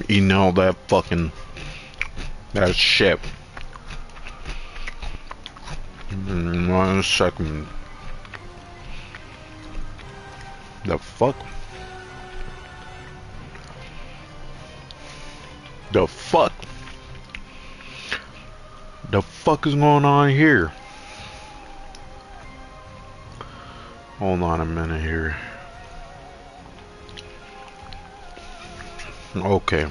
eating all that fucking that shit. 1 second. The fuck? The fuck? The fuck is going on here? Hold on a minute here. Okay.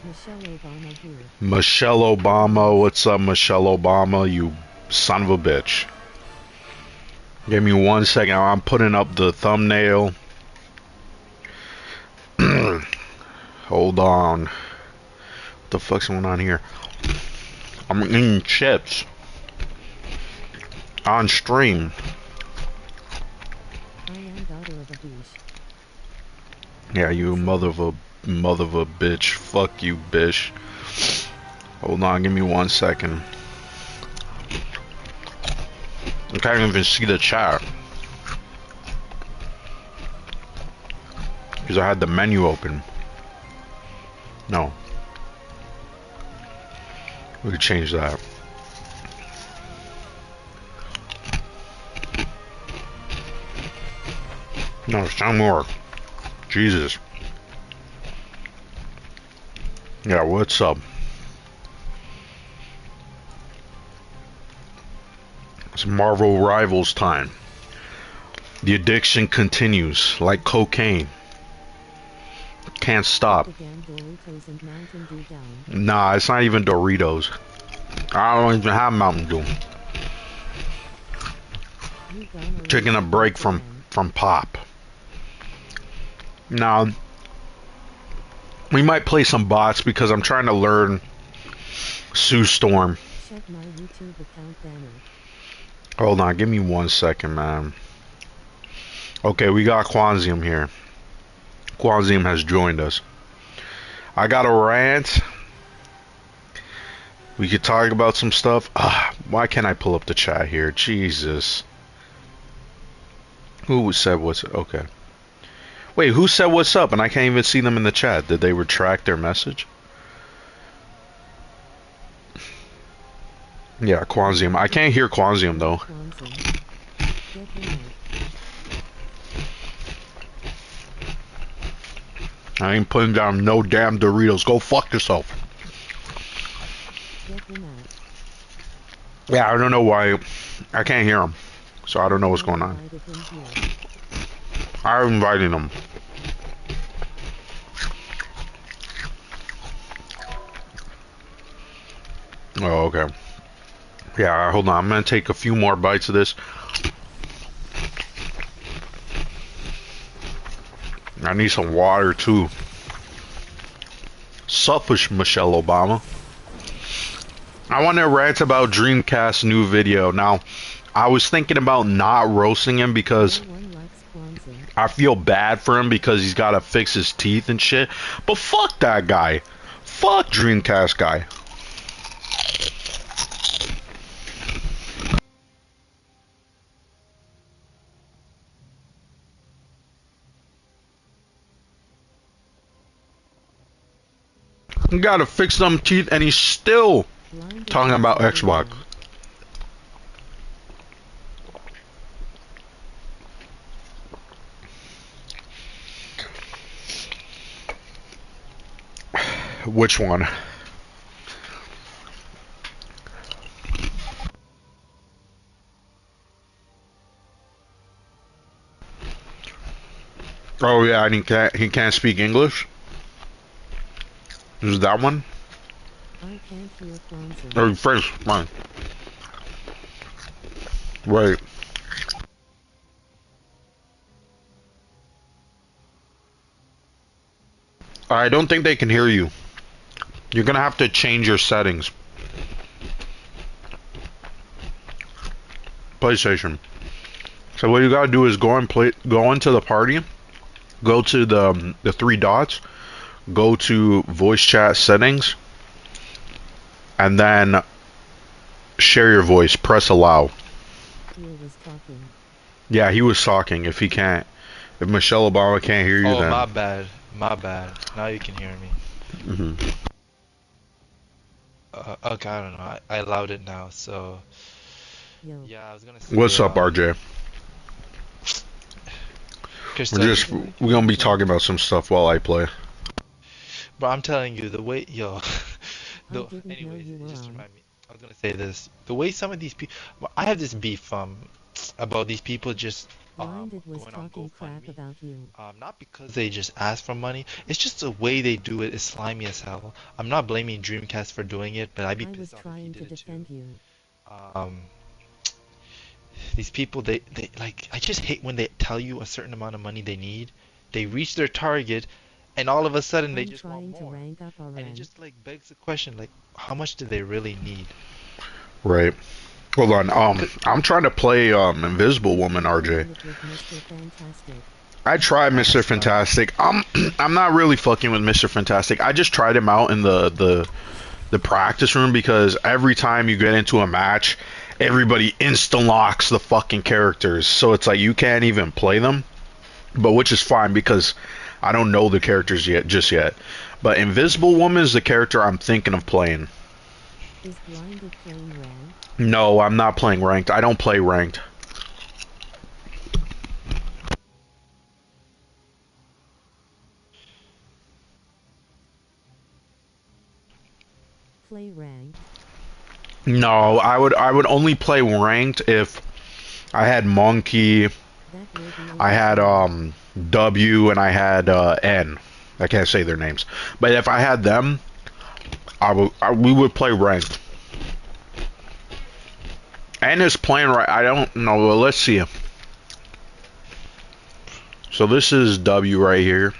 Michelle Obama here. Michelle Obama, what's up, Michelle Obama? You son of a bitch. Give me 1 second. I'm putting up the thumbnail. Hold on. What the fuck's going on here? I'm eating chips on stream. I am daughter of a beach. Yeah, you mother of a bitch. Fuck you, bitch. Hold on, give me 1 second. I can't even see the chat because I had the menu open. No, we could change that. No, it's time more. Jesus. Yeah, what's up? It's Marvel Rivals time. The addiction continues like cocaine. Can't stop. Nah, it's not even Doritos. I don't even have Mountain Dew. Taking a break from Pop. Now, we might play some bots because I'm trying to learn Sue Storm. Check my YouTube account banner. Hold on, give me 1 second, man. Okay, we got Quanzium here. Quanzium has joined us. I got a rant. We could talk about some stuff. Why can't I pull up the chat here? Jesus. Who said what's okay? Wait, who said what's up? And I can't even see them in the chat. Did they retract their message? Yeah, Quanzium. I can't hear Quanzium though. I ain't putting down no damn Doritos. Go fuck yourself. Yeah, I don't know why. I can't hear him. So I don't know what's going on. I'm inviting him. Oh, okay. Yeah, hold on. I'm gonna take a few more bites of this. I need some water too. Selfish Michelle Obama. I want to rant about Dreamcast's new video. Now, I was thinking about not roasting him because I feel bad for him because he's got to fix his teeth and shit. But fuck that guy. Fuck Dreamcast guy. You gotta fix them teeth and he's still talking about Xbox. Which one? Oh yeah, and he can't speak English? Is that one? I can't hear Francis. Or French, fine. Right. I don't think they can hear you. You're gonna have to change your settings. PlayStation. So what you gotta do is go into the party, go to the three dots, go to voice chat settings, and then share your voice. Press allow. He was talking. Yeah, he was talking. If Michelle Obama can't hear you, Oh, then. my bad. My bad. Now you can hear me. Mhm. Okay, I don't know. I allowed it now, so Yo. yeah, I was gonna What's say, up, RJ? Krista, We're gonna be talking about some stuff while I play. bro, I'm telling you, the way, yo, I didn't know anyways, you it were just on. reminded me. I was gonna say this. The way some of these people, I have this beef about these people just Blinded was going on talking crap GoFundMe. about you. Not because they just ask for money. It's just the way they do it is slimy as hell. I'm not blaming Dreamcast for doing it, but I'd be I was pissed off if he trying to did it too. defend you. Um, these people, they like, I just hate when they tell you a certain amount of money they need, they reach their target, and all of a sudden they I'm just want trying to more. rank up our And it end. just like begs the question, like, how much do they really need? Right. Hold on. I'm trying to play Invisible Woman, RJ. With Mr. Fantastic. I tried Oh, Mr. that's fine. Fantastic. I'm not really fucking with Mr. Fantastic. I just tried him out in the practice room because every time you get into a match, everybody insta locks the fucking characters. So it's like you can't even play them. But which is fine because I don't know the characters just yet. But Invisible Woman is the character I'm thinking of playing. Is Blinded playing ranked? No, I'm not playing ranked. I don't play ranked. Play ranked. No, I would only play ranked if I had Monkey, That will be I had entertaining. W, and I had N. I can't say their names, but if I had them, we would play ranked. N is playing right. I don't know. Well, let's see. So this is W right here.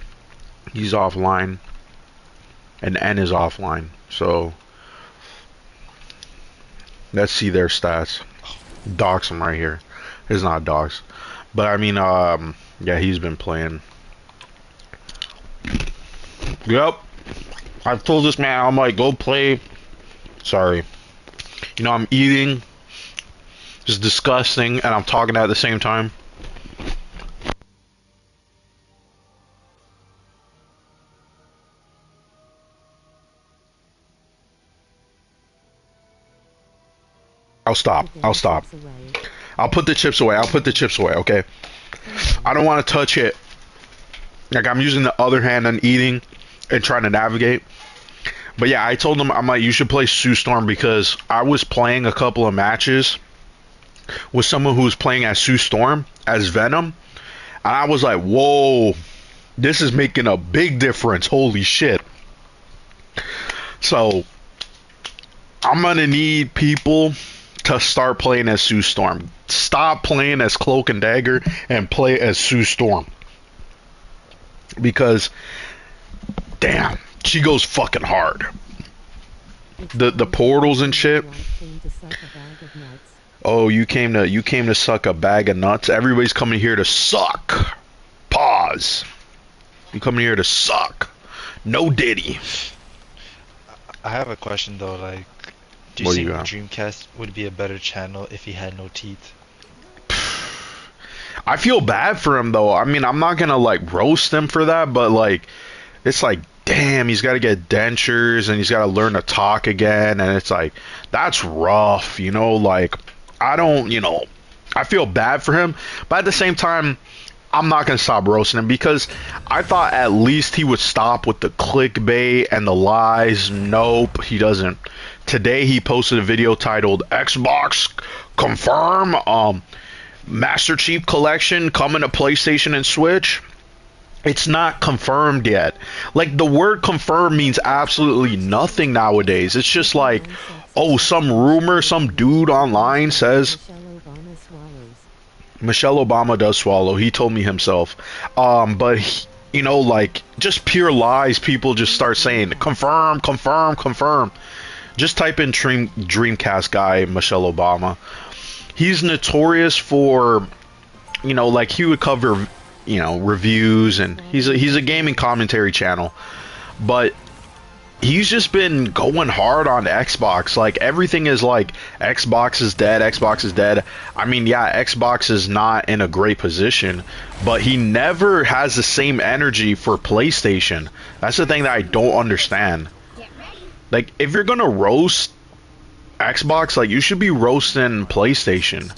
He's offline, and N is offline. So let's see their stats. Dox him right here. It's not dox, but I mean, yeah, he's been playing. Yep. I've told this man, I'm like, go play. Sorry. You know, I'm eating. It's disgusting, and I'm talking at the same time. I'll stop. Put I'll them stop. chips away. I'll put the chips away. I'll put the chips away, okay? I don't want to touch it. Like, I'm using the other hand and eating and trying to navigate. But yeah, I told him, I'm like, you should play Sue Storm because I was playing a couple of matches with someone who was playing as Sue Storm, as Venom. And I was like, whoa, this is making a big difference. Holy shit. So, I'm going to need people to start playing as Sue Storm. Stop playing as Cloak and Dagger and play as Sue Storm. Because, damn, she goes fucking hard. The portals and shit. Oh, you came to suck a bag of nuts. Everybody's coming here to suck. Pause. You coming here to suck. No Diddy. I have a question though, like, do you What do you think got? Dreamcast would be a better channel if he had no teeth? I feel bad for him though. I mean, I'm not gonna like roast him for that, but like, it's like, damn, he's got to get dentures and he's got to learn to talk again, and it's like, that's rough, you know. Like, I don't, you know, I feel bad for him, but at the same time, I'm not gonna stop roasting him because I thought at least he would stop with the clickbait and the lies. Nope, he doesn't. Today he posted a video titled Xbox Confirm Master Chief Collection coming to PlayStation and Switch. It's not confirmed yet. Like, the word confirm means absolutely nothing nowadays. It's just like, oh, some rumor, some dude online says Michelle Obama does swallow. He told me himself. But you know, like, just pure lies. People just start saying confirm, confirm, confirm. Just type in Dreamcast guy Michelle Obama. he's notorious for, you know, like he would cover, you know, reviews, and he's a gaming commentary channel, but he's just been going hard on Xbox. Like everything is like Xbox is dead, Xbox is dead. I mean, yeah, Xbox is not in a great position, but he never has the same energy for PlayStation. That's the thing that I don't understand. Like if you're gonna roast Xbox, like you should be roasting PlayStation.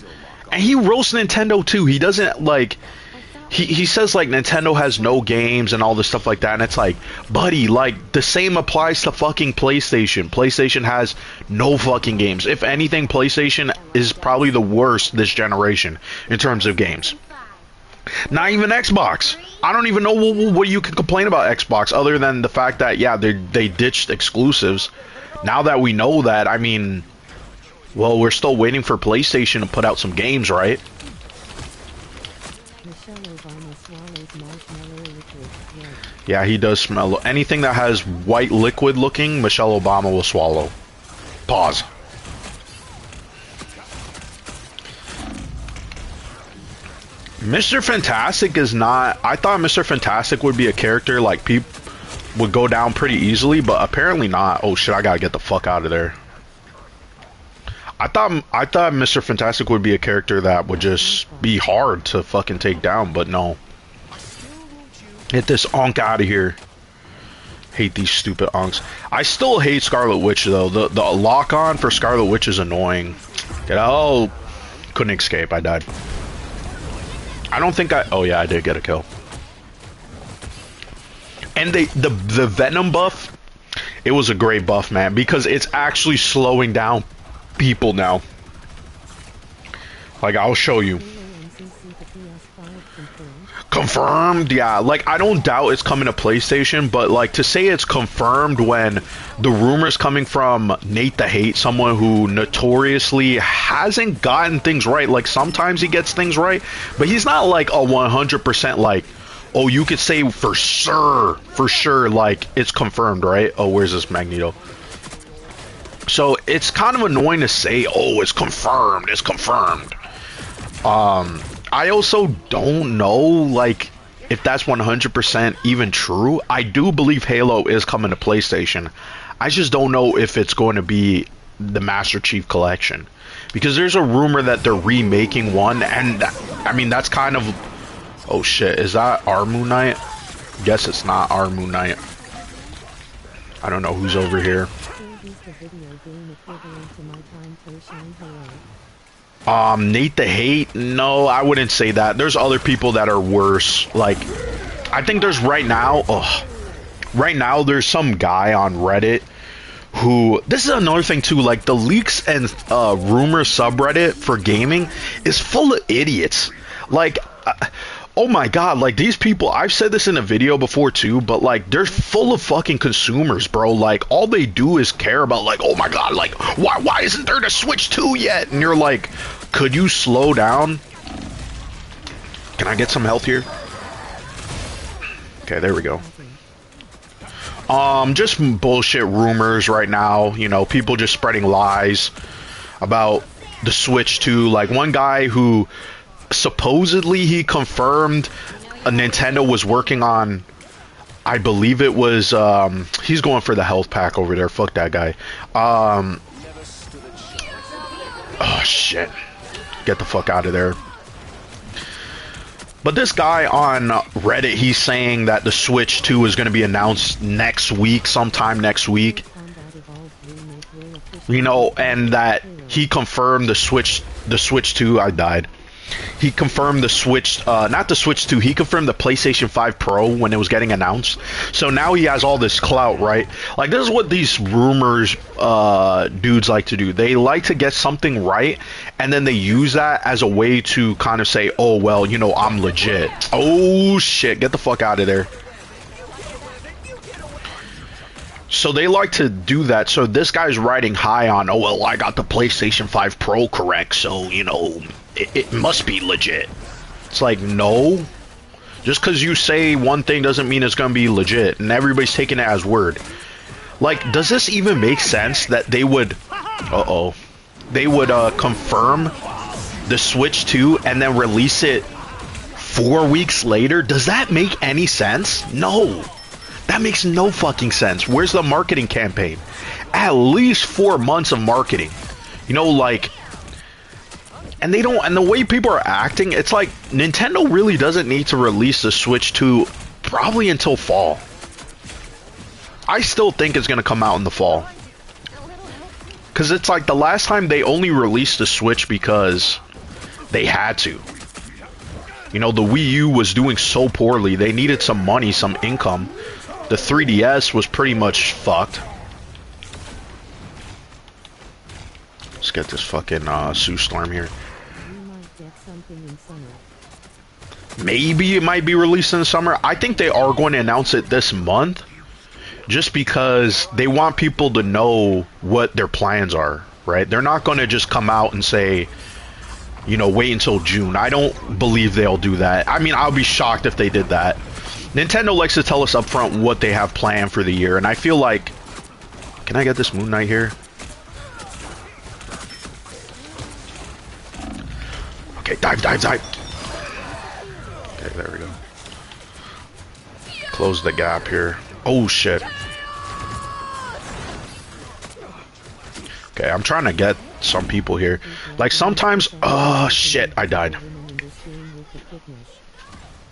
And he roasts Nintendo too. He doesn't like he says like Nintendo has no games and all this stuff like that, and it's like, buddy, like the same applies to fucking PlayStation. PlayStation has no fucking games. If anything, PlayStation is probably the worst this generation in terms of games. Not even Xbox. I don't even know what you can complain about Xbox other than the fact that, yeah, they ditched exclusives. Now that we know that, I mean, well, we're still waiting for PlayStation to put out some games, right? Michelle Obama swallows marshmallow liquid. Red. Yeah, he does smell. Anything that has white liquid looking, Michelle Obama will swallow. Pause. Mr. Fantastic is not... I thought Mr. Fantastic would be a character like people would go down pretty easily, but apparently not. Oh shit, I gotta get the fuck out of there. I thought Mr. Fantastic would be a character that would just be hard to fucking take down, but no. Get this onk out of here. Hate these stupid onks. I still hate Scarlet Witch though. The lock on for Scarlet Witch is annoying. Get out. Oh, couldn't escape. I died. I don't think I... Oh yeah, I did get a kill. And the Venom buff, it was a great buff, man, because it's actually slowing down people now. Like, I'll show you. Confirmed, yeah. Like, I don't doubt it's coming to PlayStation, but like to say it's confirmed when the rumors coming from Nate the Hate, someone who notoriously hasn't gotten things right. Like sometimes he gets things right, but he's not like a 100% like, oh, you could say for sure, like it's confirmed, right? Oh, where's this Magneto? So it's kind of annoying to say, oh, it's confirmed, it's confirmed. I also don't know, like, if that's 100% even true. I do believe Halo is coming to PlayStation. I just don't know if it's going to be the Master Chief Collection. Because there's a rumor that they're remaking one, and, I mean, that's kind of... Oh, shit, is that our Moon Knight? Guess it's not our Moon Knight. I don't know who's over here. Nate the Hate? No, I wouldn't say that. There's other people that are worse. Like, I think there's right now, there's some guy on Reddit who, this is another thing too, like the leaks and rumor subreddit for gaming is full of idiots. Like, oh my god, like these people, I've said this in a video before too, but like they're full of fucking consumers, bro. Like all they do is care about like, oh my god, like why isn't there the Switch 2 yet? And you're like, could you slow down? Can I get some health here? Okay, there we go. Just bullshit rumors right now, you know, people just spreading lies about the Switch 2. Like one guy who supposedly he confirmed a Nintendo was working on, I believe it was, he's going for the health pack over there, fuck that guy. Oh shit, get the fuck out of there. But this guy on Reddit, he's saying that the Switch 2 is going to be announced next week, sometime next week. You know, and that he confirmed the Switch 2, I died. He confirmed the Switch, not the Switch 2, he confirmed the PlayStation 5 Pro when it was getting announced. So now he has all this clout, right? Like, this is what these rumors, dudes like to do. They like to get something right, and then they use that as a way to kind of say, oh, well, you know, I'm legit. Oh, shit, get the fuck out of there. So they like to do that. So this guy's riding high on, oh, well, I got the PlayStation 5 Pro correct, so, you know, it must be legit. It's like, no. Just because you say one thing doesn't mean it's going to be legit, and everybody's taking it as word. Like, does this even make sense that they would... they would confirm the Switch 2 and then release it 4 weeks later? Does that make any sense? No. That makes no fucking sense. Where's the marketing campaign? At least 4 months of marketing. You know, like, and they don't, and the way people are acting, it's like Nintendo really doesn't need to release the Switch 2 probably until fall. I still think it's gonna come out in the fall. Cause it's like the last time they only released the Switch because they had to. You know, the Wii U was doing so poorly, they needed some money, some income. The 3DS was pretty much fucked. Let's get this fucking Sue Storm here. Maybe it might be released in the summer. I think they are going to announce it this month. Just because they want people to know what their plans are, right? They're not going to just come out and say, you know, wait until June. I don't believe they'll do that. I mean, I'll be shocked if they did that. Nintendo likes to tell us up front what they have planned for the year, and I feel like... Can I get this Moon Knight here? Okay, dive, dive, dive. Okay, there we go. Close the gap here. Oh, shit. Okay, I'm trying to get some people here. Like, sometimes... Oh, shit, I died.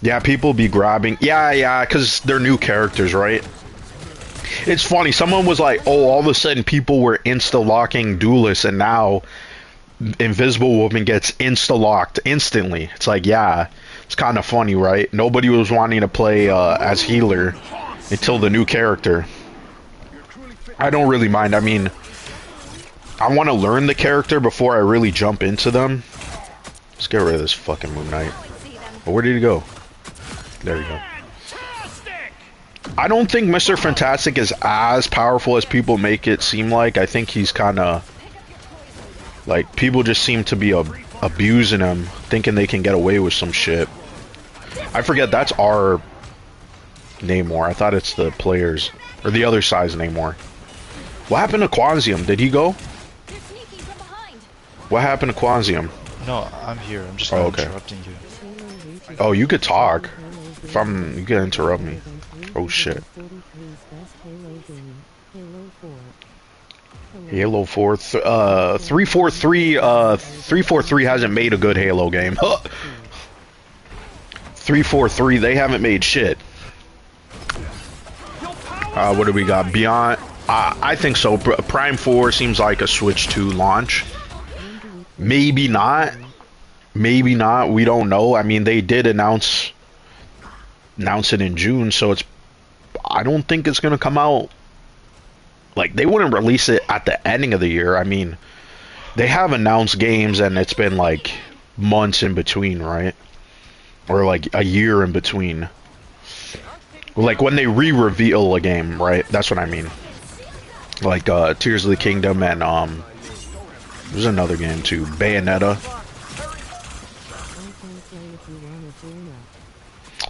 Yeah, people be grabbing... Yeah, because they're new characters, right? It's funny, someone was like, oh, all of a sudden people were insta-locking duelists, and now Invisible Woman gets insta-locked instantly. It's like, yeah, it's kind of funny, right? Nobody was wanting to play as healer until the new character. I don't really mind. I mean, I want to learn the character before I really jump into them. Let's get rid of this fucking Moon Knight. Oh, where did he go? There you go. I don't think Mr. Fantastic is as powerful as people make it seem like. I think he's kind of... Like, people just seem to be abusing him, thinking they can get away with some shit. I forget, that's our Namor. I thought it's the players. Or the other side's Namor. What happened to Quanzium? Did he go? What happened to Quanzium? No, I'm here. I'm just not interrupting you. Oh, you could talk. You can interrupt me. Oh shit. Halo 4, 343, 343 hasn't made a good Halo game. 343, they haven't made shit. What do we got? Beyond, I think so. Prime 4 seems like a Switch 2 launch. Maybe not. Maybe not. We don't know. I mean, they did announce it in June, so I don't think it's gonna come out. Like, they wouldn't release it at the ending of the year. I mean, they have announced games and it's been like months in between, right? Or like a year in between. Like when they re-reveal a game, right? That's what I mean. Like Tears of the Kingdom and there's another game too, Bayonetta.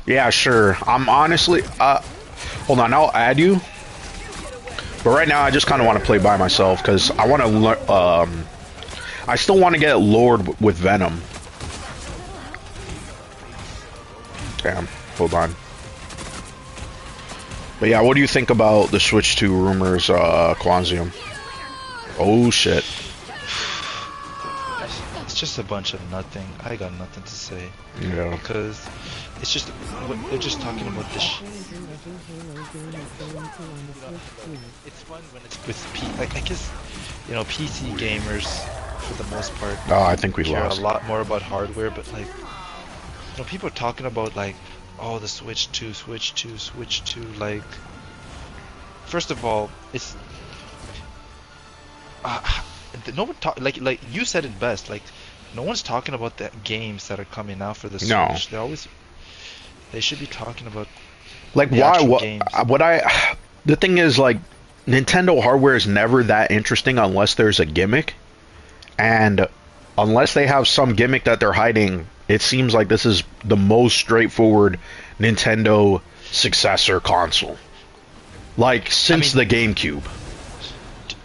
Yeah, sure. I'm honestly hold on, I'll add you. But right now, I just kind of want to play by myself because I want to learn. I still want to get lured with Venom. Damn, hold on. But yeah, what do you think about the Switch 2 rumors, Quanzium? Oh shit. It's just a bunch of nothing. I got nothing to say. Yeah. Because it's just they're just talking about this. It's fun when it's with like I guess, you know, PC gamers for the most part. Oh, I think we care lost. a lot more about hardware, but like, you know, people are talking about like, oh, the Switch 2, Switch 2, Switch 2. Like, first of all, it's no one talk like you said it best. Like, no one's talking about the games that are coming out for the Switch. No. They should be talking about like why the thing is, like, Nintendo hardware is never that interesting unless there's a gimmick, and unless they have some gimmick that they're hiding, it seems like this is the most straightforward Nintendo successor console, like since the GameCube.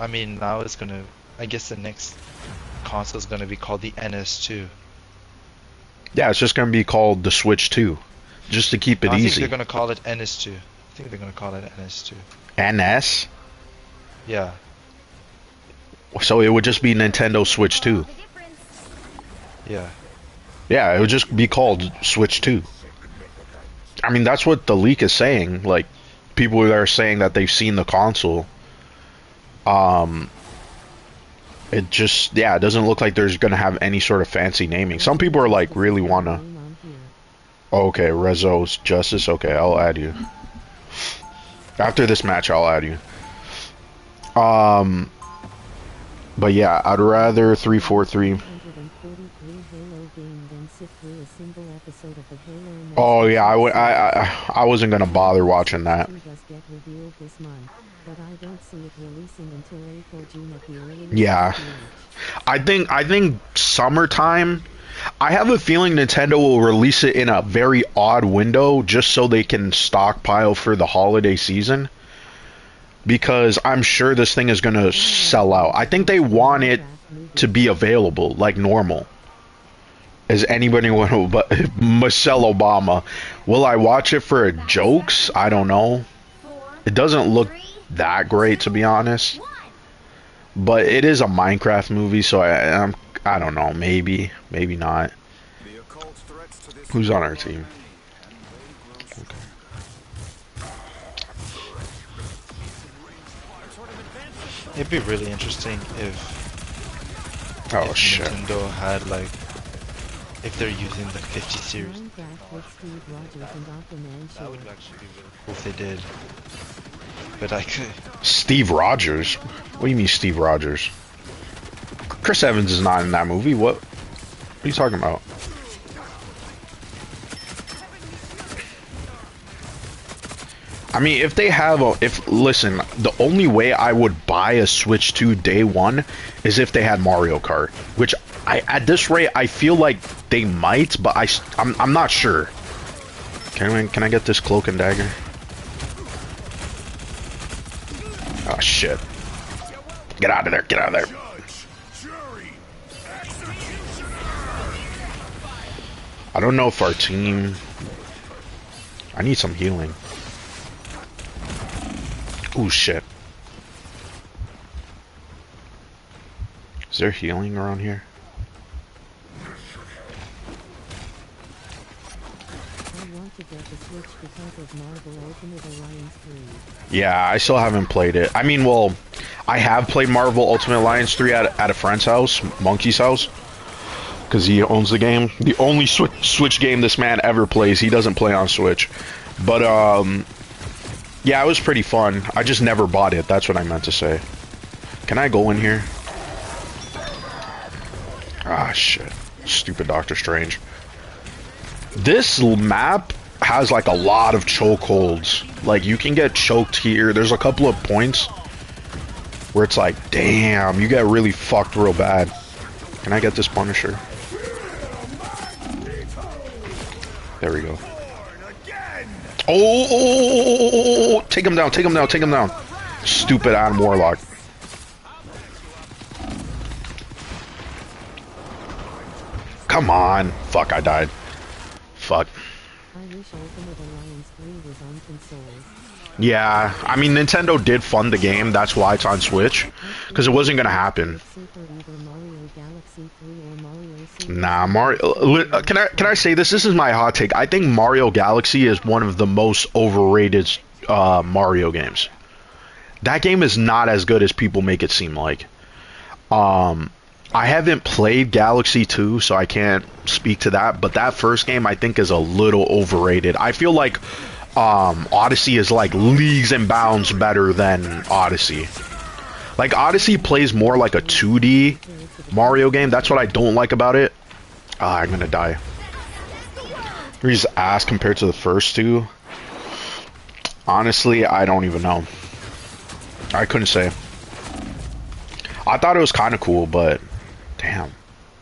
I mean, now it's gonna, I guess the next console is gonna be called the NS2. Yeah, it's just gonna be called the Switch 2, just to keep No, it I think they're easy. gonna call it NS2. I think they're gonna call it NS2. NS, Yeah. so it would just be Nintendo Switch 2. Yeah. Yeah, it would just be called Switch 2. I mean, that's what the leak is saying. Like, people that are saying that they've seen the console. Um, it just, yeah, it doesn't look like there's gonna have any sort of fancy naming. Some people are like, really wanna. Name on here. Oh, okay, Rezo's Justice. Okay, I'll add you. After this match, I'll add you. But yeah, I'd rather 343. 143 Halo game than sit through a single episode of the Halo Master Oh yeah, I would. Chief I wasn't gonna bother watching that. Series does get revealed this month, but I don't see it releasing until April June at the earliest. Yeah. I think summertime. I have a feeling Nintendo will release it in a very odd window just so they can stockpile for the holiday season. Because I'm sure this thing is gonna sell out. I think they want it to be available like normal. Is anybody want to? But Michelle Obama, will I watch it for jokes? I don't know. It doesn't look that great, to be honest. But it is a Minecraft movie, so I don't know. Maybe not. Who's on our team? It'd be really interesting if Oh shit! Nintendo had like if they're using the 50 series. Minecraft with Steve Rogers and Aquaman That would Shore. actually be really cool if they did. But I could. Steve Rogers. What do you mean, Steve Rogers? Chris Evans is not in that movie. What are you talking about? I mean, if they have listen, the only way I would buy a Switch 2 day one is if they had Mario Kart, which at this rate, I feel like they might, but I'm not sure. Can I get this cloak and dagger? Oh shit. Get out of there, get out of there. I don't know if our team... I need some healing. Oh shit. Is there healing around here? I want to get the Switch because of Marvel Ultimate Alliance 3. Yeah, I still haven't played it. I mean, well, I have played Marvel Ultimate Alliance 3 at a friend's house, Monkey's house. Because he owns the game. The only Switch game this man ever plays. He doesn't play on Switch. But, yeah, it was pretty fun. I just never bought it. That's what I meant to say. Can I go in here? Ah, shit. Stupid Doctor Strange. This map has, like, a lot of chokeholds. Like, you can get choked here. There's a couple of points where it's like, damn, you get really fucked real bad. Can I get this Punisher? There we go. Oh, take him down, take him down, take him down. Stupid Adam Warlock. Come on. Fuck, I died. Fuck. I wish Ultimate Alliance 3 was on consoles. Yeah, I mean, Nintendo did fund the game. That's why it's on Switch. Because it wasn't going to happen. Super either Mario Galaxy 3 or Mario Super Nah, Mario... Can I say this? This is my hot take. I think Mario Galaxy is one of the most overrated Mario games. That game is not as good as people make it seem like. I haven't played Galaxy 2, so I can't speak to that. But that first game, I think, is a little overrated. I feel like Odyssey is like leagues and bounds better than Odyssey. Like, Odyssey plays more like a 2D Mario game. That's what I don't like about it. Ah, I'm gonna die. He's ass compared to the first two. Honestly, I don't even know. I couldn't say. I thought it was kind of cool, but damn,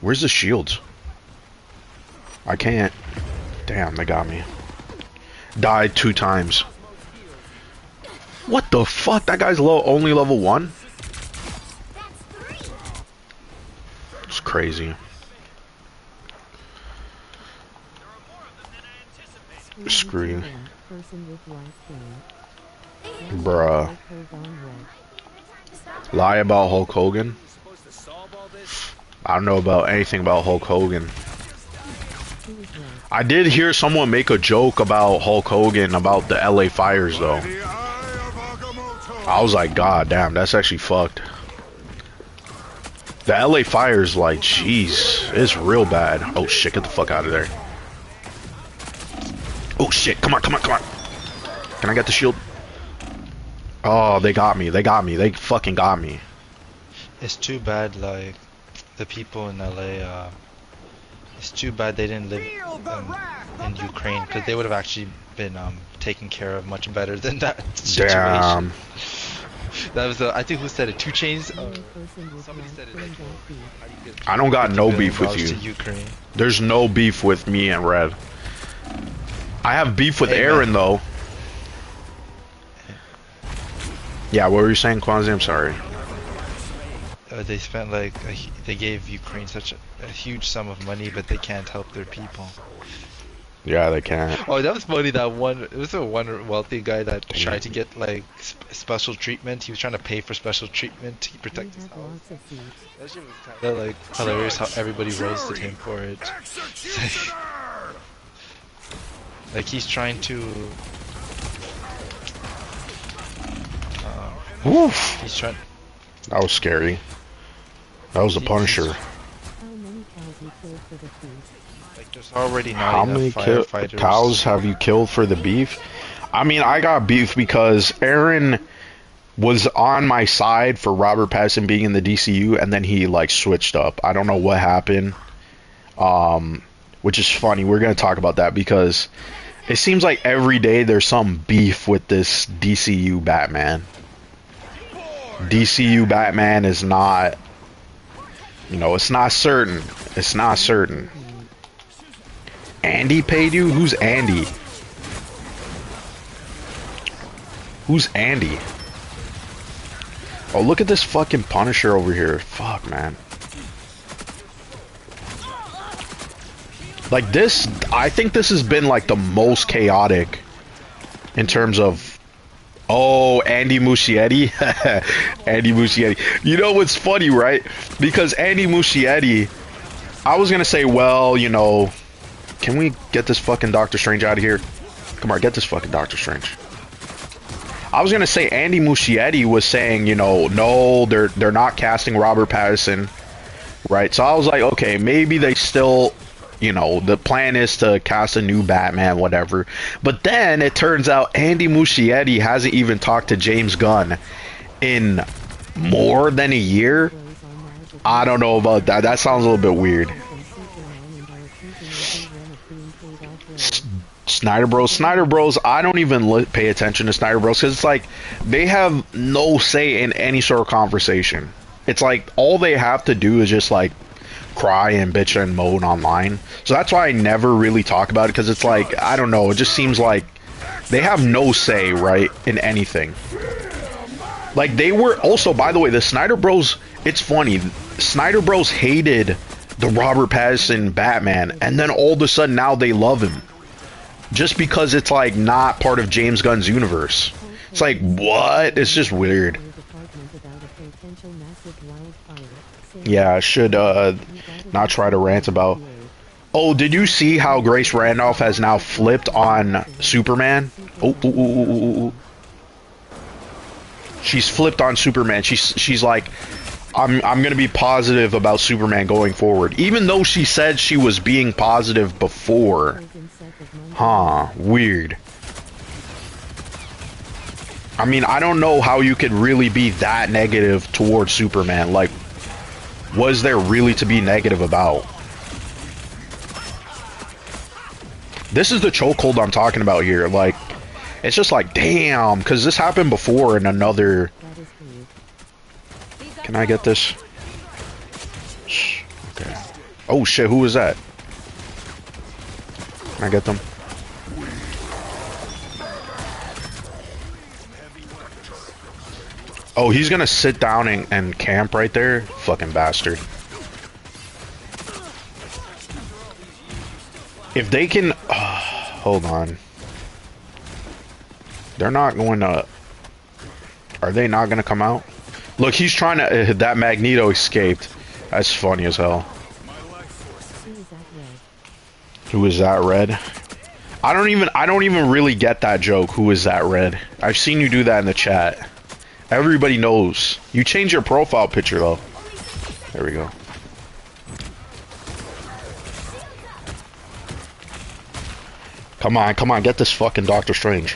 where's the shields? I can't. Damn, they got me. Died 2 times. What the fuck? That guy's only level 1? It's crazy. screen. Person with life game. Bruh. Hulk Hogan red. Lie about Hulk Hogan? I don't know about anything about Hulk Hogan. Who is red? I did hear someone make a joke about Hulk Hogan about the LA fires though. I was like, God damn, that's actually fucked. The LA fires, like, jeez, it's real bad. Oh shit, get the fuck out of there. Oh shit, come on, come on, come on. Can I get the shield? Oh, they got me, they got me, they fucking got me. It's too bad, like, the people in LA, it's too bad they didn't live in Ukraine, because they would have actually been taken care of much better than that situation. Damn. That was, I think, who said it? 2 Chainz? Only person with Somebody life said it game like, got beat. how do you get I don't got $50 no billion beef with to you. Ukraine? There's no beef with me and Red. I have beef with Hey, Aaron man. though. Yeah, what were you saying, Kwanzaa? I'm sorry. They spent like they gave Ukraine such a huge sum of money, but they can't help their people. Yeah, they can't. Oh, that was funny. That one, it was a one wealthy guy that Damn. tried to get like special treatment. He was trying to pay for special treatment to We protect his have house. lots of seats. That shit was kind of like hilarious how everybody roasted him for it. Like he's trying to. Woof. He's trying. That was scary. That was a Punisher. How many cows you killed for the feast? Like there's already not How enough many firefighters. cows have you killed for the beef? I mean, I got beef because Aaron was on my side for Robert Pattinson being in the DCU, and then he like switched up. I don't know what happened. Which is funny. We're gonna talk about that because it seems like every day there's some beef with this DCU Batman. DCU Batman is not, you know, it's not certain. It's not certain. Andy paid you? Who's Andy? Who's Andy? Oh, look at this fucking Punisher over here. Fuck, man. Like this, I think this has been like the most chaotic in terms of. Oh, Andy Muschietti. Andy Muschietti. You know what's funny, right? Because Andy Muschietti, I was gonna say, well, you know, can we get this fucking Doctor Strange out of here? Come on, get this fucking Doctor Strange. I was gonna say Andy Muschietti was saying, you know, no, they're not casting Robert Pattinson, right? So I was like, okay, maybe they still, you know, the plan is to cast a new Batman, whatever. But then it turns out Andy Muschietti hasn't even talked to James Gunn in more than a year. Those are magic. I don't know about that. That sounds a little bit weird. From Superman and are accusing everyone of being paid off road. Snyder Bros, I don't even pay attention to Snyder Bros because it's like they have no say in any sort of conversation. It's like all they have to do is just like cry and bitch and moan online. So that's why I never really talk about it, because it's like, I don't know, it just seems like they have no say, right, in anything. Like they were also, by the way, the Snyder Bros, it's funny, Snyder Bros hated the Robert Pattinson Batman, and then all of a sudden now they love him. Just because it's like not part of James Gunn's universe. It's like, what? It's just weird. Department about a potential massive wildfire. Yeah, I should not try to rant about. Oh, did you see how Grace Randolph has now flipped on Superman? Oh, ooh, ooh, ooh, ooh, ooh. She's flipped on Superman. She's like, I'm gonna be positive about Superman going forward, even though she said she was being positive before. Huh? Weird. I mean, I don't know how you could really be that negative towards Superman. Like, what is there really to be negative about? This is the chokehold I'm talking about here. Like, it's just like, damn, because this happened before in another... Can I get this? Okay. Oh shit, who was that? Can I get them? Oh, he's gonna sit down and camp right there? Fucking bastard. If they can... Hold on. They're not going to... Are they not going to come out? Look, he's trying to... that Magneto escaped. That's funny as hell. Who is that, Red? I don't even really get that joke. Who is that, Red? I've seen you do that in the chat. Everybody knows. You change your profile picture, though. There we go. Come on, come on, get this fucking Doctor Strange.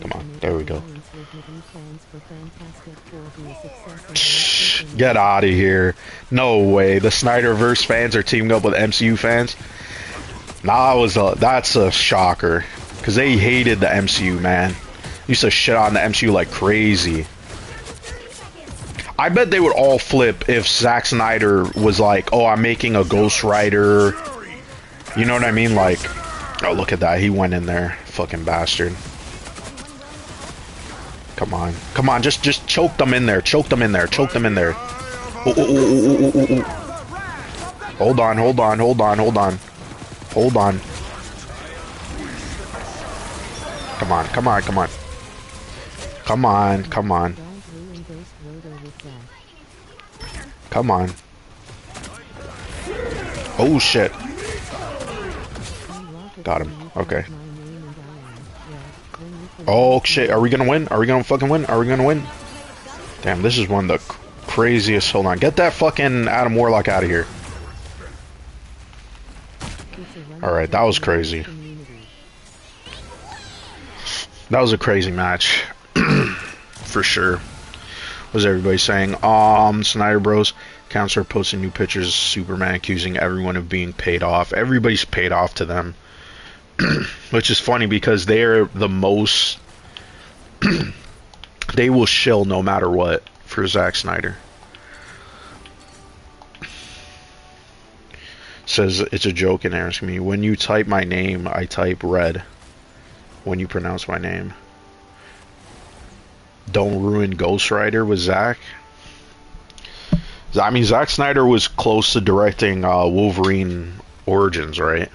Come on, there we go. Get out of here. No way. The Snyderverse fans are teaming up with MCU fans. Nah, that's a shocker. Because they hated the MCU, man. Used to shit on the MCU like crazy. I bet they would all flip if Zack Snyder was like, oh, I'm making a Ghost Rider. You know what I mean? Like, oh, look at that. He went in there. Fucking bastard. Come on. Come on. Just choke them in there. Choke them in there. Choke them in there. Ooh, ooh, ooh, ooh, ooh, ooh. Hold on. Hold on. Hold on. Hold on. Hold on. Come on. Come on. Come on. Come on. Come on. Come on. Oh, shit. Got him. Okay. Oh, shit. Are we gonna win? Are we gonna fucking win? Are we gonna win? Damn, this is one of the craziest. Hold on. Get that fucking Adam Warlock out of here. Alright, that was crazy. That was a crazy match. For sure. What's everybody saying? Snyder Bros. Accounts are posting new pictures of Superman, accusing everyone of being paid off. Everybody's paid off to them. Which is funny because they're the most... they will shill no matter what for Zack Snyder. Says it's a joke and asks me, when you type my name, I type Red. When you pronounce my name. Don't ruin Ghost Rider with Zack. I mean, Zack Snyder was close to directing Wolverine Origins, right?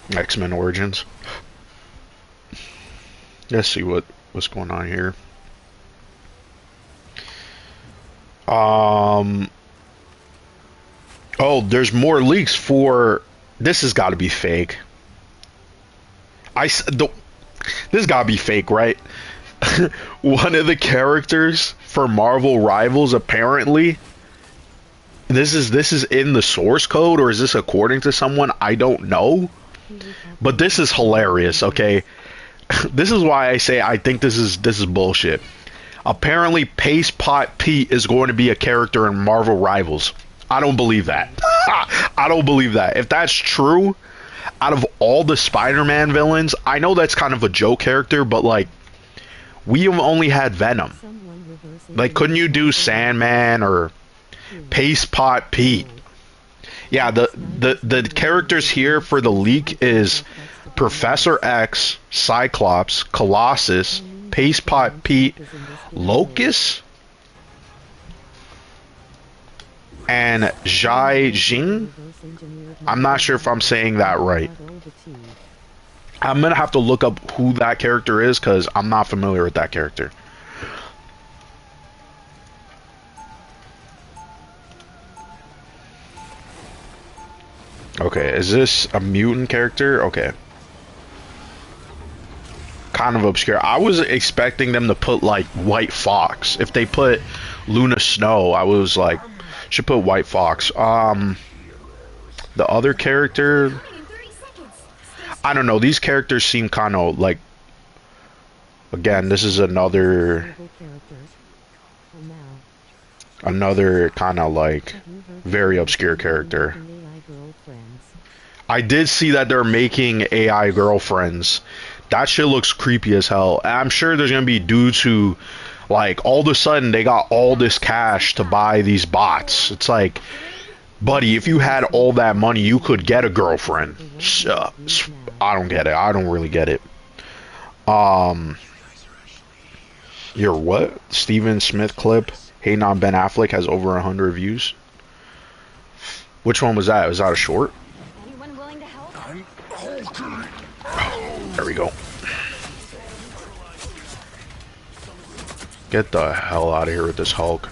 X-Men Origins. Let's see what's going on here. Oh, there's more leaks for... This has got to be fake. This has got to be fake, right? One of the characters for Marvel Rivals, apparently... This is in the source code, or is this according to someone? I don't know. But this is hilarious, okay? This is why I say I think this is bullshit. Apparently, Paste Pot Pete is going to be a character in Marvel Rivals. I don't believe that. I don't believe that. If that's true, out of all the Spider-Man villains, I know that's kind of a joke character, but like, we have only had Venom. Like, couldn't you do Sandman or Paste Pot Pete? Yeah, the characters here for the leak is Professor X, Cyclops, Colossus, Paste Pot Pete, Locust, and Jai Jing. I'm not sure if I'm saying that right. I'm gonna have to look up who that character is because I'm not familiar with that character. Okay, is this a mutant character? Okay. Kind of obscure. I was expecting them to put like White Fox. If they put Luna Snow, I was like, should put White Fox. The other character, I don't know. These characters seem kind of like, again, this is another kind of like very obscure character. I did see that they're making AI girlfriends. That shit looks creepy as hell. I'm sure there's gonna be dudes who, like, all of a sudden they got all this cash to buy these bots. It's like, buddy, if you had all that money, you could get a girlfriend. I don't get it. I don't really get it. Your what? Steven Smith clip hating on Ben Affleck has over 100 views. Which one was that? Was that a short? Anyone willing to help? There we go. Get the hell out of here with this Hulk.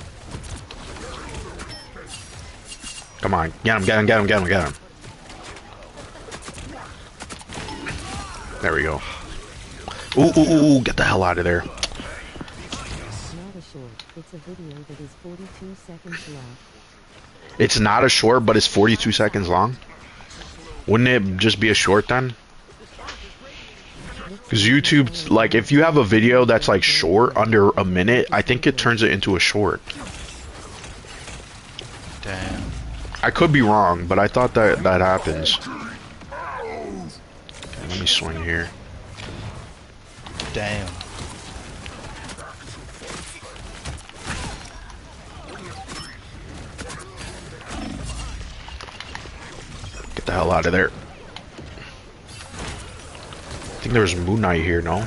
Come on, get him, get him, get him, get him, get him. There we go. Ooh, ooh, ooh, get the hell out of there. Not a short. It's a video that is 42 seconds long. It's not a short, but it's 42 seconds long. Wouldn't it just be a short then? Because YouTube, like, if you have a video that's like short, under a minute, I think it turns it into a short. Damn. I could be wrong, but I thought that that happens. Okay, let me swing here. Damn. Get the hell out of there. I think there was Moon Knight here, no?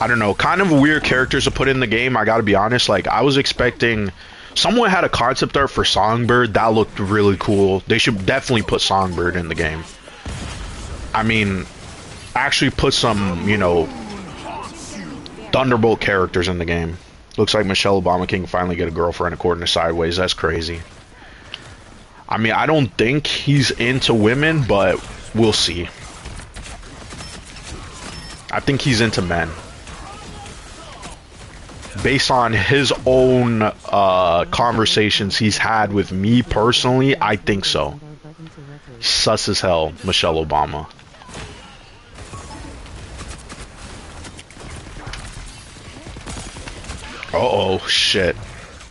I don't know, kind of weird characters to put in the game, I gotta be honest. Like, I was expecting... Someone had a concept art for Songbird, that looked really cool. They should definitely put Songbird in the game. I mean, actually put some, you know, Thunderbolt characters in the game. Looks like Michelle Obama can finally get a girlfriend according to Sideways, that's crazy. I mean, I don't think he's into women, but we'll see. I think he's into men. Based on his own conversations he's had with me personally, I think so. Sus as hell, Michelle Obama. Uh-oh, shit.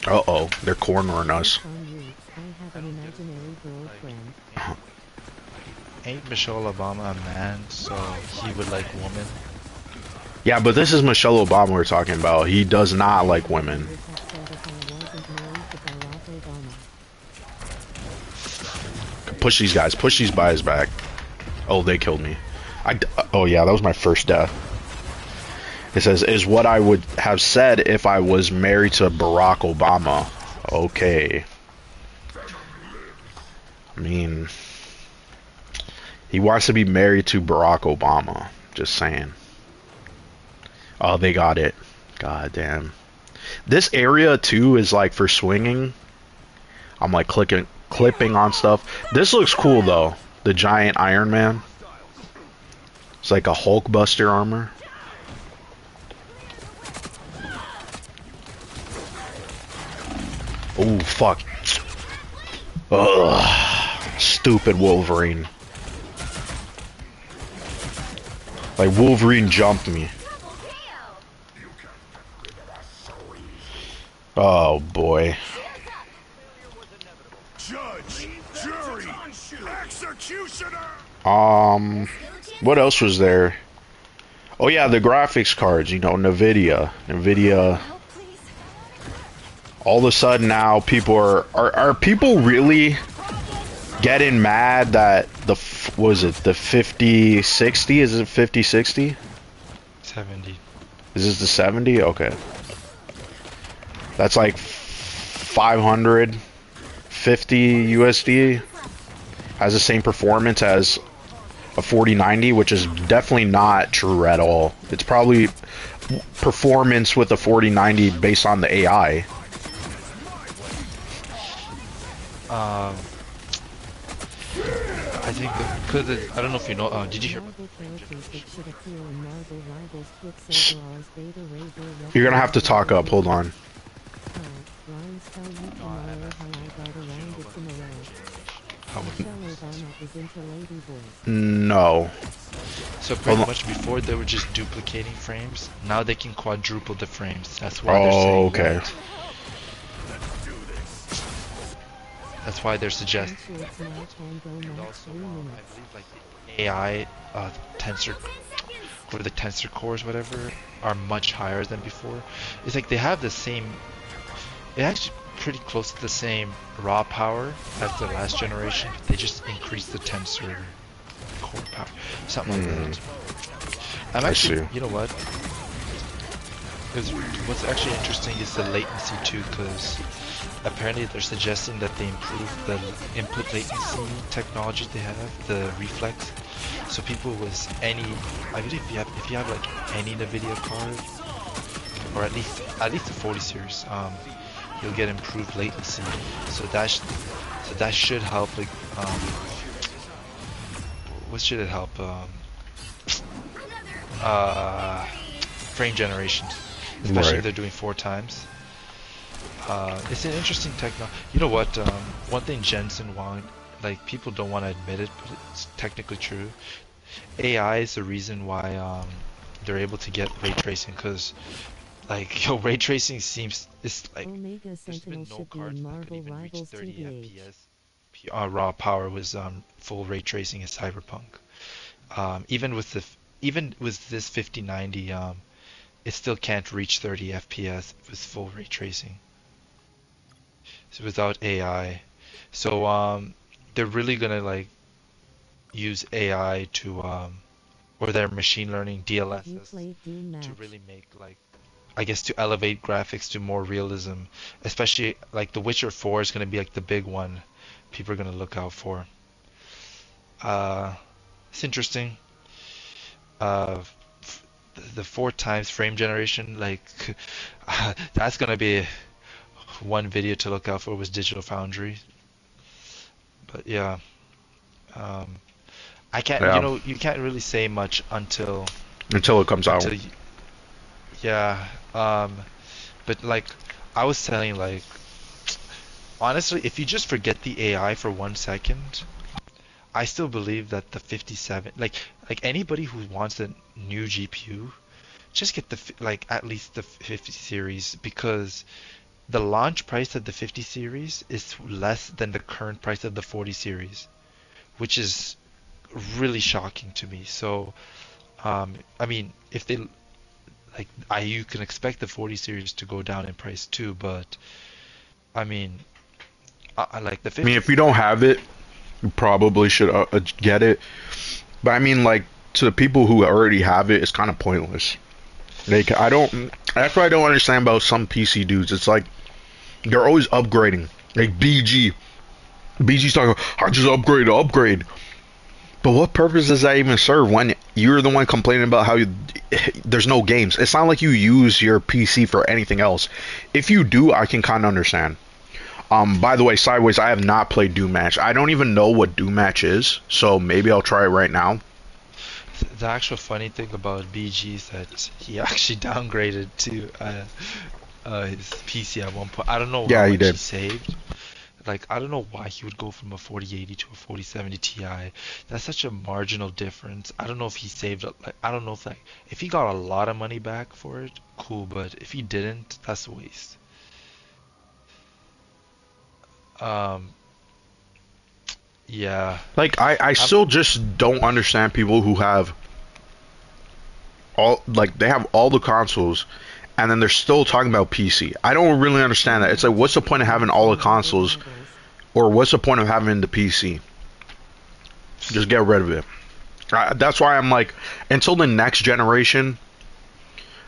Uh-oh, they're cornering us. Ain't Michelle Obama a man, so he would like women? Yeah, but this is Michelle Obama we're talking about. He does not like women. Push these guys. Push these guys back. Oh, they killed me. Oh, yeah, that was my first death. It says, is what I would have said if I was married to Barack Obama. Okay. I mean, he wants to be married to Barack Obama. Just saying. Oh, they got it. God damn. This area, too, is like for swinging. I'm like clipping on stuff. This looks cool, though. The giant Iron Man. It's like a Hulkbuster armor. Oh, fuck. Ugh. Stupid Wolverine. Like, Wolverine jumped me. Oh boy. Judge, jury, executioner. What else was there? Oh yeah, the graphics cards, you know, Nvidia. All of a sudden now people are people really getting mad that the was it the 5060? Is it 5060? 70. Is this the 70? Okay. That's like 550 USD. Has the same performance as a 4090, which is definitely not true at all. It's probably performance with a 4090 based on the AI. I think because I don't know if you know. Did you hear? You're gonna have to talk up. Hold on. No. So pretty much before they were just duplicating frames. Now they can quadruple the frames. That's why they're saying okay. that. That's why they're suggesting. Also, I believe like AI tensor, or the tensor cores, whatever, are much higher than before. It's like they have the same. It's actually pretty close to the same raw power as the last generation. They just increased the tensor core power, something like that. I'm actually, you know what? It's, what's actually interesting is the latency too, because apparently they're suggesting that they improve the input latency technology they have, the reflex. So people with any, I believe if you have like any NVIDIA card, or at least the 40 series, you'll get improved latency. So that should help. Like, what should it help? Frame generation, especially if they're doing 4 times. It's an interesting techno. You know what? One thing Jensen Huang, like people don't want to admit it, but it's technically true. AI is the reason why they're able to get ray tracing, because like ray tracing seems it's like Omega there's been Sentinel no should be cards in that could Marvel even reach Rivals 30 TBH. FPS. Raw power was full ray tracing in Cyberpunk. Even with this 5090, it still can't reach 30 FPS with full ray tracing. So without AI. So they're really gonna like use AI to or their machine learning You DLSS played Doom to Match. really make like I guess to elevate graphics to more realism. Especially like The Witcher 4 is gonna be like the big one people are gonna look out for. Uh, it's interesting. Uh, the 4 times frame generation, like that's gonna be one video to look out for was Digital Foundry. But yeah, um, I can't, Yeah, you can't really say much until it comes out. until, yeah, but like I was telling, like honestly, if you just forget the AI for 1 second, I still believe that the 57, like anybody who wants a new GPU, just get like at least the 50 series, because the launch price of the 50 series is less than the current price of the 40 series, which is really shocking to me. So, I mean, if they like, you can expect the 40 series to go down in price too, but I mean, I like the I mean, 50. if you don't have it, you probably should get it. But I mean, like to the people who already have it, it's kind of pointless. Like I don't. That's what I don't understand about some PC dudes. It's like they're always upgrading. Like BG's talking. I just upgrade. But what purpose does that even serve when you're the one complaining about how there's no games? It's not like you use your PC for anything else. If you do, I can kind of understand. By the way, Sideways, I have not played Doom Match. I don't even know what Doom Match is, so maybe I'll try it right now. The actual funny thing about BG is that he actually downgraded to his PC at one point. I don't know how Yeah, he much he did. saved. Like, I don't know why he would go from a 4080 to a 4070 Ti. That's such a marginal difference. I don't know if he saved, like, I don't know if, like, if he got a lot of money back for it, cool, but if he didn't, that's a waste. Um, yeah. Like, I I'm, still just don't understand people who have like, they have all the consoles, and then they're still talking about PC. I don't really understand that. It's like, what's the point of having all the consoles, or what's the point of having the PC? Just get rid of it. That's why I'm like, until the next generation,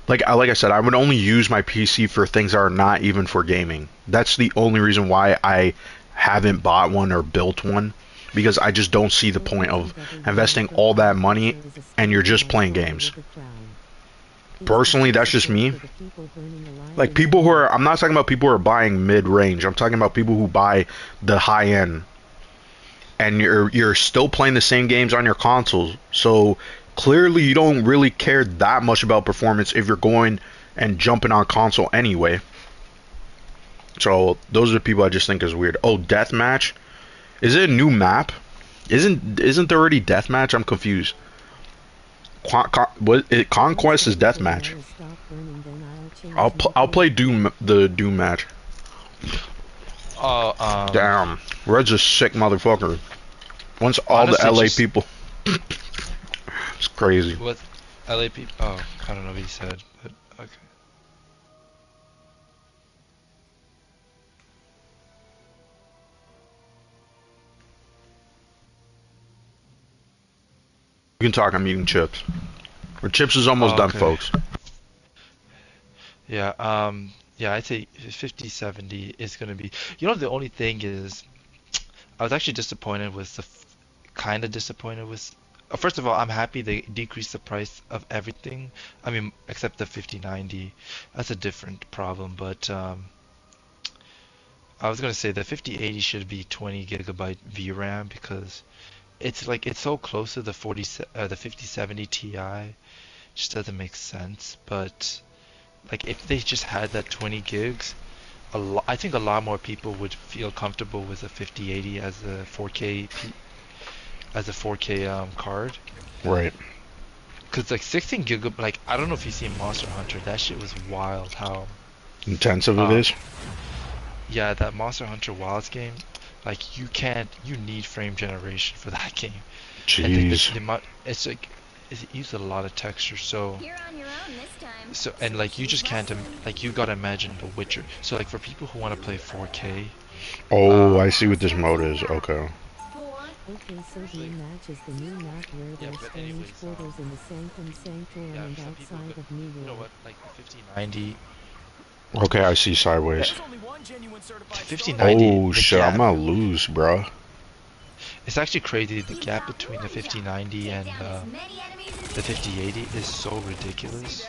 like I said, I would only use my PC for things that are not even for gaming. That's the only reason why I haven't bought one or built one, because I just don't see the point of investing all that money and you're just playing games. Personally, that's just me. Like people who are, I'm not talking about people who are buying mid-range. I'm talking about people who buy the high end, and you're still playing the same games on your consoles. So clearly, you don't really care that much about performance if you're going and jumping on console anyway. So those are the people I just think is weird. Oh, deathmatch? Is it a new map? Isn't there already deathmatch? I'm confused. Conquest is deathmatch. I'll play the Doom match. oh, Damn, Red's a sick motherfucker. Once all the honestly, LA just people, it's crazy. what LA people. Oh, I don't know what he said, but okay. You can talk. I'm eating chips. Or chips is almost Oh, done, okay. folks. Yeah, yeah, I'd say 50, 70 is gonna be. You know, the only thing is, I was actually disappointed with kind of disappointed with. First of all, I'm happy they decreased the price of everything. I mean, except the 5090. That's a different problem, but I was gonna say the 5080 should be 20 gigabyte VRAM because it's so close to the 5070 Ti. Just doesn't make sense. But like if they just had that 20 gigs, I think a lot more people would feel comfortable with a 5080 as a 4K card. Right. Cause like 16 gigabyte, like I don't know if you seen Monster Hunter, that shit was wild. How Intensive it um is. yeah, that Monster Hunter Wilds game, like you need frame generation for that game. And Jeez. it's like it uses a lot of texture, so You're on your own this time. and like you just can't like you gotta imagine The Witcher. So like for people who want to play 4K, Oh, I um, see what this mode is. Okay. Okay, so the match is the new map where Yeah, there's but strange anyways, portals in the Sanctum Sanctorum yeah, and some people, outside but of New you know York. what, like the 5090, Okay, I see sideways. the 5090, Oh the shit, I'm gap, gonna lose, bruh. it's actually crazy. The gap between the 5090 and the 5080 is so ridiculous.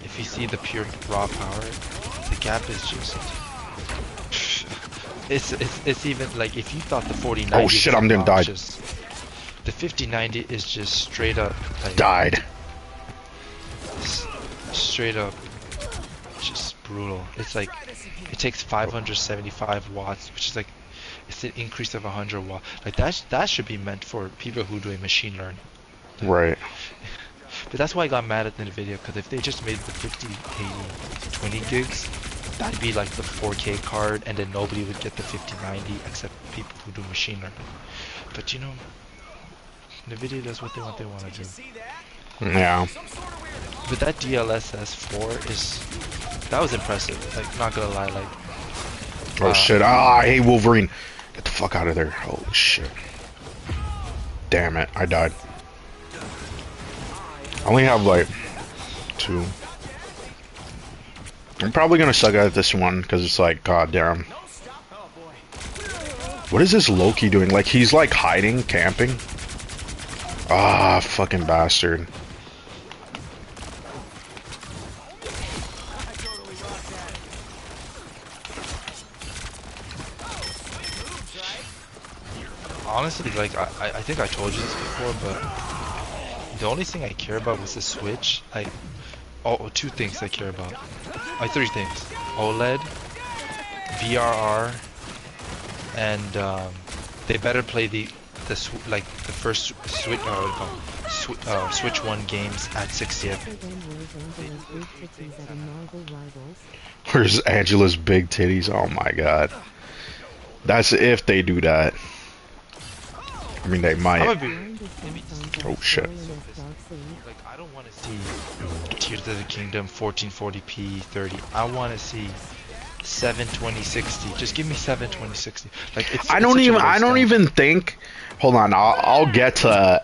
If you see the pure raw power, the gap is just it's even like if you thought the 4090 Oh shit, was I'm gonna die. obnoxious, the 5090 is just straight up like Died. straight up just brutal. It's like it takes 575 watts, which is like it's an increase of 100 watts. Like that should be meant for people who do machine learning. Right. But that's why I got mad at NVIDIA, because if they just made the 5080 20 gigs, that'd be like the 4K card, and then nobody would get the 5090 except people who do machine learning. But you know, NVIDIA does what they want to do. Yeah. But that DLSS 4 that was impressive. Like, not gonna lie, like. Oh shit. Ah, I hate Wolverine. Get the fuck out of there. Holy shit. Damn it, I died. I only have like 2. I'm probably gonna suck at this one because it's like, god damn. What is this Loki doing? Like he's like hiding, camping. Ah, fucking bastard. Honestly, like, I think I told you this before, but the only thing I care about with the Switch, like, two things I care about. Like, 3 things. OLED, VRR, and they better play the first Switch 1 games at 60 So then where's Angela's big titties at a Marvel Rivals? Where's Angela's big titties? Oh my god. That's if they do that. I mean, they I'm might. gonna be, Blind is sometimes Oh as shit. swollen as Darkseid. like, I don't want to see Tears of the Kingdom 1440p 30. I want to see 72060. Just give me 72060. Like, it's I it's don't such a even. I waste don't of- even think. Hold on. I'll get to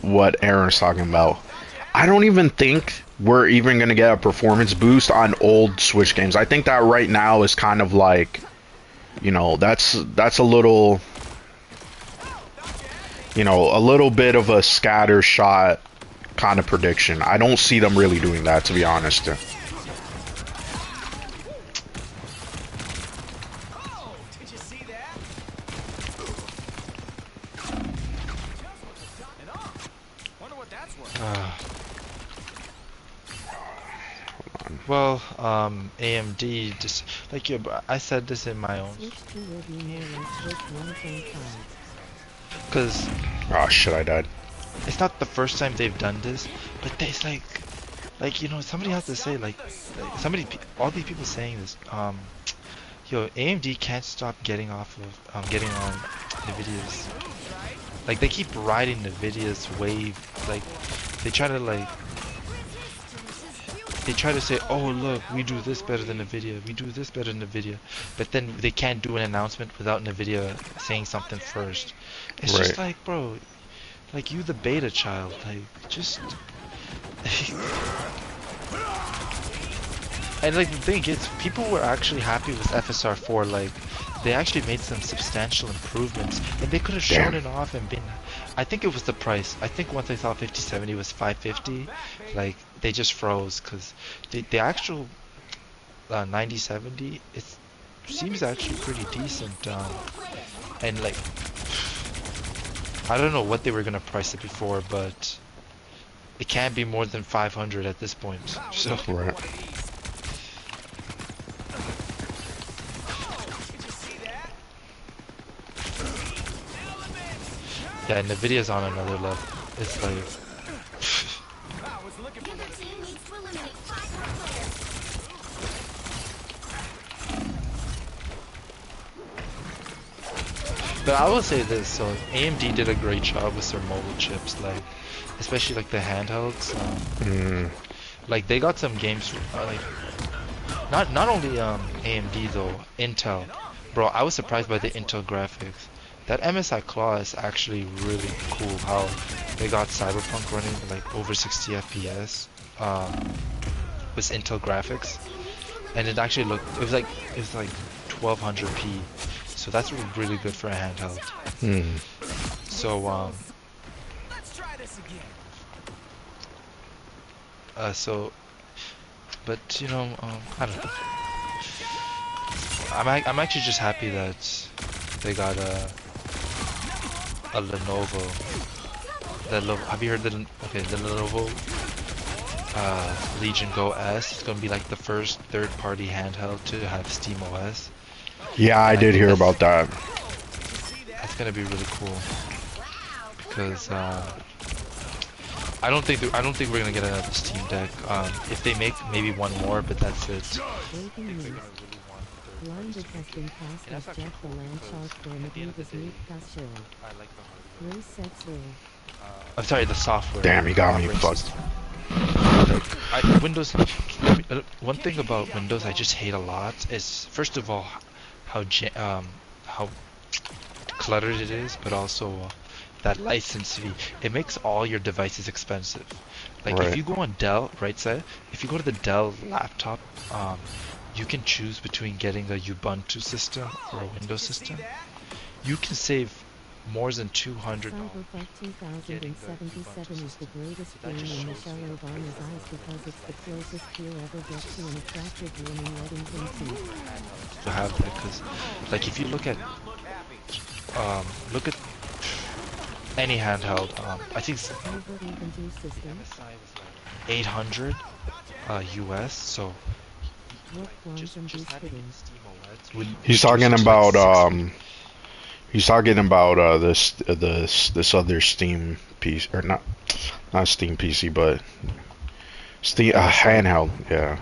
what Aaron's talking about. I don't even think we're even gonna get a performance boost on old Switch games. I think that right now is kind of like, you know, that's a little, you know, a little bit of a scatter shot kind of prediction. I don't see them really doing that, to be honest. Well, AMD just like I said this in my own, Switch 2 will be more like Switch 1.5. because Oh shit, I died. it's not the first time they've done this, but there's like you know, somebody has to say all these people saying this, yo, AMD can't stop getting off of getting on Nvidia's, like they keep riding Nvidia's wave, like they try to say, oh look, we do this better than Nvidia, we do this better than Nvidia, but then they can't do an announcement without Nvidia saying something first. It's just Right. like, bro, like you the beta child, like just And like the thing is, people were actually happy with FSR4. Like, they actually made some substantial improvements, and they could have shown it off and been. I think it was the price. I think once I saw 5070 was 550, like they just froze because the actual 9070 it seems actually pretty decent. And like I don't know what they were gonna price it before, but it can't be more than 500 at this point. So. Right. Yeah, and the video's on another level. It's like... But I will say this, so AMD did a great job with their mobile chips, like, especially like the handhelds. Like they got some games, like, not only AMD though, Intel. Bro, I was surprised by the Intel graphics. That MSI Claw is actually really cool. How they got Cyberpunk running like over 60 FPS with Intel graphics, and it actually looked. It was like 1200p, so that's really good for a handheld. So Let's try this again. But you know, I don't know. I'm actually just happy that they got a Lenovo. Have you heard the Lenovo Legion Go S? It's gonna be like the first third-party handheld to have SteamOS. Yeah, I did hear about that. That's gonna be really cool because I don't think we're gonna get another Steam Deck. If they make maybe one more, but that's it. Blinded has been cast as Jeff the Land Shark for an Adidas Meat Show. Race sets rule. I'm sorry, the software. Damn, you got me fucked. Windows. One thing about Windows I just hate a lot is, first of all, how cluttered it is, but also that license fee. It makes all your devices expensive. Like if you go on Dell, right side, if you go to the Dell laptop, you can choose between getting a Ubuntu system or a Windows system. You can save more than $200. Cyberpunk 2077 is the greatest game in Michelle Obama's eyes because it's the closest you'll ever get to an attractive woman wedding tea. To have that, because like if you look at any handheld, I think it's 800 US, so he's talking about this other Steam piece, or not Steam PC, but Steam handheld. Yeah.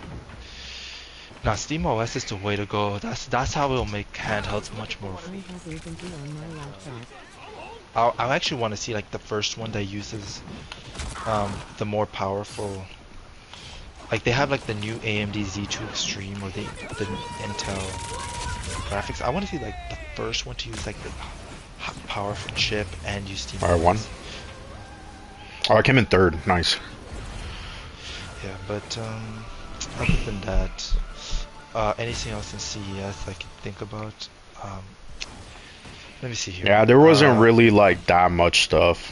Now SteamOS is the way to go. That's how it'll make handhelds much more free. I actually want to see like the first one that uses the more powerful. Like they have like the new AMD Z2 Extreme or the Intel graphics. I want to see like the first one to use like the powerful chip and use SteamOS. R1. Oh, I came in third. Nice. Yeah, but other than that, anything else in CES I can think about? Let me see here. Yeah, there wasn't really like that much stuff.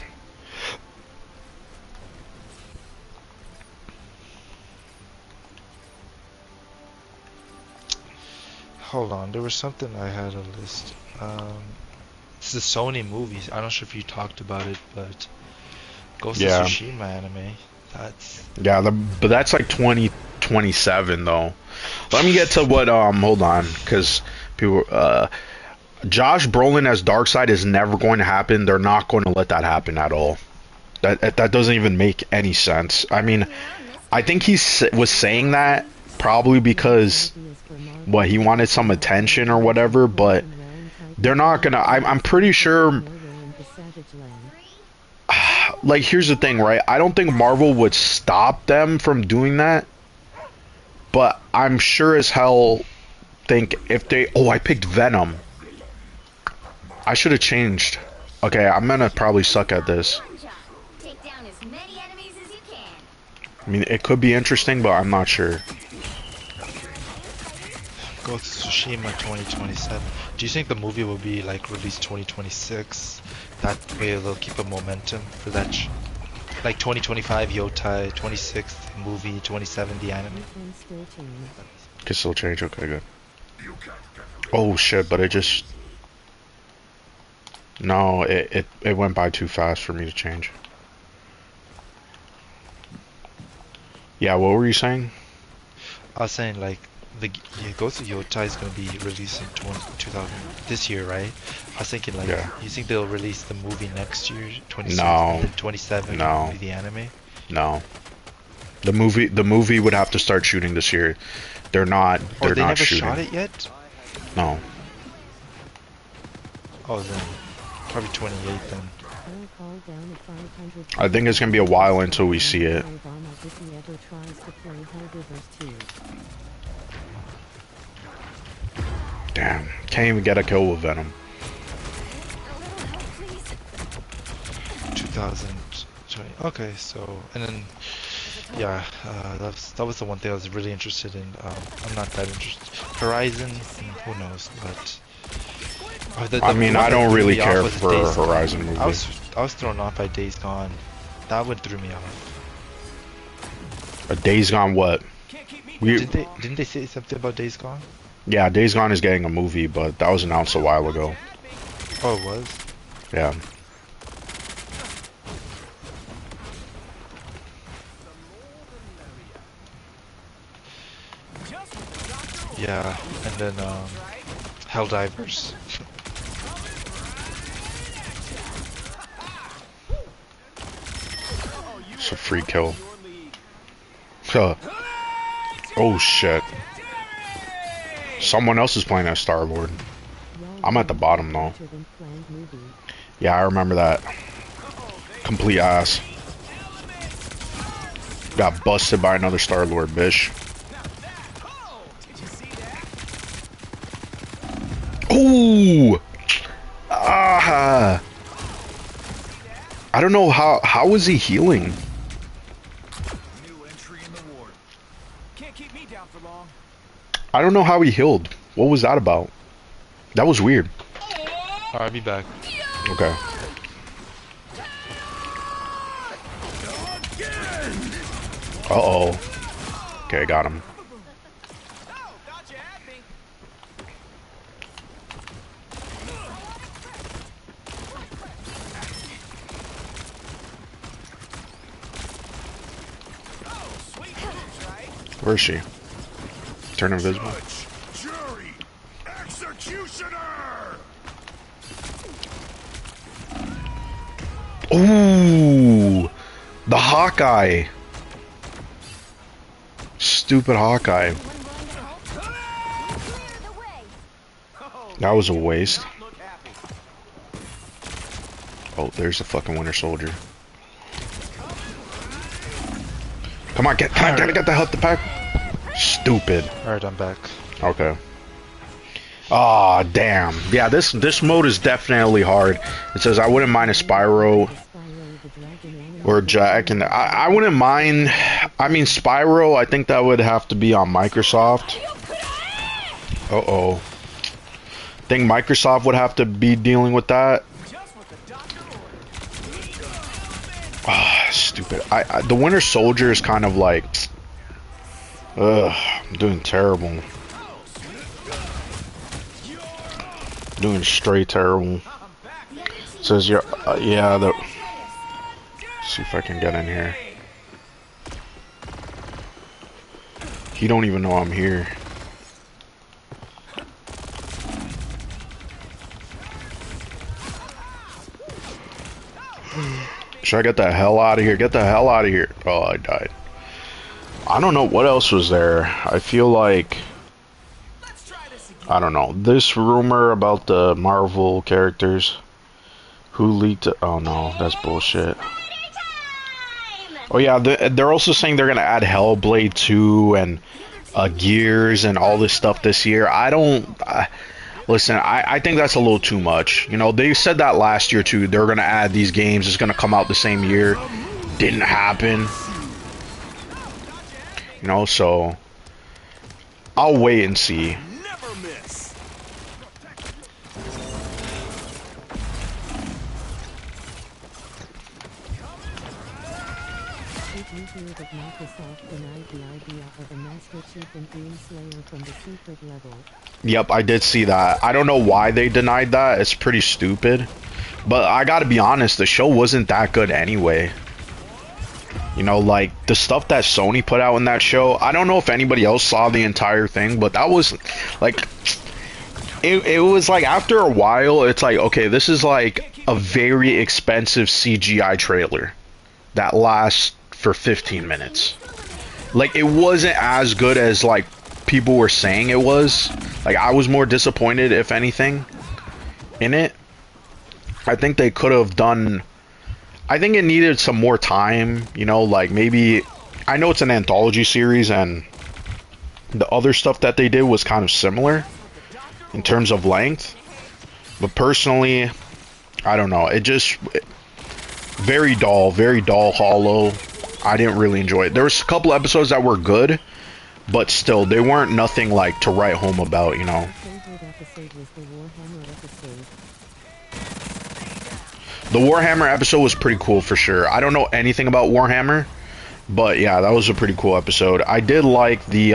Hold on, there was something I had a list. It's the Sony movies. I'm not sure if you talked about it, but Ghost of Tsushima anime. That's but that's like 2027 though. Let me get to what hold on, because people Josh Brolin as Darkseid is never going to happen. They're not going to let that happen at all. That doesn't even make any sense. I mean, I think he was saying that probably because he wanted some attention or whatever, but they're not gonna. I'm pretty sure. Like, here's the thing, right? I don't think Marvel would stop them from doing that, but I'm sure as hell think if they. Oh, I picked Venom. I should have changed. Okay, I'm gonna probably suck at this. I mean, it could be interesting, but I'm not sure. Ghost of Tsushima 2027. Do you think the movie will be like released 2026? That way they'll keep a momentum for that. Like 2025 Yotai, 26th movie, 27 the anime. Can still change. Can still change. Okay, good. Oh shit! But it just no. It went by too fast for me to change. Yeah. What were you saying? I was saying like the Ghost of Yotai is gonna be released in 2000 this year, right? I was thinking like, Yeah. you think they'll release the movie next year, 26, No. and then 27 No. will be the anime? No. The movie would have to start shooting this year. They're not. Oh, They're they not never shooting. shot it yet? No. Oh, then probably 28 then. Will call down at 500. I think it's gonna be a while until we see it. Obama if he ever tries to play Helderverse 2. Damn. Can't even get a kill with Venom. A little help, please. 2020. Okay, so and then yeah, that was the one thing I was really interested in. I'm not that interested. Horizon, who knows? But I mean, one I that don't threw really me off care was for Days a Gone. Horizon movie. I was thrown off by Days Gone. That one threw me off. A Days Gone what? We, Didn't they say something about Days Gone? yeah, Days Gone is getting a movie, but that was announced a while ago. Oh, it was. Yeah. Yeah, and then Helldivers. It's a free kill. Huh. Oh shit. Someone else is playing as Star-Lord. I'm at the bottom though. Yeah, I remember that. Complete ass. Got busted by another Star-Lord, bitch. Ooh! Ah! I don't know how is he healing? I don't know how he healed. What was that about? That was weird. Alright, I'll be back. Okay. Uh-oh. Okay, got him. Where is she? Turn invisible. Jury, executioner. Ooh! The Hawkeye! Stupid Hawkeye. That was a waste. Oh, there's the fucking Winter Soldier. Come on, gotta get the help the pack. Stupid. Alright, I'm back. Okay. Ah, damn. Yeah, this mode is definitely hard. It says I wouldn't mind a Spyro or Jack, and I wouldn't mind. I mean, Spyro. I think that would have to be on Microsoft. Uh-oh. Think Microsoft would have to be dealing with that. Ah, stupid. The Winter Soldier is kind of like, ugh, I'm doing terrible. Doing straight terrible. It says you're, yeah. Let's see if I can get in here. He don't even know I'm here. Should I get the hell out of here? Get the hell out of here. Oh, I died. I don't know what else was there. I feel like, I don't know. This rumor about the Marvel characters. Who leaked it? Oh no, that's bullshit. Oh yeah, they're also saying they're gonna add Hellblade 2 and Gears and all this stuff this year. I don't... Listen, I think that's a little too much. You know, they said that last year too. They're gonna add these games. It's gonna come out the same year. Didn't happen. You know, so I'll wait and see. Never miss. Did you hear that Microsoft denied the idea of a Master Chief and Dream Slayer from the secret level? Yep, I did see that. I don't know why they denied that. It's pretty stupid. But I gotta be honest, the show wasn't that good anyway. You know, like, the stuff that Sony put out in that show, I don't know if anybody else saw the entire thing, but that was, like, it was like, after a while, it's like, okay, this is like a very expensive CGI trailer that lasts for 15 minutes. Like, it wasn't as good as, like, people were saying it was. Like, I was more disappointed, if anything, in it. I think they could have done... I think it needed some more time, you know, like, maybe... I know it's an anthology series, and the other stuff that they did was kind of similar in terms of length. But personally, I don't know. It just... very dull, hollow. I didn't really enjoy it. There was a couple episodes that were good, but still, they weren't nothing like to write home about, you know. My favorite episode was the Warhammer episode. The Warhammer episode was pretty cool for sure. I don't know anything about Warhammer, but yeah, that was a pretty cool episode. I did like the,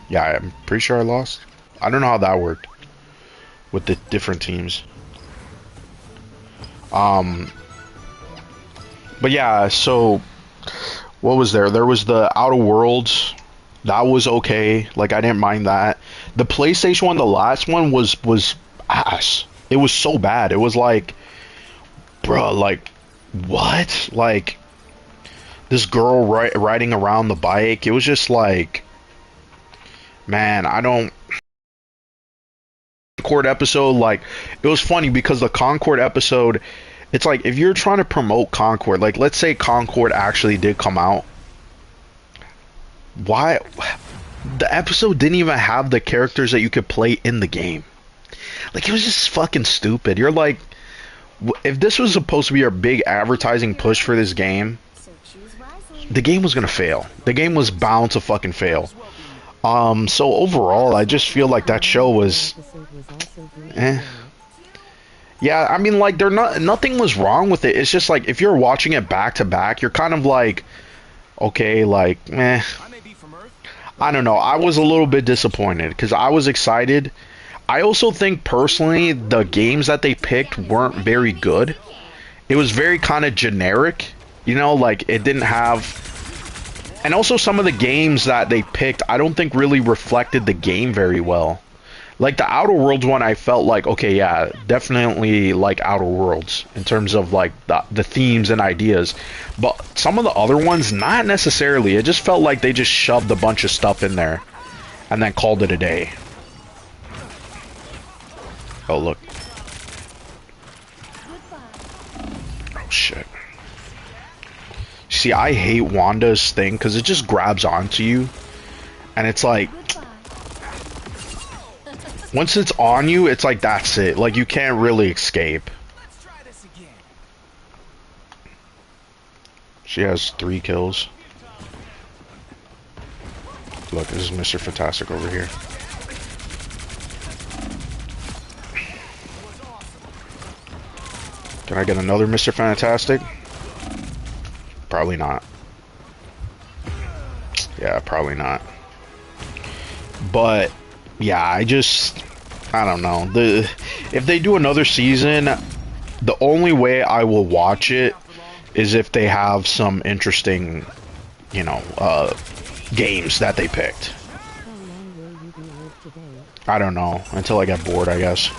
yeah, I'm pretty sure I lost. I don't know how that worked with the different teams. But yeah, so what was there? There was the Outer Worlds. That was okay. Like, I didn't mind that. The PlayStation one, the last one, was ass. It was so bad. It was like, bruh, like, what? Like, this girl riding around the bike. It was just like, man, I don't... Concord episode, like, it was funny because the Concord episode, it's like, if you're trying to promote Concord, like, let's say Concord actually did come out, why the episode didn't even have the characters that you could play in the game? Like, it was just fucking stupid. You're like, if this was supposed to be our big advertising push for this game, the game was gonna fail. The game was bound to fucking fail. So overall, I just feel like that show was yeah, I mean, like, nothing was wrong with it. It's just like, if you're watching it back to back, you're kind of like, okay, like, meh. I don't know. I was a little bit disappointed because I was excited. I also think, personally, the games that they picked weren't very good. It was very kind of generic, you know, like, it didn't have... And also, some of the games that they picked, I don't think really reflected the game very well. Like, the Outer Worlds one, I felt like, okay, yeah, definitely like Outer Worlds in terms of, like, the themes and ideas. But some of the other ones, not necessarily. It just felt like they just shoved a bunch of stuff in there and then called it a day. Oh, look. Oh, shit. See, I hate Wanda's thing because it just grabs onto you. And it's like... once it's on you, it's like, that's it. Like, you can't really escape. She has 3 kills. Look, this is Mr. Fantastic over here. Can I get another Mr. Fantastic? Probably not. Yeah, probably not. But yeah, I don't know. If they do another season, the only way I will watch it is if they have some interesting, you know, games that they picked. How long will you be live today? I don't know. Until I get bored, I guess.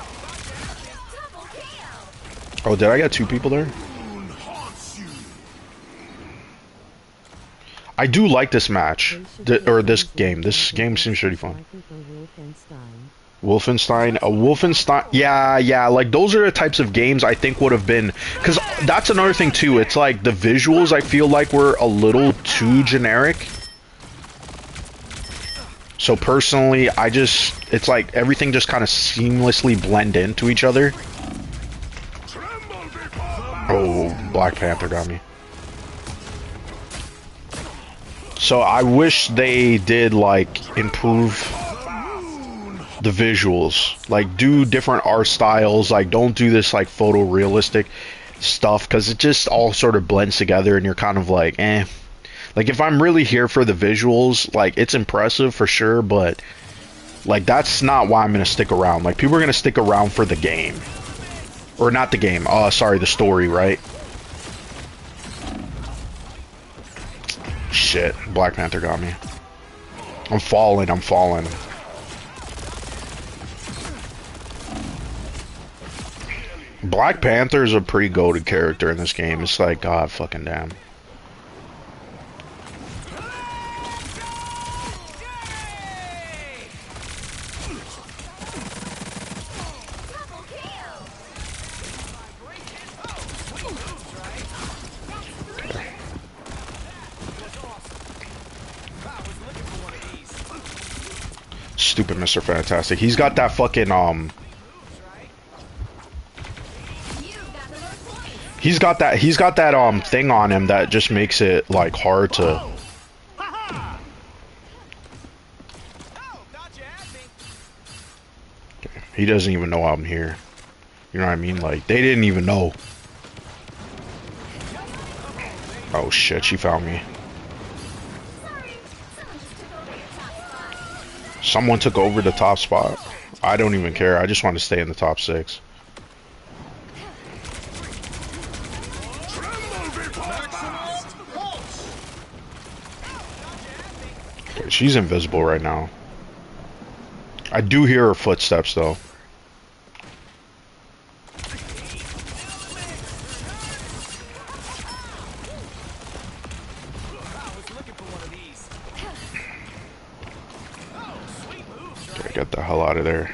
Oh, did I get 2 people there? I do like this match. Or this game. This game seems pretty fun. Wolfenstein. Wolfenstein. Yeah, like, those are the types of games I think would have been... Because that's another thing, too. It's like, the visuals, I feel like, were a little too generic. So, personally, it's like, everything just kind of seamlessly blend into each other. Oh, Black Panther got me. So I wish they did like improve the visuals, like do different art styles, like don't do this like photorealistic stuff because it just all sort of blends together and you're kind of like eh. Like if I'm really here for the visuals, like it's impressive for sure, but like that's not why I'm gonna stick around. Like people are gonna stick around for the game. Or not the game, sorry, the story, right? Shit, Black Panther got me. I'm falling, I'm falling. Black Panther is a pretty goated character in this game. It's like, god fucking damn. Stupid Mr. Fantastic. He's got that fucking he's got that thing on him that just makes it like hard to he doesn't even know I'm here. You know what I mean? Like they didn't even know. Oh shit, she found me. Someone took over the top spot. I don't even care. I just want to stay in the top 6. Okay, she's invisible right now. I do hear her footsteps though. Get the hell out of there.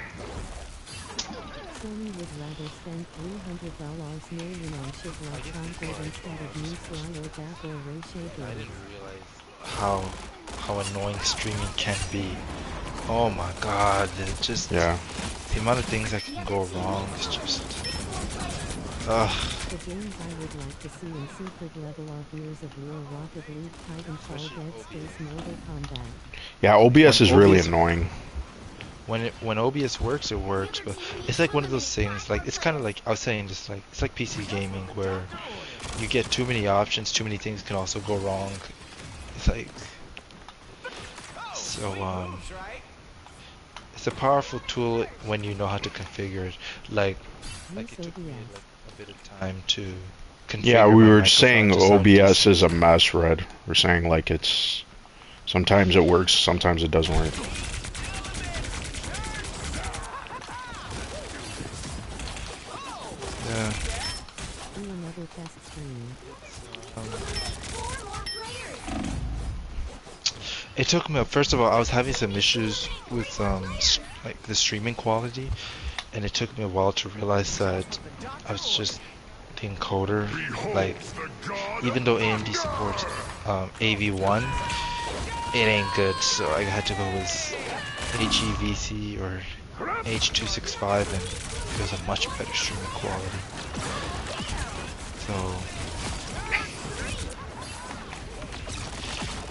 Sony would rather spend $300 million on shit like Concord instead of new Sly or Gap or Ray Shaker. I didn't realize how annoying streaming can be. Oh my god, it just Yeah. the amount of things that can go wrong is just ugh. The games I would like to see in secret level are Gears of War, Rocket League, Titanfall, Dead Space, Mortal Kombat. Yeah, OBS is really annoying. When OBS works, it works, but it's like one of those things, like it's kind of like I was saying, just like it's like PC gaming where you get too many options, too many things can also go wrong. It's like so it's a powerful tool when you know how to configure it. Like it took me like a bit of time to configure. Yeah, we my were microphone saying to sound OBS decent. is a mess, Red. We're saying like it's sometimes it works, sometimes it doesn't work. Yeah. Do another test stream. It took me. First of all, I was having some issues with like the streaming quality, and it took me a while to realize that I was just the encoder. Like, even though AMD supports AV1, it ain't good. So I had to go with HEVC or H.265, and it was a much better streaming quality. So.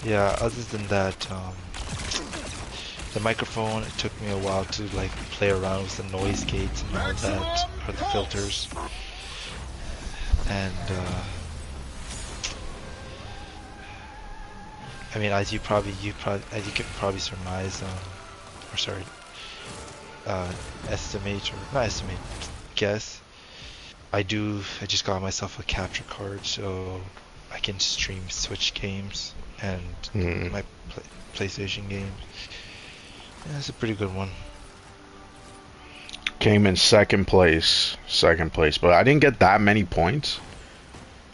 Yeah, other than that, the microphone, it took me a while to like play around with the noise gates and all that, or the filters. And I mean, as you could probably surmise, or sorry, estimate, or not estimate, guess. I just got myself a capture card so I can stream Switch games and my PlayStation games. Yeah, it's a pretty good one. Came in second place, but I didn't get that many points.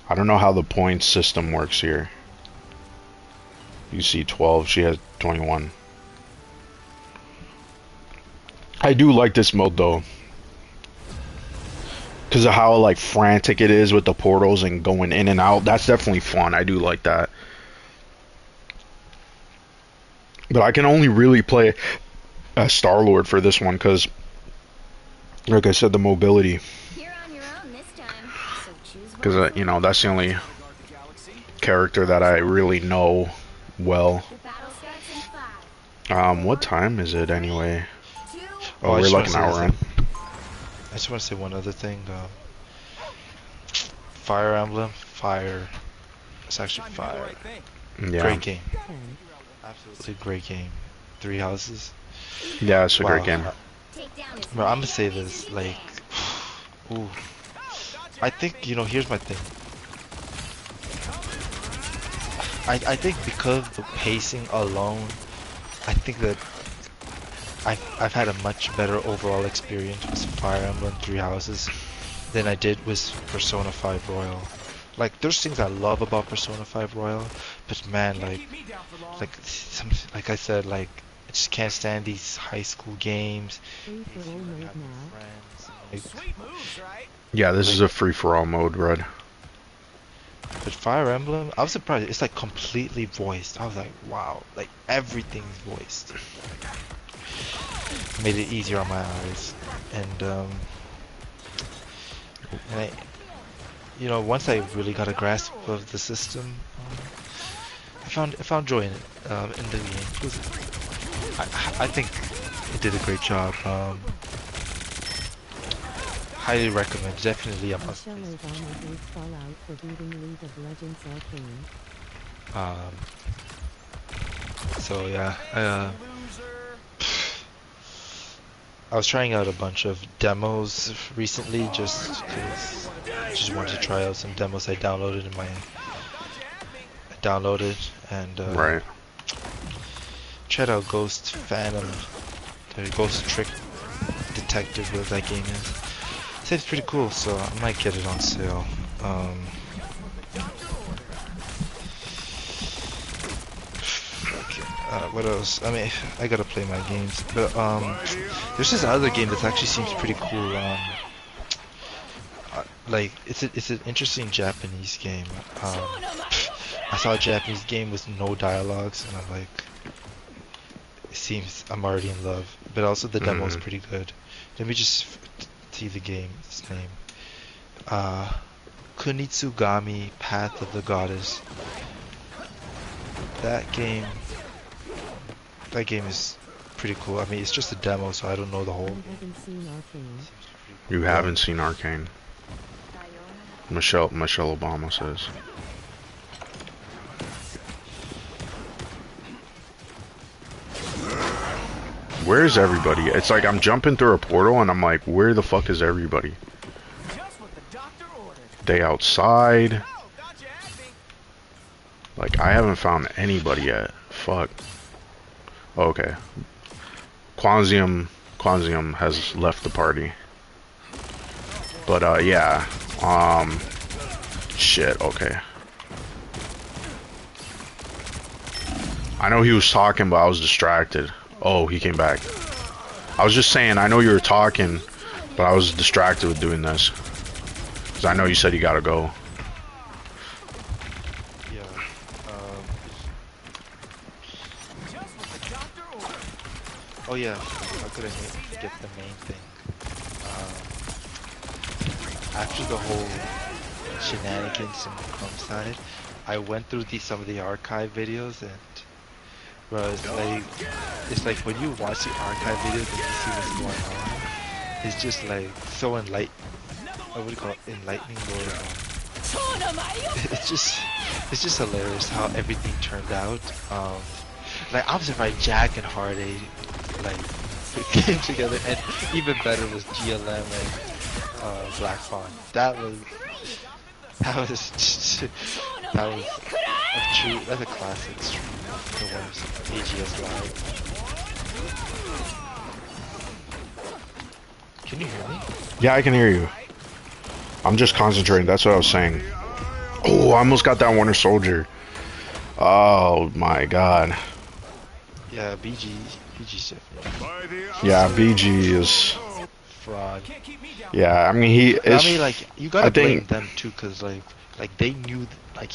I don't know how the point system works here. You see 12, she has 21. I do like this mode though, because of how like frantic it is with the portals and going in and out. That's definitely fun. I do like that. But I can only really play as Star-Lord for this one because, like I said, the mobility. You're on your own this time, so choose Because, you know, that's the only character that I really know Well, The battle starts in 5, what time is it anyway? 2, Oh, I Oh, we're just like want an to hour say in. I just want to say one other thing. Fire Emblem, fire. It's actually Time to do the fire. right thing. Yeah, Great game. 10, Absolutely great game. Three Houses. yeah, it's a great Wow. game. take down as Bro, I'm many gonna say enemies this, as you like, can. ooh. I think, you know, here's my thing. I think because of the pacing alone, I think that I've had a much better overall experience with Fire Emblem Three Houses than I did with Persona 5 Royal. Like, there's things I love about Persona 5 Royal, but man, Can't like, keep me down for long. like I said, like, I just can't stand these high school games. free for all You mode have no now. friends. Like, Sweet moves, right? Yeah, this is a free-for-all mode, Red. but Fire Emblem, I was surprised. It's like completely voiced. I was like, wow, like everything's voiced. Made it easier on my eyes, and I, you know, once I really got a grasp of the system, I found joy in it. In the game, I think it did a great job. Highly recommend. Definitely a must. Michelle Obama hates Fallout for beating League of Legends Arcane. So yeah, Loser. I was trying out a bunch of demos recently, just 'cause I just wanted to try out some demos I downloaded and Right. tried out Ghost Phantom, the Ghost Trick Detective, what that game is. Seems pretty cool, so I might get it on sale. Okay, what else? I mean, I gotta play my games, but there's this other game that actually seems pretty cool. Like it's an interesting Japanese game. I saw a Japanese game with no dialogues, and I'm like, it seems I'm already in love. But also the demo is pretty good. Let me just see the game's name. Kunitsugami Path of the Goddess. That game is pretty cool. I mean, it's just a demo, so I don't know the I whole. haven't seen Arcane. You haven't seen Arcane. Michelle Obama says. Where's everybody? It's like I'm jumping through a portal and I'm like, where the fuck is everybody? Just what the doctor ordered. They outside. Oh, gotcha, Abby. Like, I haven't found anybody yet. Fuck. Okay. Quansium has left the party. But, yeah. Shit, okay. I know he was talking, but I was distracted. Oh, he came back. I was just saying, I know you were talking, but I was distracted with doing this. Because I know you said you gotta go. Yeah. Just what the doctor ordered. Oh yeah. How could I forget the main thing? After the whole shenanigans in Chrome side, I went through some of the archive videos and. Bro, it's like when you watch the archive videos and you see what's going on, it's just like so enlightening. What do you call it? Enlightening or it's just hilarious how everything turned out. Like I'm surprised Jack and Hardy like came together, and even better was GLM and Black Fawn. That was that's a classic stream. The ones AGS Live. Can you hear me? Yeah, I can hear you. I'm just concentrating. That's what I was saying. Oh, I almost got that Winter Soldier. Oh my god. Yeah, BG's definitely Yeah, BG is. fraud. Can't keep me down. Yeah, I mean he But is. I mean, like you gotta I think- blame them too, cause like they knew like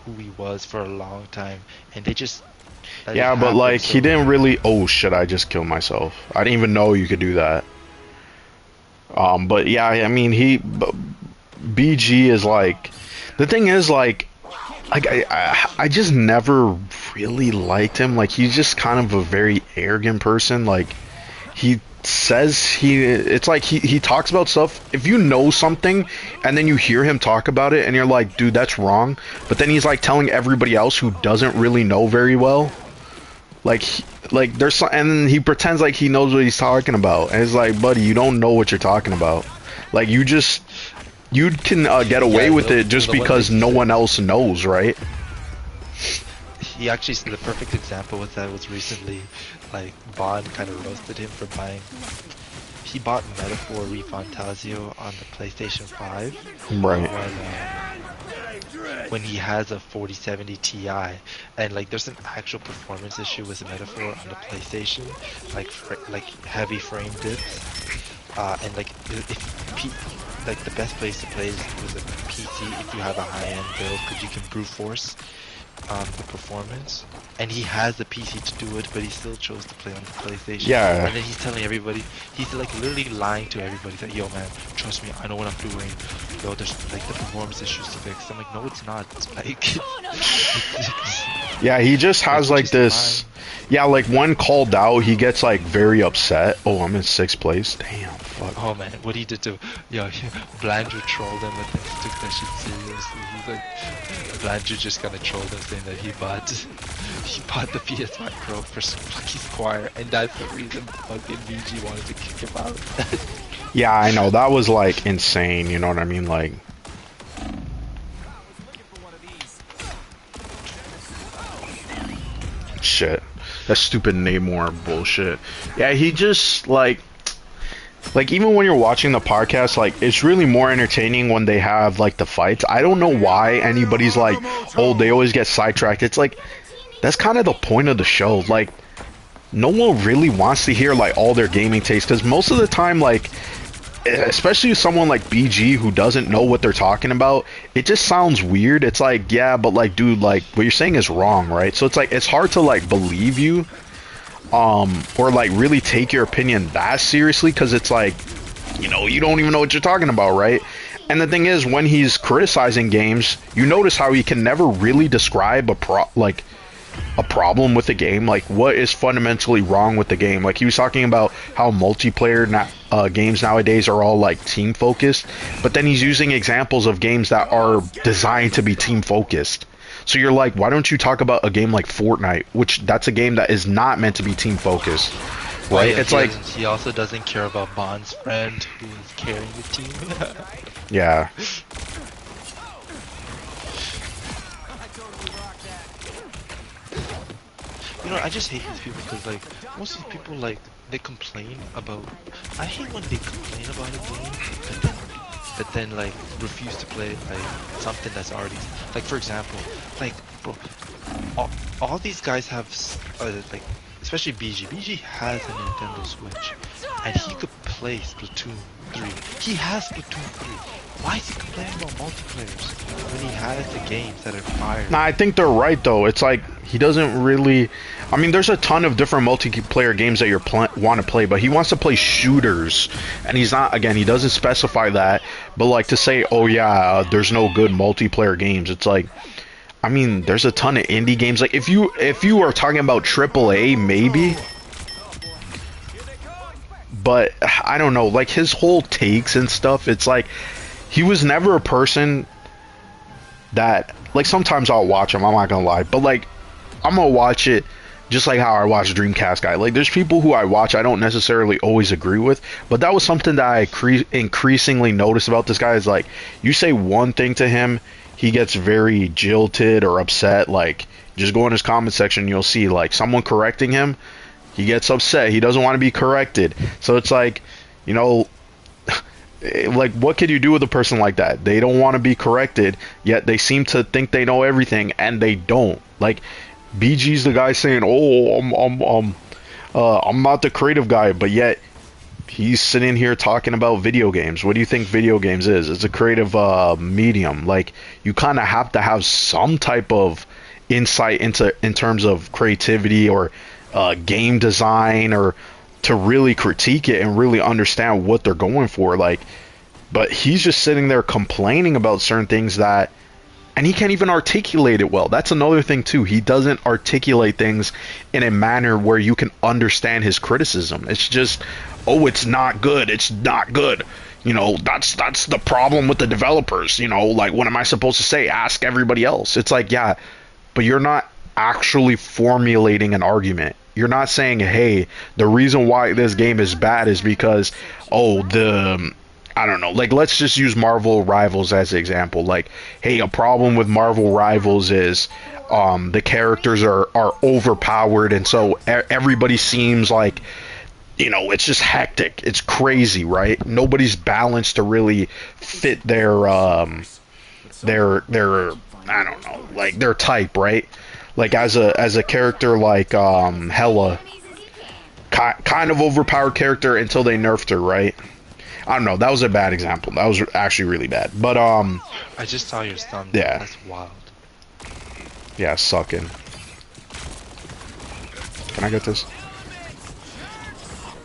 who he was for a long time, and they just let it Yeah, but happen, like so- he didn't really. Oh shit! I just killed myself. I didn't even know you could do that. But yeah, I mean BG is like. The thing is like, like I just never really liked him. Like he's just kind of a very arrogant person. Like he says it's like he talks about stuff. If you know something and then you hear him talk about it and you're like, dude, that's wrong. But then he's like telling everybody else who doesn't really know very well. Like there's some, and then he pretends like he knows what he's talking about. And it's like, buddy, you don't know what you're talking about. Like you can get away with it just because no one else knows, right? He actually, the perfect example with that was recently, like, Bond kind of roasted him for buying. He bought Metaphor ReFantazio on the PlayStation 5. Right. When he has a 4070 Ti, and like there's an actual performance issue with Metaphor on the PlayStation, like heavy frame dips, and like like the best place to play is with a PC if you have a high-end build, because you can brute force the performance. And he has the PC to do it, but he still chose to play on the PlayStation. Yeah. And then he's telling everybody, he's like literally lying to everybody that, yo man, trust me, I know what I'm doing. Yo, there's like the performance issues to fix. I'm like, no, it's not. It's like, yeah, he just has like this. Yeah, like when called out, he gets like very upset. Oh, I'm in 6th place. Damn, fuck. oh man, what he did to, yo, Blanchard trolled him, I think he took that shit seriously. He's like, Blanchard just kind of trolled him saying that he bought the PS5 Pro for Spooky Squire, and that's the reason fucking BG wanted to kick him out. Yeah, I know, that was like insane. You know what I mean? Like, I was looking for one of these. shit. That stupid Namor bullshit. Yeah, he just like even when you're watching the podcast, like it's really more entertaining when they have like the fights. I don't know why anybody's like, oh, they always get sidetracked. It's like that's kind of the point of the show. Like no one really wants to hear like all their gaming tastes, because most of the time, like especially someone like BG who doesn't know what they're talking about, it just sounds weird. It's like, yeah, but like, dude, like what you're saying is wrong, right? So it's like it's hard to like believe you or like really take your opinion that seriously, because it's like, you know, you don't even know what you're talking about, right? And the thing is, when he's criticizing games, you notice how he can never really describe a problem with the game, like what is fundamentally wrong with the game. Like he was talking about how multiplayer games nowadays are all like team focused, but then he's using examples of games that are designed to be team focused. So you're like, why don't you talk about a game like Fortnite, which that's a game that is not meant to be team focused, right? Yeah, it's like he also doesn't care about Bond's friend who is carrying the team. yeah. I totally rock that. You know, I just hate these people because, like, most of these people, like, they complain about. I hate when they complain about a game, but then like, refuse to play, like, something that's already. Like, for example, like, bro, all these guys have, like, especially BG. BG has a Nintendo Switch, and he could play Splatoon 3. He has Splatoon 3. Why is he complaining about multiplayers when he has the games that are fire? Nah, I think they're right though. It's like he doesn't really. I mean, there's a ton of different multiplayer games that you want to play, but he wants to play shooters, and he's not. Again, he doesn't specify that. But like to say, oh yeah, there's no good multiplayer games. It's like, I mean, there's a ton of indie games. Like if you are talking about AAA, maybe. But I don't know. Like his whole takes and stuff. It's like. He was never a person that, like, sometimes I'll watch him, I'm not gonna lie, but like, I'm gonna watch it just like how I watch Dreamcast Guy. Like, there's people who I watch I don't necessarily always agree with, but that was something that I increasingly noticed about this guy is like, you say one thing to him, he gets very jilted or upset. Like, just go in his comment section, you'll see, like, someone correcting him, he gets upset, he doesn't want to be corrected. So it's like, you know, like, what could you do with a person like that? They don't want to be corrected, yet they seem to think they know everything, and they don't. Like, BG's the guy saying, "Oh, I'm not the creative guy," but yet he's sitting here talking about video games. What do you think video games is? It's a creative medium. Like, you kind of have to have some type of insight in terms of creativity or game design, or to really critique it and really understand what they're going for. Like, but he's just sitting there complaining about certain things that And he can't even articulate it well. That's another thing too. He doesn't articulate things in a manner where you can understand his criticism. It's just, oh, it's not good. It's not good. You know, that's the problem with the developers. You know, like, what am I supposed to say? Ask everybody else. It's like, yeah, but you're not actually formulating an argument. You're not saying, hey, the reason why this game is bad is because, oh, I don't know, like, let's just use Marvel Rivals as an example. Like, hey, a problem with Marvel Rivals is the characters are overpowered, and so everybody seems like, you know, it's just hectic. It's crazy, right? Nobody's balanced to really fit their I don't know, like, their type, right? Like, as a character like Hela, kind of overpowered character until they nerfed her, right? I don't know. That was a bad example. That was actually really bad. But I just saw your thumb. Yeah. That's wild. Yeah, sucking. Can I get this?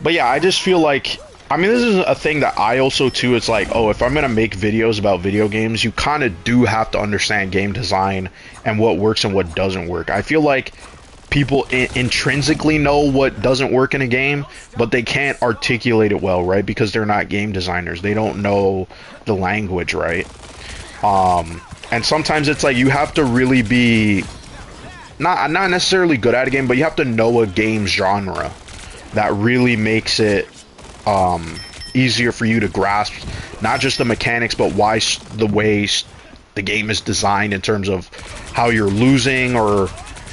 But yeah, I just feel like, I mean, this is a thing that I also too. It's like, oh, if I'm gonna make videos about video games, you kind of do have to understand game design and what works and what doesn't work. I feel like people intrinsically know what doesn't work in a game, but they can't articulate it well, right? Because they're not game designers. They don't know the language, right? And sometimes it's like you have to really be not necessarily good at a game, but you have to know a game's genre that really makes it easier for you to grasp not just the mechanics, but why the way the game is designed in terms of how you're losing or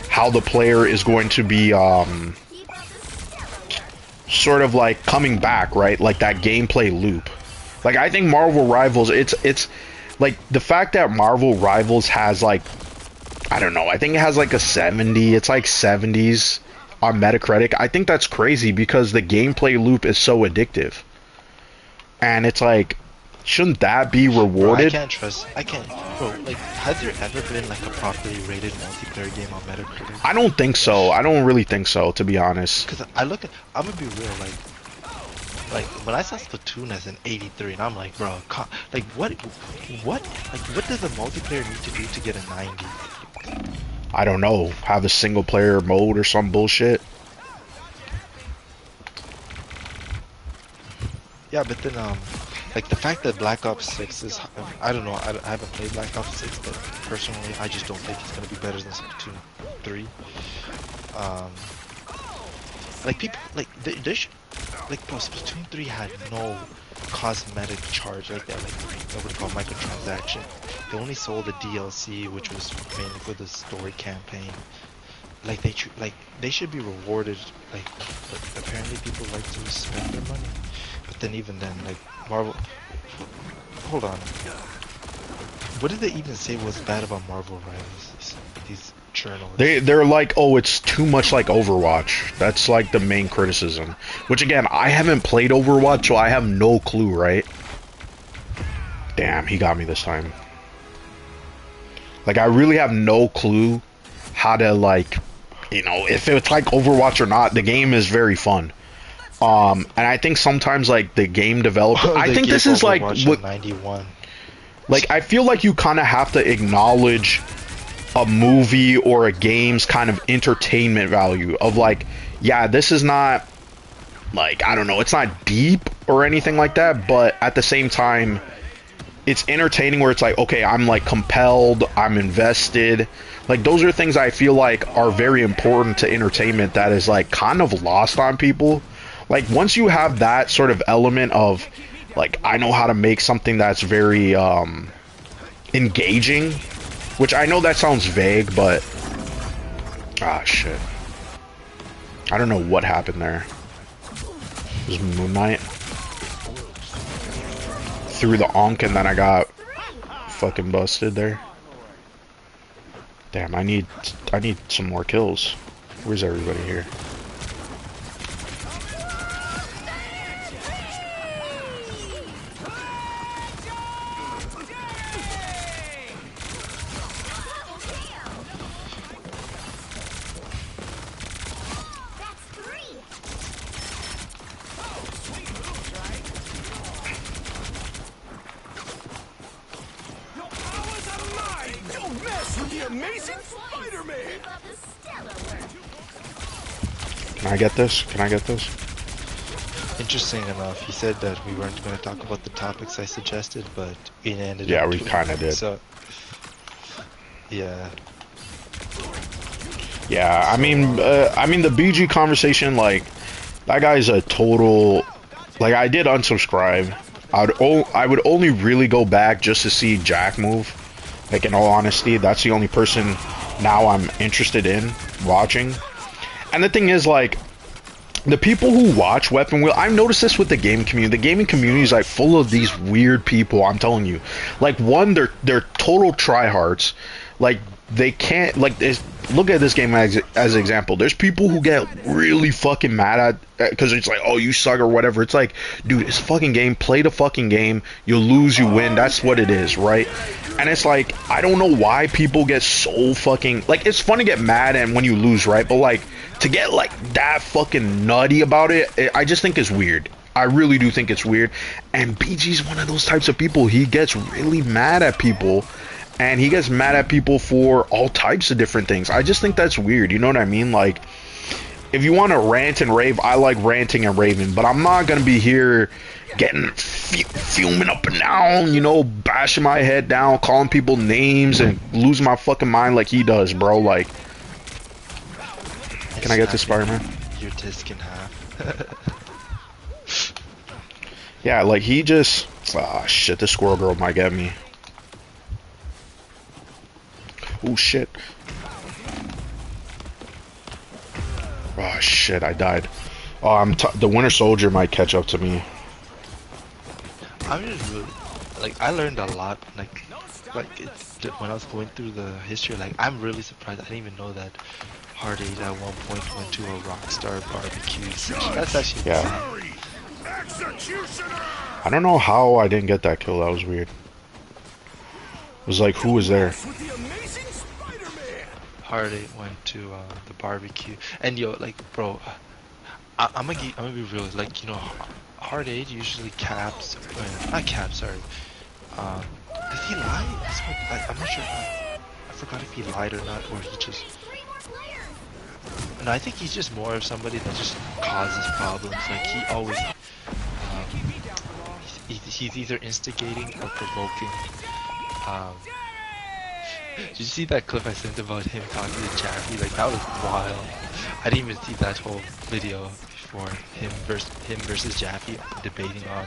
how the player is going to be sort of like coming back, right? Like that gameplay loop. Like, I think Marvel Rivals, it's like the fact that Marvel Rivals has, like, I don't know, I think it has like a 70, it's like 70s on Metacritic. I think that's crazy because the gameplay loop is so addictive. And it's like, shouldn't that be rewarded? Bro, I can't, bro, like, has there ever been like a properly rated multiplayer game on Metacritic? I don't think so. I don't really think so, to be honest. Because I'm gonna be real, like, when I saw Splatoon as an 83, and I'm like, bro, like, what does a multiplayer need to do to get a 90? I don't know. Have a single player mode or some bullshit. Yeah, but then, like, the fact that Black Ops 6 is, I don't know, I haven't played Black Ops 6, but personally, I just don't think it's gonna be better than Splatoon 3. Like, people, like, they should, like, bro, Splatoon 3 had no cosmetic charge like that, like, what we call microtransaction. They only sold the DLC, which was mainly for the story campaign. Like, they should be rewarded, like, but apparently people like to spend their money. But then even then, like, Marvel, hold on. What did they even say was bad about Marvel Rivals? These journalists. They're like, oh, it's too much like Overwatch. That's like the main criticism. Which, again, I haven't played Overwatch, so I have no clue, right? Damn, he got me this time. Like, I really have no clue how to, like, you know, if it's like Overwatch or not. The game is very fun. And I think sometimes, like, the game developer, I think this is like what 91. Like, I feel like you kind of have to acknowledge a movie or a game's kind of entertainment value of, like, yeah, this is not, like, I don't know, it's not deep or anything like that, but at the same time, it's entertaining where it's like, okay, I'm, like, compelled, I'm invested. Like, those are things I feel like are very important to entertainment that is, like, kind of lost on people. Like, once you have that sort of element of, like, I know how to make something that's very engaging, which I know that sounds vague, but ah, shit, I don't know what happened there. It was Moon Knight through the Ankh, and then I got fucking busted there. Damn, I need some more kills. Where's everybody here? Amazing Spider-Man! Keep up the stellar work. Can I get this? Can I get this? Interesting enough, he said that we weren't going to talk about the topics I suggested, but we ended Yeah, up we doing kind of it, did. So, yeah. Yeah, I mean, the BG conversation, like, that guy's a total. Like, I did unsubscribe. I would only really go back just to see Jack move. Like, in all honesty, that's the only person now I'm interested in watching. And the thing is, like, the people who watch Weapon Wheel, I've noticed this with the gaming community. The gaming community is like full of these weird people. I'm telling you, like, one, they're total tryhards. Like, they can't, like, look at this game as an example. There's people who get really fucking mad at because it's like, oh, you suck or whatever. It's like, dude, it's a fucking game. Play the fucking game. You lose, you win. That's what it is, right? And it's like, I don't know why people get so fucking, like, it's fun to get mad and when you lose, right? But like, to get like that fucking nutty about it, I just think it's weird. I really do think it's weird. And BG's one of those types of people. He gets really mad at people. And he gets mad at people for all types of different things. I just think that's weird. You know what I mean? Like, if you want to rant and rave, I like ranting and raving. But I'm not going to be here getting fuming up and down, you know, bashing my head down, calling people names, and losing my fucking mind like he does, bro. Like, can I get this, Spider-Man? Your disc in half. Yeah, like, he just... Ah, shit, this squirrel girl might get me. Oh shit. Oh shit, I died. Oh, the Winter Soldier might catch up to me. I'm just really, like, I learned a lot, like when I was going through the history, like, I'm really surprised. I didn't even know that Hard 8 at one point went to a Rockstar barbecue session. That's actually insane. I don't know how I didn't get that kill. That was weird. It was like, who was there? Hard 8 went to the barbecue, and yo, like, bro, I'm gonna be real. Like, you know, Hard 8 usually caps, not caps, sorry. Does he lie? I'm not sure. I forgot if he lied or not, or he just. No, I think he's just more of somebody that just causes problems. Like, he always, he's either instigating or provoking. Did you see that clip I sent about him talking to Jaffe? Like, that was wild. I didn't even see that whole video before. Him versus Jaffe debating on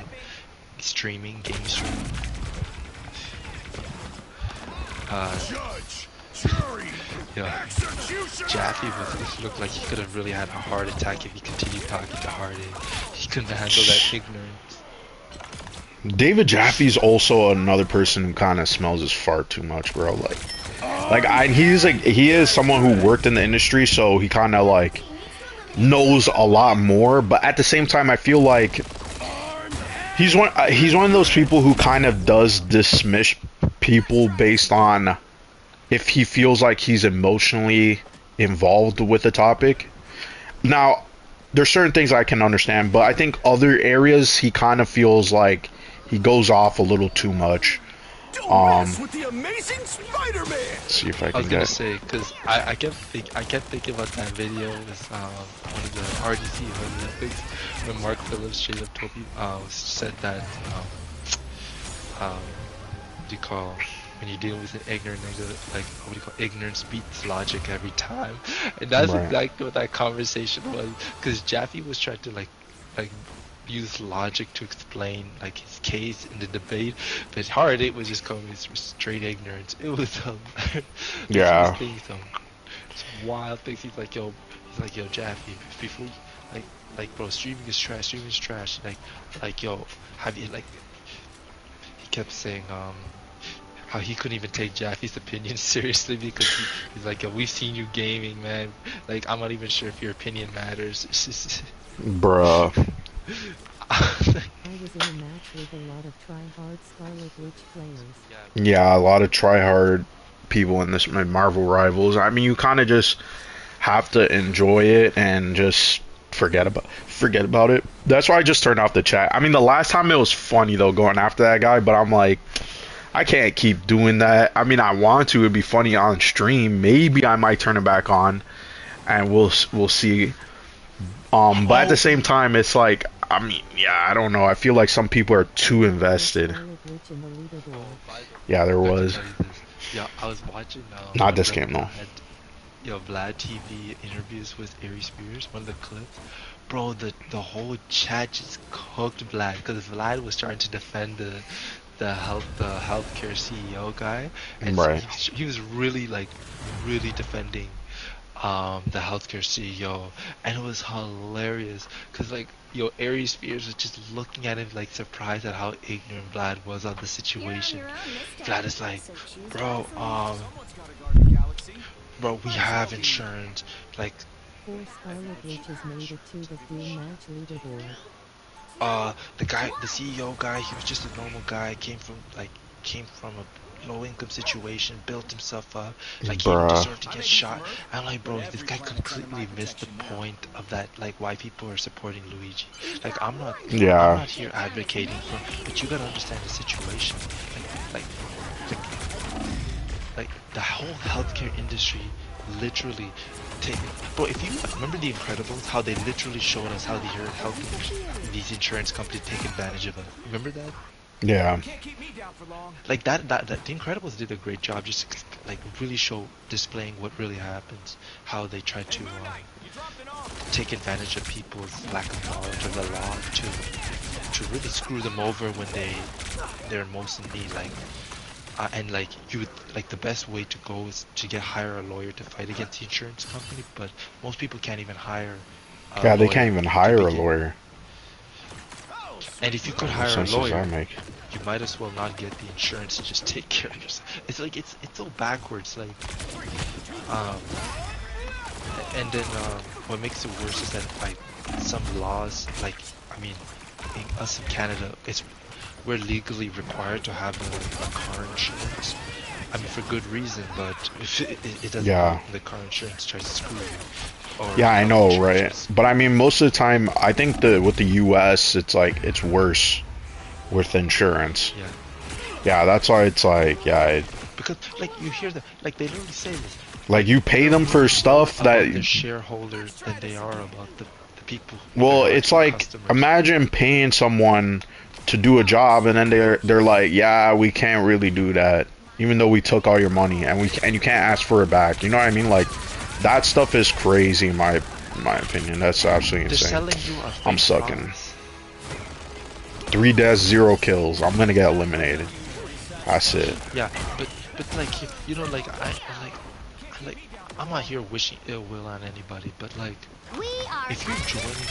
streaming, game streaming. Yeah, Jaffe looked like he could have really had a heart attack if he continued talking to Hardy. He couldn't handle that ignorance. David Jaffe's also another person who kind of smells his fart too much, bro. He is someone who worked in the industry, so he kind of like knows a lot more. But at the same time, I feel like he's one of those people who kind of does dismiss people based on if he feels like he's emotionally involved with the topic. Now, there's certain things I can understand, but I think other areas he kind of feels like he goes off a little too much. With the Amazing Spider-Man. See if I can I was get. gonna say, cause I kept thinking about that video with one of the RDC on Netflix when Mark Phillips straight up told me said that what do you call when you're dealing with an ignorant nigga, like, what do you call, ignorance beats logic every time, and that's Right. exactly what that conversation was. Cause Jaffe was trying to like use logic to explain like his case in the debate, but Hard 8 was just calling it straight ignorance. It was Yeah. he was saying some wild things. He's like, yo, Jaffe, before like bro, streaming is trash. Like yo, have you like? He kept saying how he couldn't even take Jaffe's opinion seriously because he's like, yo, we've seen you gaming, man. Like, I'm not even sure if your opinion matters. Bruh. I was in a match with a lot of try-hard Scarlet Witch players. Yeah, a lot of try-hard people in this Marvel Rivals. I mean, you kind of just have to enjoy it and just forget about it. That's why I just turned off the chat. I mean, the last time it was funny though, going after that guy, but I'm like, I can't keep doing that. I mean, I want to. It'd be funny on stream. Maybe I might turn it back on, and we'll see. But at the same time, it's like, I mean, yeah, I don't know. I feel like some people are too invested. Yeah, there was. Yeah, I was watching. Not this game, though. Vlad TV interviews with Ari Spears. One of the clips, bro. The whole chat just cooked Vlad because Vlad was trying to defend the healthcare CEO guy, and right. he was really really defending the healthcare CEO, and it was hilarious because Ari Spears was just looking at him like surprised at how ignorant Vlad was on the situation. Vlad is like, bro, we have insurance, like. 4 Scarlet Witches made it to the 3-match leaderboard. The CEO guy, he was just a normal guy, came from a low income situation, built himself up, like he deserved to get shot. I'm like, bro, this guy completely missed the point of that, like why people are supporting Luigi. Like I'm not here advocating for, but you gotta understand the situation. Like the whole healthcare industry literally bro, if you remember The Incredibles, how they literally showed us how these insurance companies take advantage of us. Remember that? Yeah. Like that The Incredibles did a great job just like really displaying what really happens, how they try to take advantage of people's lack of knowledge of the law to really screw them over when they're most in need. And the best way to go is to hire a lawyer to fight against the insurance company, but most people can't even hire a lawyer. They can't even hire a lawyer. And if you could hire a lawyer, you might as well not get the insurance and just take care of yourself. It's like it's so backwards, and then what makes it worse is that some laws, in us in Canada, we're legally required to have a car insurance. I mean, for good reason, but if it doesn't work, the car insurance tries to screw you. Yeah, I know, right? But I mean, most of the time, I think with the U.S., it's worse with insurance. Yeah. Yeah, that's why it's because you hear that, they literally say this. You pay them for stuff that the shareholders than they are about the people. Well, it's imagine paying someone to do a job, and then they're like, yeah, we can't really do that, even though we took all your money, and you can't ask for it back. You know what I mean? That stuff is crazy, in my opinion. That's absolutely insane. I'm sucking. 3 deaths, 0 kills. I'm gonna get eliminated. That's it. Yeah, but I'm not here wishing ill will on anybody, but if you're joining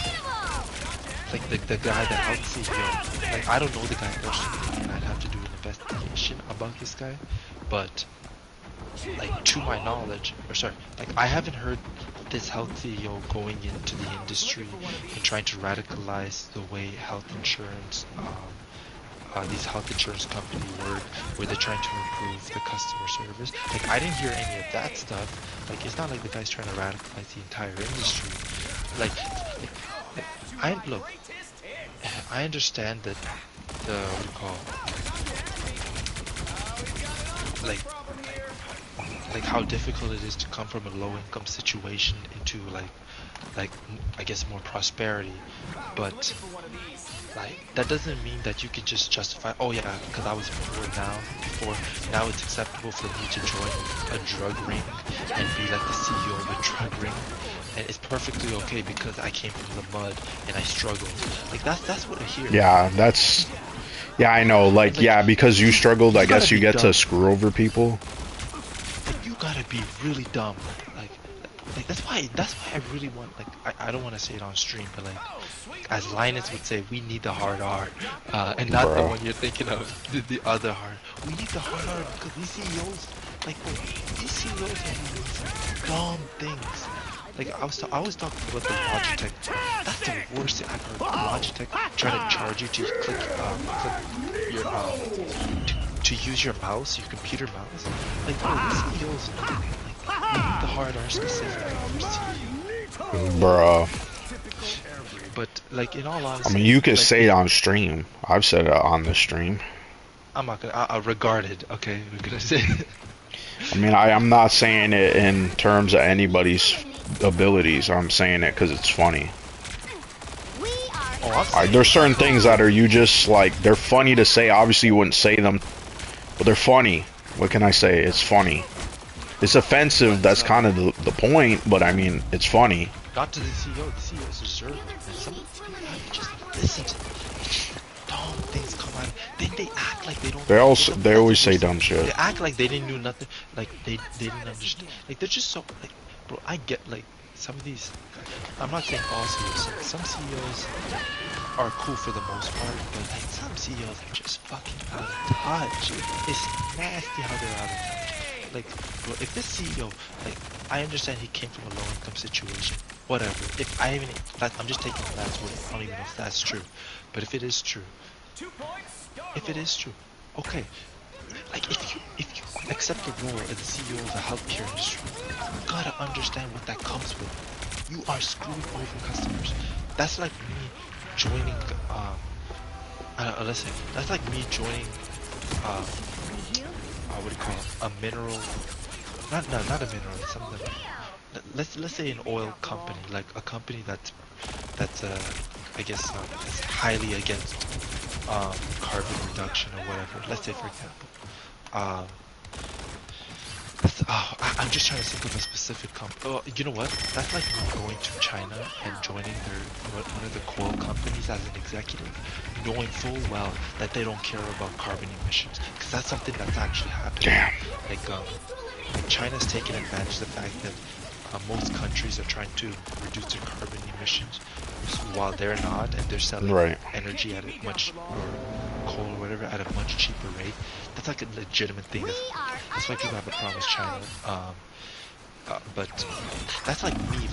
the guy that helped CEO, I don't know the guy personally, and I'd have to do an investigation about this guy, but to my knowledge, I haven't heard this health CEO going into the industry and trying to radicalize the way health insurance, these health insurance companies work, where they're trying to improve the customer service. I didn't hear any of that stuff. It's not like the guy's trying to radicalize the entire industry. I understand that how difficult it is to come from a low-income situation into I guess more prosperity, but that doesn't mean that you can just justify, oh yeah, because I was poor now it's acceptable for me to join a drug ring and be the CEO of a drug ring, and it's perfectly okay because I came from the mud and I struggled. That's what I hear. Yeah, I know. Because you struggled, I guess you get to screw over people. You gotta be really dumb. That's why I really want, I don't want to say it on stream, but as Linus would say, we need the hard R, and not the one you're thinking of, the other hard. We need the hard R because these CEOs, these CEOs are doing some dumb things. I was talking about the Logitech. That's the worst thing I've heard. Logitech trying to charge you to click your to use your mouse, your computer mouse. These CEOs we need the hard R specifically for CEO. Bruh. But in all honesty, I mean, you could say it on stream. I've said it on the stream. I'm not gonna. Regarded. Okay, we're gonna say. I mean, I'm not saying it in terms of anybody's abilities. I'm saying it because it's funny. There's certain things that are you just like they're funny to say. Obviously, you wouldn't say them, but they're funny. What can I say? It's funny. It's offensive. That's kind of the point. But I mean, it's funny. Not to the CEO. The CEO is reserved. Some just listen to them. Dumb things come out. Then they act like they don't. They always say dumb shit. They act like they didn't do nothing. Like they didn't understand. Like they're just so like, bro. I get like some of these. I'm not saying all CEOs. Like, some CEOs are cool for the most part, but like some CEOs are just fucking out of touch. It's nasty how they're out of touch. Like, bro, if this CEO, like, I understand he came from a low-income situation, whatever. If I even, I'm just taking that word. I don't even know if that's true, but if it is true, okay. Like, if you accept the role as the CEO of the healthcare industry, you gotta understand what that comes with. You are screwing over customers. That's like me joining, let's say, that's like me joining, what do you call it? A mineral, not a mineral, something. Let's say an oil company, like a company that's I guess is highly against carbon reduction or whatever. Let's say, for example, I'm just trying to think of a specific company. Oh, you know what? That's like me going to China and joining one of the coal companies as an executive, knowing full well that they don't care about carbon emissions, because that's something that's actually happening. Damn. Like China's taking advantage of the fact that most countries are trying to reduce their carbon emissions while they're not, and they're selling energy at a much, or coal or whatever, at a much cheaper rate. That's like a legitimate thing. That's why people have a problem with China. But that's like me,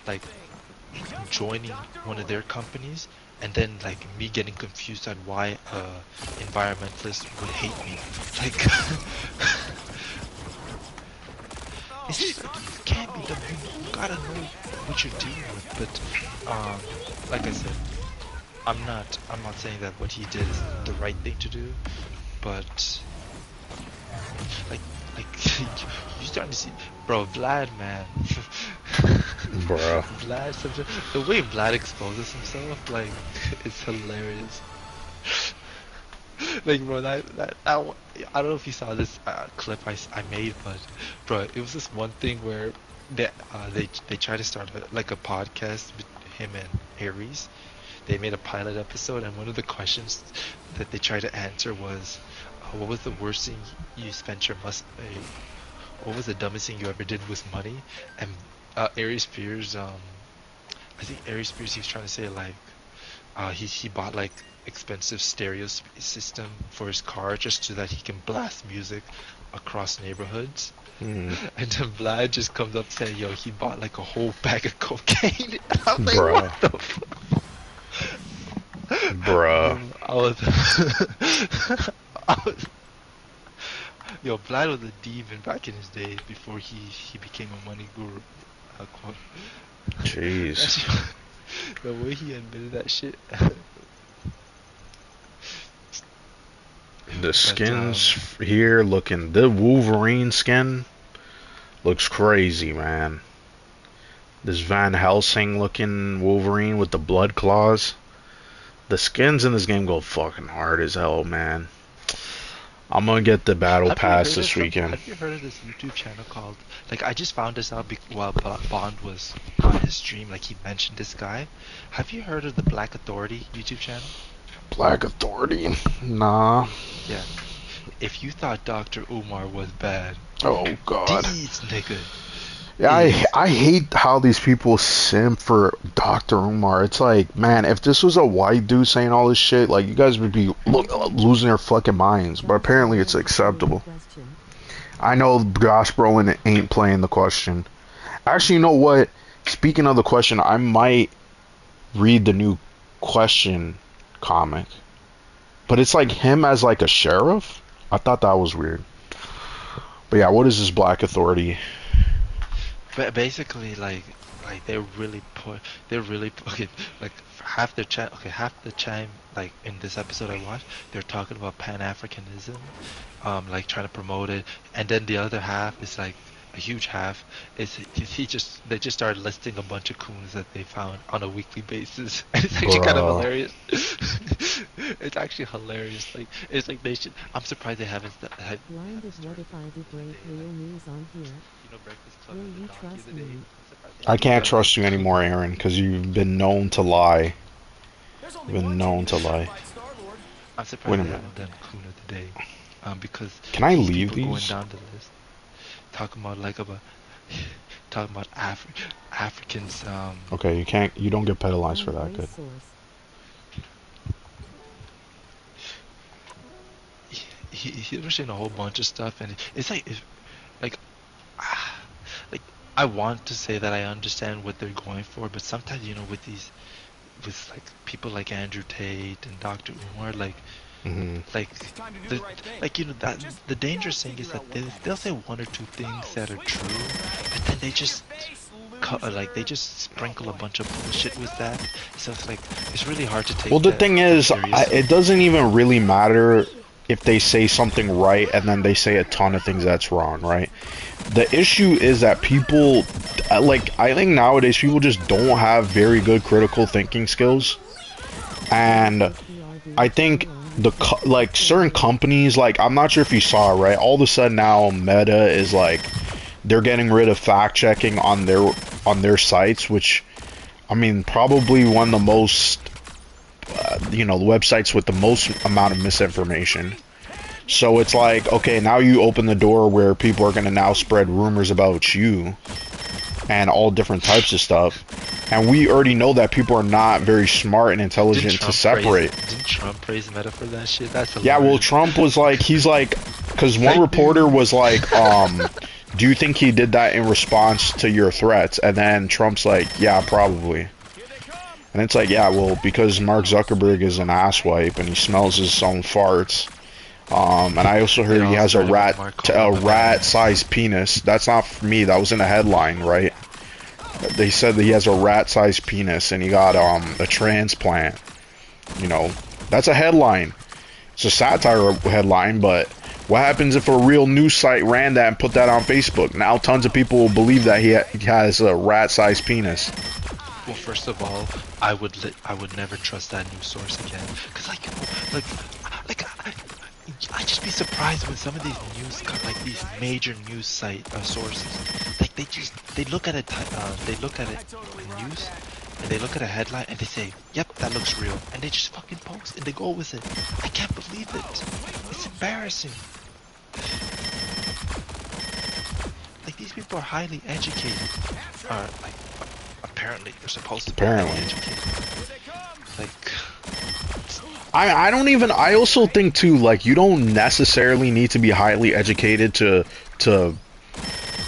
like joining one of their companies, and then like me getting confused at why environmentalists would hate me. Like, it's just, you can't be dumb. You gotta know what you're dealing with. But like I said, I'm not saying that what he did is the right thing to do, but like you starting to see, bro, Vlad, man. Bro. Vlad, the way Vlad exposes himself, like, it's hilarious. Like, bro, that I don't know if you saw this clip I made, but bro, it was this one thing where they tried to start a podcast with him and Aries. They made a pilot episode, and one of the questions that they tried to answer was, what was the worst thing you spent your what was the dumbest thing you ever did with money? And Aries Spears, I think Aries Spears, he was trying to say like, he bought like expensive stereo system for his car just so that he can blast music across neighborhoods. And then Vlad just comes up saying, yo, he bought like a whole bag of cocaine. I'm like, Bruh. what the fuck? Bruh. Yo, Vlad was a demon back in his days before he became a money guru. Jeez. The way he admitted that shit. The skins here looking, the Wolverine skin looks crazy, man. This Van Helsing looking Wolverine with the blood claws. The skins in this game go fucking hard as hell, man. I'm gonna get the battle pass this weekend. Have you heard of this YouTube channel called, like, I just found this out while Bond was on his stream, like he mentioned this guy. Have you heard of the Black Authority YouTube channel? Black Authority? Nah. Yeah. If you thought Dr. Umar was bad, oh god. these nigga. Yeah, I hate how these people simp for Dr. Umar. It's like, man, if this was a white dude saying all this shit, like, you guys would be losing their fucking minds. But apparently it's acceptable. I know Josh Brolin ain't playing the question. Actually, you know what? Speaking of the question, I might read the new question comic. But it's like him as like a sheriff? I thought that was weird. But yeah, what is this Black Authority? But basically, like they're really okay, like half their chat. Okay, half the time, like in this episode I watched, they're talking about Pan-Africanism, like trying to promote it, and then the other half is like a huge half is they just started listing a bunch of coons that they found on a weekly basis, and it's actually kind of Bruh. hilarious. It's actually hilarious. Like it's like they should. I'm surprised they haven't had. Blinded, what if I do break real news on here? You know, Breakfast Club Will and the you Donkey of trust the Day. me? I'm surprised they I haven't can't done trust you coon. anymore, Aaron, because you've been known to lie. There's You've only been one known to genuine lie. certified Star-Lord. I'm Wait surprised a they minute. haven't done Coon of the Day, because Can I leave people going these? down the list talking about talking about Africans. Okay, you can't. You don't get penalized for Find that. Good. race source. He was saying a whole bunch of stuff, and it's like ah, like I want to say that I understand what they're going for, but sometimes with like people like Andrew Tate and Dr. Umar, like Hmm. It's time to do the right thing. that the dangerous thing is that they'll say one or two things that are true, but then they just they just sprinkle a bunch of bullshit with that. So it's like it's really hard to take. Well, the that thing is, seriously. it doesn't even really matter if they say something right and then they say a ton of things that's wrong, right? The issue is that people, I think nowadays people just don't have very good critical thinking skills, and I think certain companies, like I'm not sure if you saw it, right? All of a sudden now Meta is like they're getting rid of fact checking on their sites, which I mean probably one of the most the websites with the most amount of misinformation. So it's like, okay, now you open the door where people are going to now spread rumors about you and all different types of stuff. And we already know that people are not very smart and intelligent to separate. Didn't Trump praise Meta for that shit? That's Yeah, well, hilarious. Trump was like, because one reporter was like, do you think he did that in response to your threats? And then Trump's like, yeah, probably. And it's like, yeah, well, because Mark Zuckerberg is an asswipe and he smells his own farts. And I also heard he has a rat-sized penis. That's not me. That was in a headline, right? They said that he has a rat-sized penis and he got a transplant. That's a headline. It's a satire headline, but what happens if a real news site ran that and put that on Facebook? Now tons of people will believe that he has a rat-sized penis. Well, first of all, I would never trust that news source again, because I'd just be surprised when some of these these major news sources, like they look at it news, and they look at a headline and they say, yep, that looks real, and they just fucking post and they go with it. I can't believe it. It's embarrassing. Like, these people are highly educated, apparently they're supposed to be highly educated. Like, I also think too, like, you don't necessarily need to be highly educated to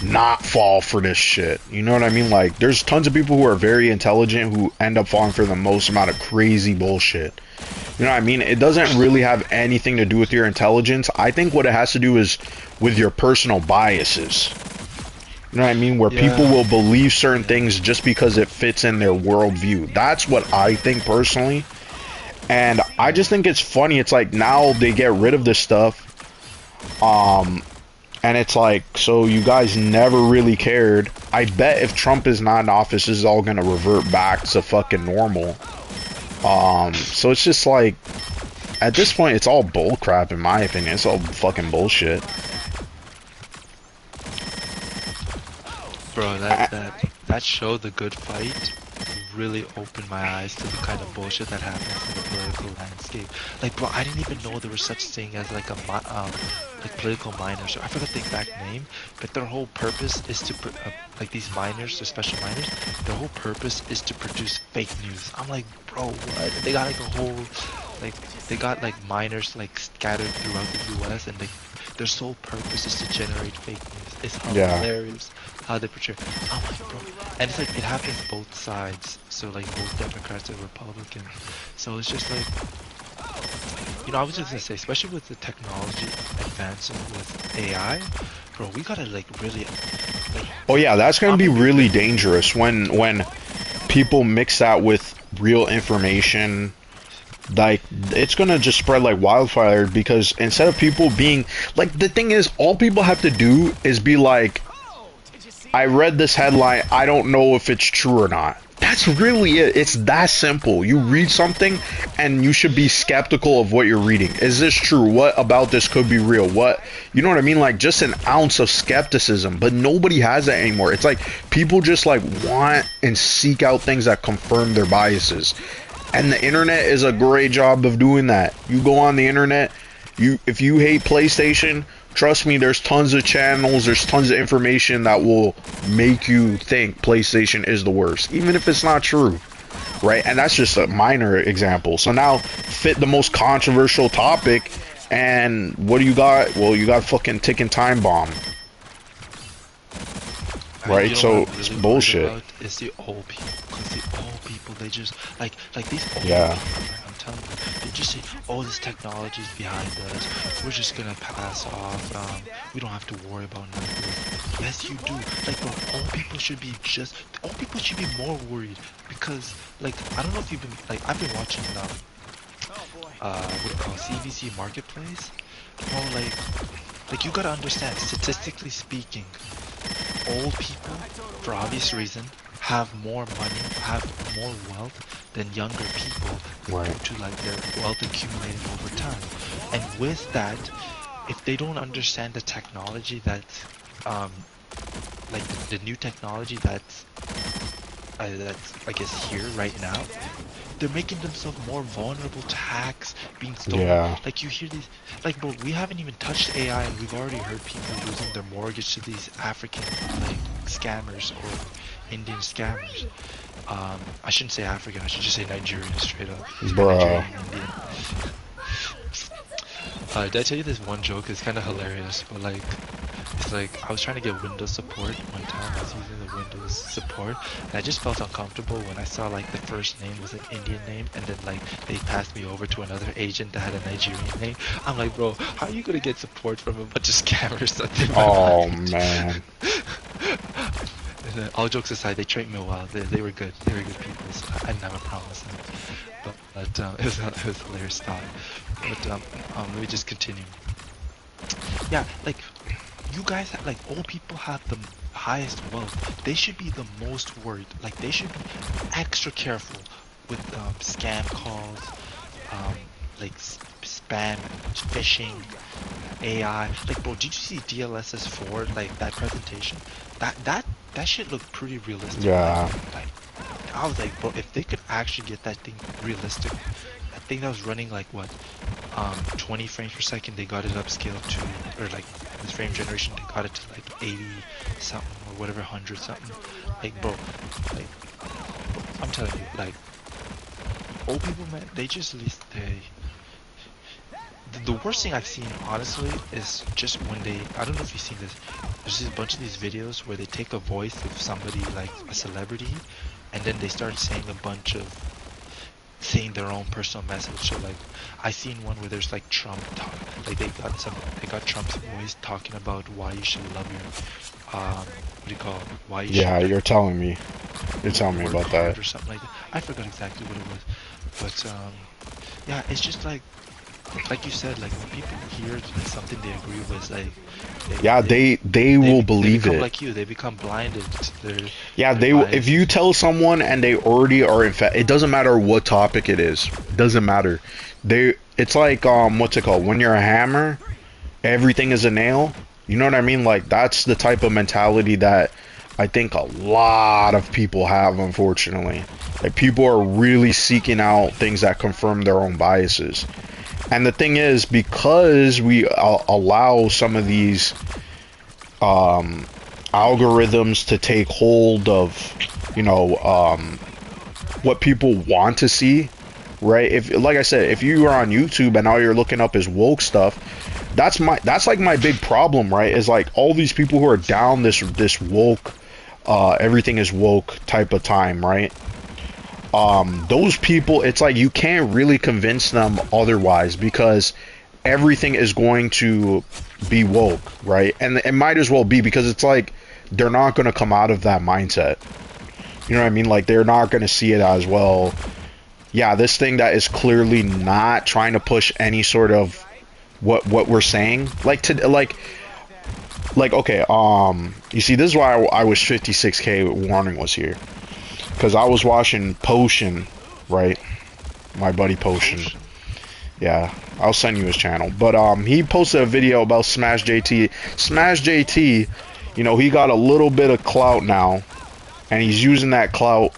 not fall for this shit. You know what I mean? Like, there's tons of people who are very intelligent who end up falling for the most amount of crazy bullshit. You know what I mean? It doesn't really have anything to do with your intelligence. I think what it has to do is with your personal biases. You know what I mean? Where people will believe certain things just because it fits in their worldview. That's what I think personally. And I just think it's funny. It's like now they get rid of this stuff. And it's like, so you guys never really cared. I bet if Trump is not in office, this is all going to revert back to fucking normal. So it's just like, at this point, it's all bullcrap in my opinion. It's all fucking bullshit. bro, that show, The Good Fight, really opened my eyes to the kind of bullshit that happens in the political landscape. Like, bro, I didn't even know there was such thing as like political minors. I forgot the exact name, but their whole purpose is to like these minors, the special minors. Their whole purpose is to produce fake news. I'm like, bro, what? They got like a whole, like, they got like minors like scattered throughout the U.S. and their sole purpose is to generate fake news. It's hilarious how they portray. I'm like, bro, and it's like it happens both sides. So like both Democrats and Republicans. So it's just like, you know, I was just gonna say, especially with the technology advancing with AI, bro, we gotta like really, like. Oh yeah, that's gonna be really dangerous when people mix that with real information, like it's gonna just spread like wildfire, because instead of people being like, the thing is, all people have to do is be like, I read this headline, I don't know if it's true or not. That's really it. It's that simple. You read something and you should be skeptical of what you're reading. Is this true? What about this could be real? What, you know what I mean? Like, just an ounce of skepticism. But nobody has that anymore. It's like people just like want and seek out things that confirm their biases. And the internet is a great job of doing that. You go on the internet, if you hate PlayStation, trust me, there's tons of channels, there's tons of information that will make you think PlayStation is the worst, even if it's not true, right? And that's just a minor example. So now, fit the most controversial topic, and what do you got? Well, you got fucking ticking time bomb, right? You know So what I'm it's really worried bullshit. about is the old people, because the old people, they just like these old Yeah. people, like, I'm telling you, they just say, oh, this technology's behind us, we're just gonna pass off, we don't have to worry about none of this. Yes, you do. Like, bro, old people should be more worried, because, like, I don't know if you've been, like, I've been watching what do you call it, CVC Marketplace. Bro, like you gotta understand, statistically speaking, old people, for obvious reason, have more money, have more wealth than younger people, Right. due to like their wealth accumulating over time. And with that, if they don't understand the technology that's like the new technology that's I guess here right now, they're making themselves more vulnerable to hacks, being stolen. Yeah. Like, you hear these, like, bro, we haven't even touched AI, and we've already heard people losing their mortgage to these African, like, scammers or Indian scammers. I shouldn't say African, I should just say Nigerian straight up. Bruh. Nigerian, Indian. Did I tell you this one joke? It's kind of hilarious, but like, it's like, I was trying to get Windows support one time. I was using the Windows support, and I just felt uncomfortable when I saw like the first name was an Indian name, and then like they passed me over to another agent that had a Nigerian name. I'm like, bro, how are you gonna get support from a bunch of scammers that did my Oh language? man. And then, all jokes aside, they trained me well. They were good. They were good people, so I didn't have a problem with them. But it was a hilarious thought. But let me just continue. Yeah, like, you guys have, like, old people have the highest wealth. They should be the most worried. Like, they should be extra careful with scam calls, like spam, phishing, AI. Like, bro, did you see DLSS 4? Like, that presentation? That shit looked pretty realistic. Yeah. Like, I was like, bro, if they could actually get that thing realistic, I think that was running like what, 20 frames per second. They got it upscaled to, or like this frame generation, they got it to like 80 something or whatever, 100 something. Like, bro, like, I'm telling you, like, old people, man, they just the worst thing I've seen, honestly, is just when they, I don't know if you've seen this, there's a bunch of these videos where they take a voice of somebody like a celebrity, and then they start saying a bunch of, saying their own personal message. So like, I seen one where there's like Trump talk, like they got Trump's voice talking about why you should love your, what do you call it? Why you Yeah, should you're telling me. You're telling me work about hard that. or something like that. I forgot exactly what it was, but yeah, it's just like you said, like when people hear something they agree with, like Yeah, they will believe they become it. like you, they become blinded to their Yeah, their if you biases. tell someone and they already are it doesn't matter what topic it is. It doesn't matter. It's like what's it called? When you're a hammer, everything is a nail. You know what I mean? Like, that's the type of mentality that I think a lot of people have, unfortunately. Like, people are really seeking out things that confirm their own biases. And the thing is, because we allow some of these algorithms to take hold of, you know, what people want to see, right? If, like I said, if you are on YouTube and all you're looking up is woke stuff, that's like my big problem, right? Is like all these people who are down this woke, everything is woke type of time, right? Those people, it's like you can't really convince them otherwise, because everything is going to be woke, right? And it might as well be, because it's like they're not going to come out of that mindset. You know what I mean? Like, they're not going to see it as, well, yeah, this thing that is clearly not trying to push any sort of what we're saying. Okay, you see, this is why I was 56K warning was here. Because I was watching Potion, right? My buddy Potion. Yeah, I'll send you his channel. But he posted a video about Smash JT. Smash JT, you know, he got a little bit of clout now. And he's using that clout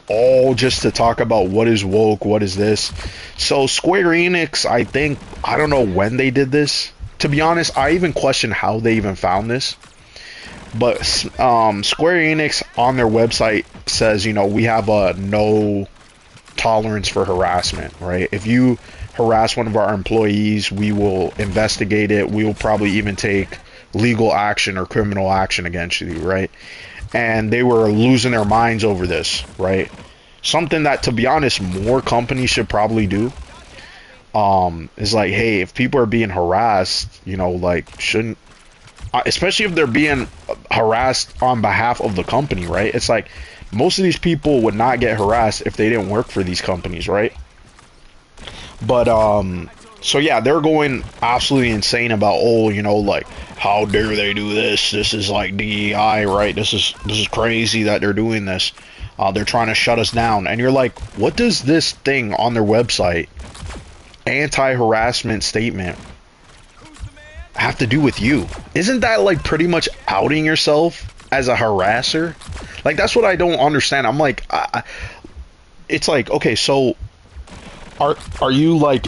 all just to talk about what is woke, what is this. So Square Enix, I don't know when they did this. To be honest, I even question how they even found this. But Square Enix on their website says, you know, we have a no tolerance for harassment, right? If you harass one of our employees, we will investigate it. We will probably even take legal action or criminal action against you, right? And they were losing their minds over this, right? Something that, to be honest, more companies should probably do. Is like, hey, if people are being harassed, you know, like, shouldn't, especially if they're being harassed on behalf of the company, right? It's like, most of these people would not get harassed if they didn't work for these companies, right? But, so yeah, they're going absolutely insane about, oh, you know, like, how dare they do this? This is like DEI, right? This is crazy that they're doing this. They're trying to shut us down. And you're like, what does this thing on their website, anti-harassment statement, have to do with you? Isn't that like pretty much outing yourself as a harasser? Like, that's what I don't understand. I'm like, it's like, okay, so are you like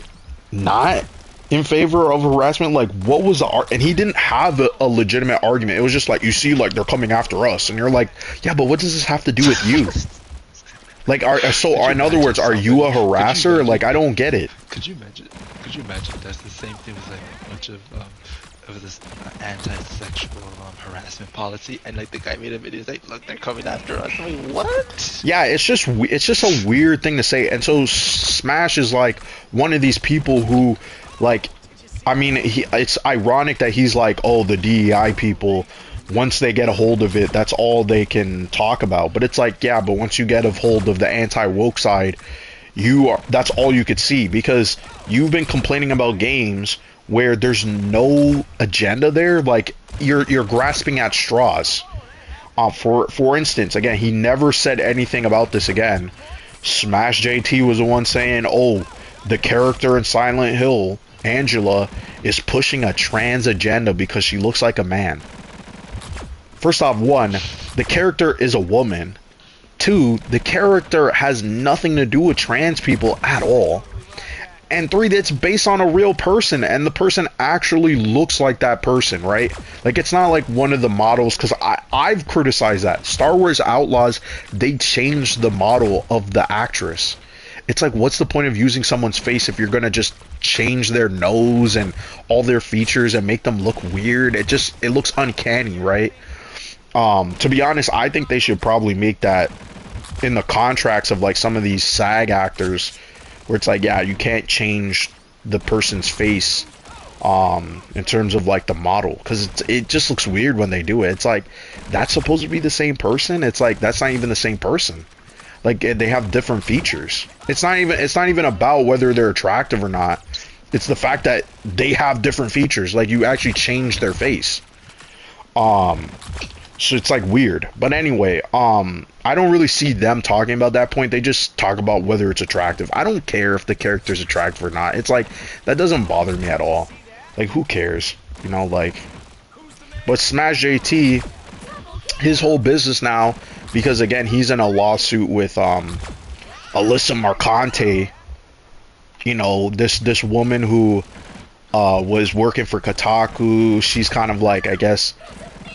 not in favor of harassment? Like, what was the and he didn't have a legitimate argument. It was just like, you see, like, they're coming after us, and you're like, yeah, but what does this have to do with you? Like, in other words, are you a harasser? Like, I don't get it. Could you imagine that's the same thing with like a bunch of this anti-sexual harassment policy, and like the guy made a video like, look, they're coming after us. I mean, what? Yeah, it's just a weird thing to say. And so Smash is like one of these people who, like, I mean, it's ironic that he's like, oh, the DEI people, once they get a hold of it, that's all they can talk about. But it's like, yeah, but once you get a hold of the anti-woke side, that's all you could see, because you've been complaining about games where there's no agenda there. Like, you're grasping at straws. For instance, again, he never said anything about this again. Smash JT was the one saying, oh, the character in Silent Hill, Angela, is pushing a trans agenda because she looks like a man. First off, one, the character is a woman. Two, the character has nothing to do with trans people at all. And three, that's based on a real person, and the person actually looks like that person, right? Like, it's not like one of the models, because I've criticized that. Star Wars Outlaws, they changed the model of the actress. It's like, what's the point of using someone's face if you're going to just change their nose and all their features and make them look weird? It looks uncanny, right? To be honest, I think they should probably make that in the contracts of, like, some of these SAG actors, where it's like, yeah, you can't change the person's face in terms of, like, the model, because it just looks weird when they do it. It's like, that's supposed to be the same person. It's like, that's not even the same person. Like, they have different features. It's not even about whether they're attractive or not. It's the fact that they have different features. Like, you actually change their face. So it's like weird. But anyway, I don't really see them talking about that point. They just talk about whether it's attractive. I don't care if the character's attractive or not. It's like, that doesn't bother me at all. Like, who cares? You know, like. But Smash JT, his whole business now, because again, he's in a lawsuit with Alyssa Marcante. You know, this woman who was working for Kotaku. She's kind of like, I guess,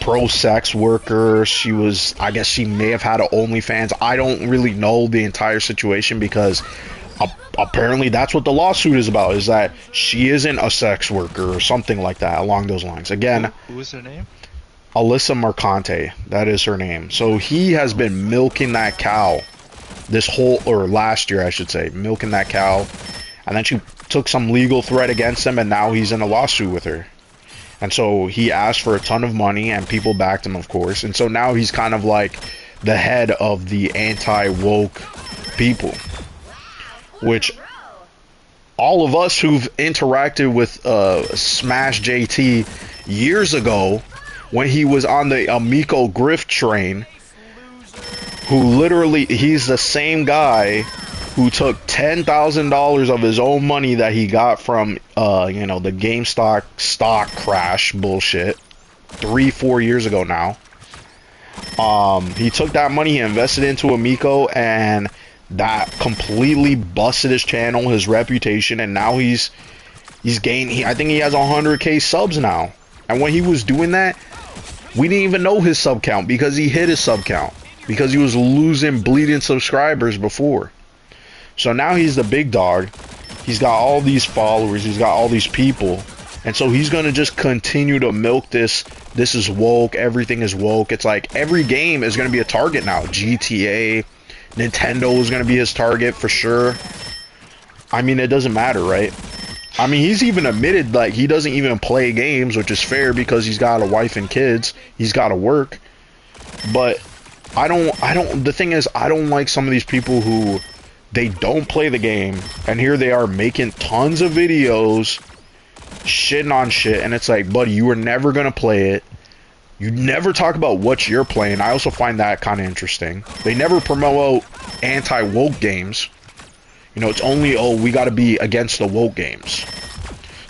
pro-sex worker. I guess she may have had an OnlyFans. I don't really know the entire situation, because apparently that's what the lawsuit is about, is that she isn't a sex worker or something like that along those lines. Again, who is her name? Alyssa Marcante, that is her name. So he has been milking that cow last year, I should say, milking that cow, and then she took some legal threat against him, and now he's in a lawsuit with her. And so he asked for a ton of money, and people backed him, of course. And so now he's kind of like the head of the anti-woke people. which all of us who've interacted with Smash JT years ago when he was on the Amico Grift train, who literally, he's the same guy who took $10,000 of his own money that he got from you know, the GameStop stock crash bullshit 3-4 years ago now. He took that money, he invested into Amico, and that completely busted his channel, his reputation, and now he's gained, I think he has 100k subs now. And when he was doing that, we didn't even know his sub count because he hit his sub count because he was losing bleeding subscribers before. So now he's the big dog. He's got all these followers, he's got all these people, and so he's gonna just continue to milk this. This is woke, everything is woke. It's like every game is gonna be a target now. GTA, Nintendo is gonna be his target for sure. I mean, it doesn't matter, right? I mean, he's even admitted like he doesn't even play games, which is fair because he's got a wife and kids. He's got to work. But the thing is, I don't like some of these people who they don't play the game, and here they are making tons of videos shitting on shit, and it's like, buddy, you were never gonna play it. You never talk about what you're playing. I also find that kind of interesting. They never promote anti-woke games. You know, it's only, oh, we gotta be against the woke games.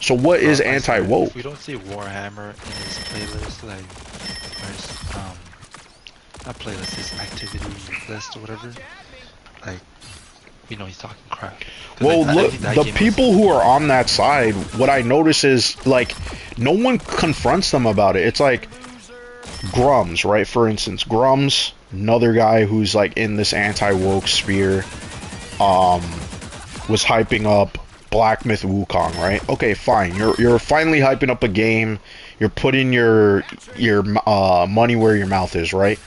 So what is anti-woke? We don't see Warhammer in his playlist, like, not playlist, his activity list or whatever. Like, we know he's talking crap. Well, look, the people who are on that side, what I notice is, like, no one confronts them about it. It's like Grums, right? For instance, Grums, another guy who's, like, in this anti-woke sphere, was hyping up Black Myth Wukong, right? Okay, fine. You're finally hyping up a game. You're putting your money where your mouth is, right?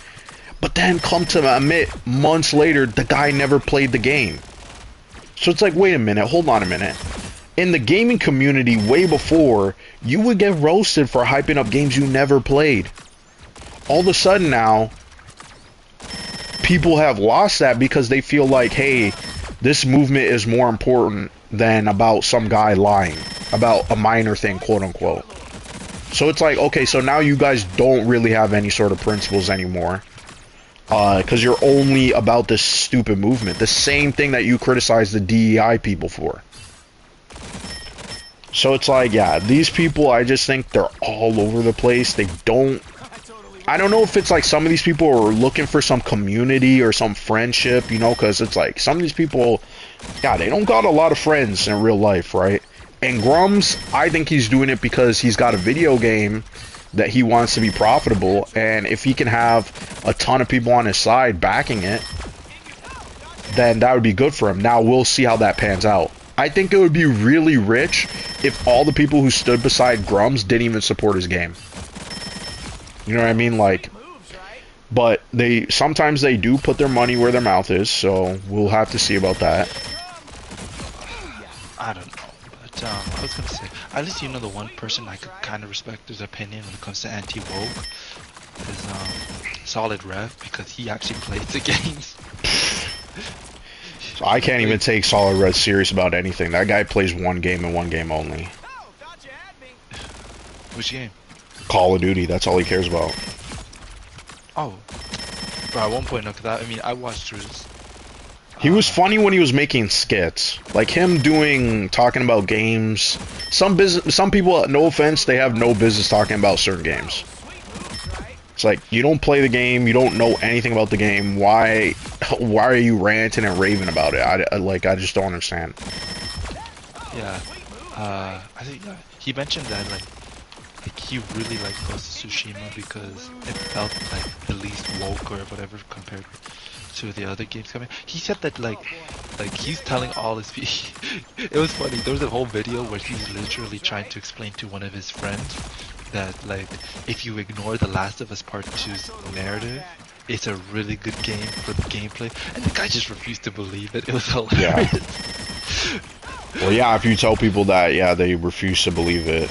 But then come to admit, months later, the guy never played the game. So it's like, wait a minute, hold on a minute. In the gaming community, way before, you would get roasted for hyping up games you never played. All of a sudden now, people have lost that because they feel like, hey, this movement is more important than about some guy lying about a minor thing, quote unquote. So it's like, okay, so now you guys don't really have any sort of principles anymore. Because you're only about this stupid movement. The same thing that you criticize the DEI people for. So it's like, yeah, these people, I just think they're all over the place. They don't... I don't know if it's like some of these people are looking for some community or some friendship, you know, because it's like some of these people, yeah, they don't got a lot of friends in real life, right? And Grums, I think he's doing it because he's got a video game that he wants to be profitable, and if he can have a ton of people on his side backing it, then that would be good for him. Now we'll see how that pans out. I think it would be really rich if all the people who stood beside Grums didn't even support his game. You know what I mean? Like, but sometimes they do put their money where their mouth is, so we'll have to see about that. I don't know, but I was gonna say, at least you know the one person I could kind of respect his opinion when it comes to anti-woke is Solid Rev, because he actually plays the games. So I can't even take Solid Red serious about anything. That guy plays one game and one game only. Which game? Call of Duty. That's all he cares about. Oh, bro, at one point, no, cause I watched his. He was funny when he was making skits, like him talking about games. Some people, no offense, they have no business talking about certain games. It's like, you don't play the game, you don't know anything about the game. Why are you ranting and raving about it? I just don't understand. Yeah, I think he mentioned that like he really liked Ghost of Tsushima because it felt like the least woke or whatever compared to the other games coming. He said that like he's telling all his people. It was funny. There was a whole video where he's literally trying to explain to one of his friends that like if you ignore The Last of Us Part 2's narrative, it's a really good game for the gameplay, and the guy just refused to believe it. It was hilarious. Yeah. Well, yeah, if you tell people that, yeah, they refuse to believe it.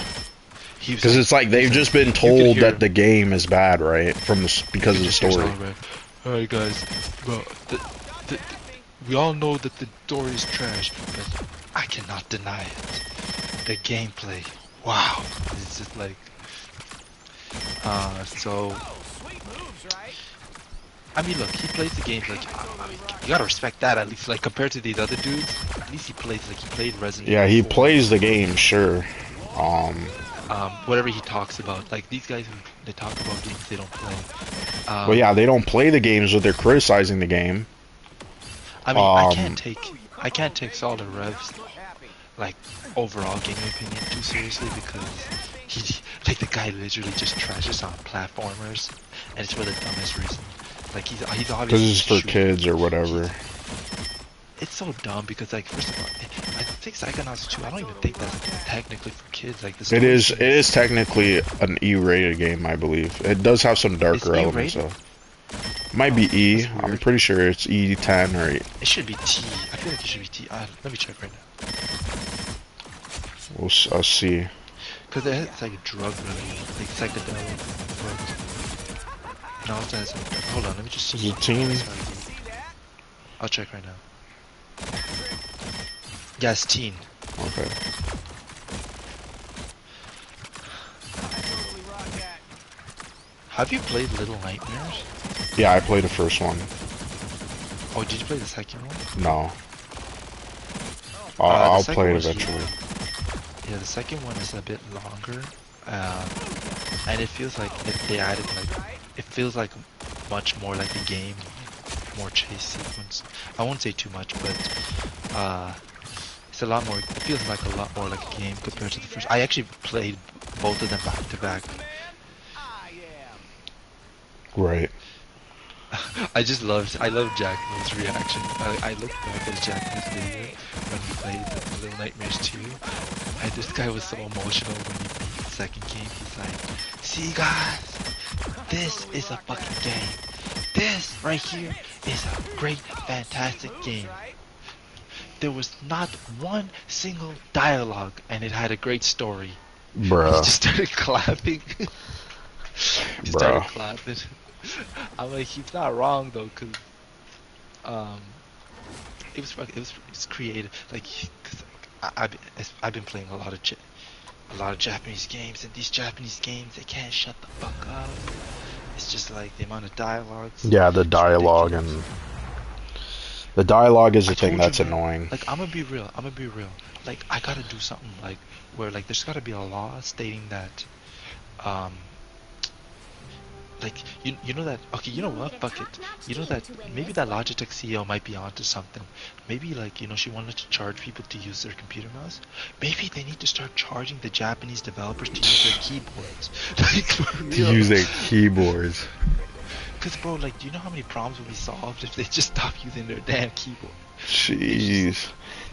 Because it's like they've just been told that the game is bad, right? Because of the story. Alright guys, bro, we all know that the story is trash, but I cannot deny it. The gameplay, wow, it's just like, so. I mean, look, he plays the game like, I mean, you gotta respect that at least. Like compared to these other dudes, at least he plays like he played Resident Evil. Yeah, he 4. plays the game, sure. Whatever he talks about, like these guys who they talk about games they don't play. Well, yeah, they don't play the games, but they're criticizing the game. I mean, I can't take Solid Rev's like overall gaming opinion too seriously because he, like the guy literally just trashes on platformers, and it's for the dumbest reason. Like he's obviously Because it's for kids or whatever. It's so dumb because like first of all, I think Psychonauts 2. I don't even think that's technically for kids. Like the It is technically an E-rated game, I believe. It does have some darker elements though. Might be E. I'm pretty sure it's E10 or E. It should be T. I feel like it should be T. Let me check right now. We'll see. Because it's like a drug related, like psychedelic drugs. And also has hold on, let me just see. Is it teen? I'll check right now. Yeah, it's teen. Okay. Have you played Little Nightmares? Yeah, I played the first one. Oh, did you play the second one? No. I'll second play it one's eventually. Yeah, the second one is a bit longer, and it feels like they added like it feels like much more like a game, more chase sequence. I won't say too much, but it's a lot more. It feels like a lot more like a game compared to the first. I actually played both of them back to back. Right. I love Jack Moo's reaction. I looked back at Jack Moo's video when he played the Little Nightmares 2, and this guy was so emotional when he beat the second game. He's like, see guys, this is a fucking game. This right here is a great, fantastic game. There was not one single dialogue, and it had a great story. Bruh. He just started clapping. He started clapping. I'm like, he's not wrong though, cause it's creative. Like, cause I've been playing a lot of Japanese games, and these Japanese games they can't shut the fuck up. It's just like the amount of dialogues. Yeah, the dialogue and the dialogue is the thing that's annoying. Like, I'm gonna be real. Like, I gotta do something like where like there's gotta be a law stating that like, you know that, okay, you know what, fuck it, you know that, maybe that Logitech CEO might be onto something. Maybe, like, you know, she wanted to charge people to use their computer mouse. Maybe they need to start charging the Japanese developers to use their keyboards. Like, for real. To use their keyboards. Cause bro, like, do you know how many problems would be solved if they just stopped using their damn keyboard? Jeez.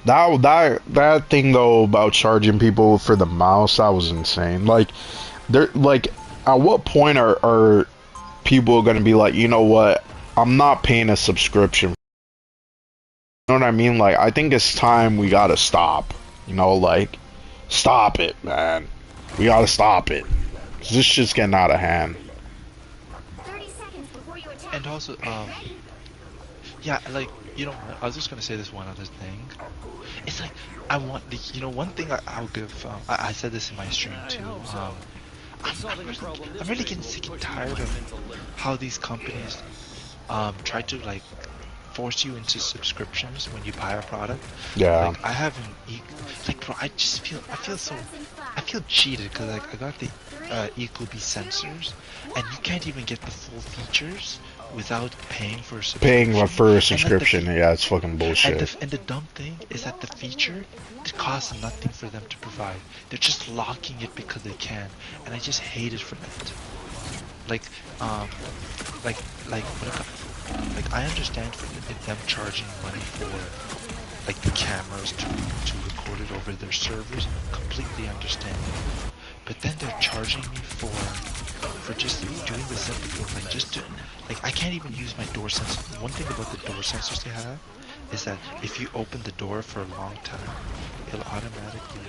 That thing though about charging people for the mouse, that was insane. Like, they're like, at what point are people gonna be like, you know what, I'm not paying a subscription? You know what I mean? Like, I think it's time we gotta stop. You know, like, stop it, man. We gotta stop it. This shit's getting out of hand. 30 seconds before you attack. And also, yeah, like, you know, I was just gonna say this one other thing. It's like, I want the, you know, one thing I'll give, I said this in my stream too, I'm really getting sick and tired of how these companies try to like force you into subscriptions when you buy a product. Yeah. Like, I haven't, like, bro, I feel cheated because like I got the Ecobee sensors, and you can't even get the full features without paying for a subscription. Paying for a subscription, yeah, it's fucking bullshit. And the dumb thing is that the feature, it costs nothing for them to provide. They're just locking it because they can, and I just hate it for that. Like, like I understand for them charging money for like the cameras to record it over their servers, completely understand. But then they're charging me for just doing the simple thing, like just to, like, I can't even use my door sensor. One thing about the door sensors they have is that if you open the door for a long time, it'll automatically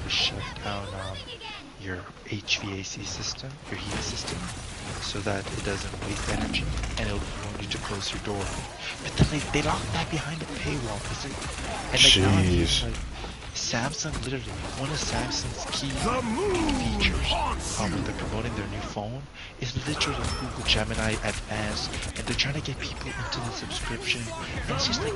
shut down your HVAC system, your heating system, so that it doesn't waste energy, and it'll want you to close your door. But then they lock that behind a paywall. And like now I'm hearing Jeez. like Samsung, literally one of Samsung's key features when they're promoting their new phone is literally Google Gemini Advanced, and they're trying to get people into the subscription. And it's just like,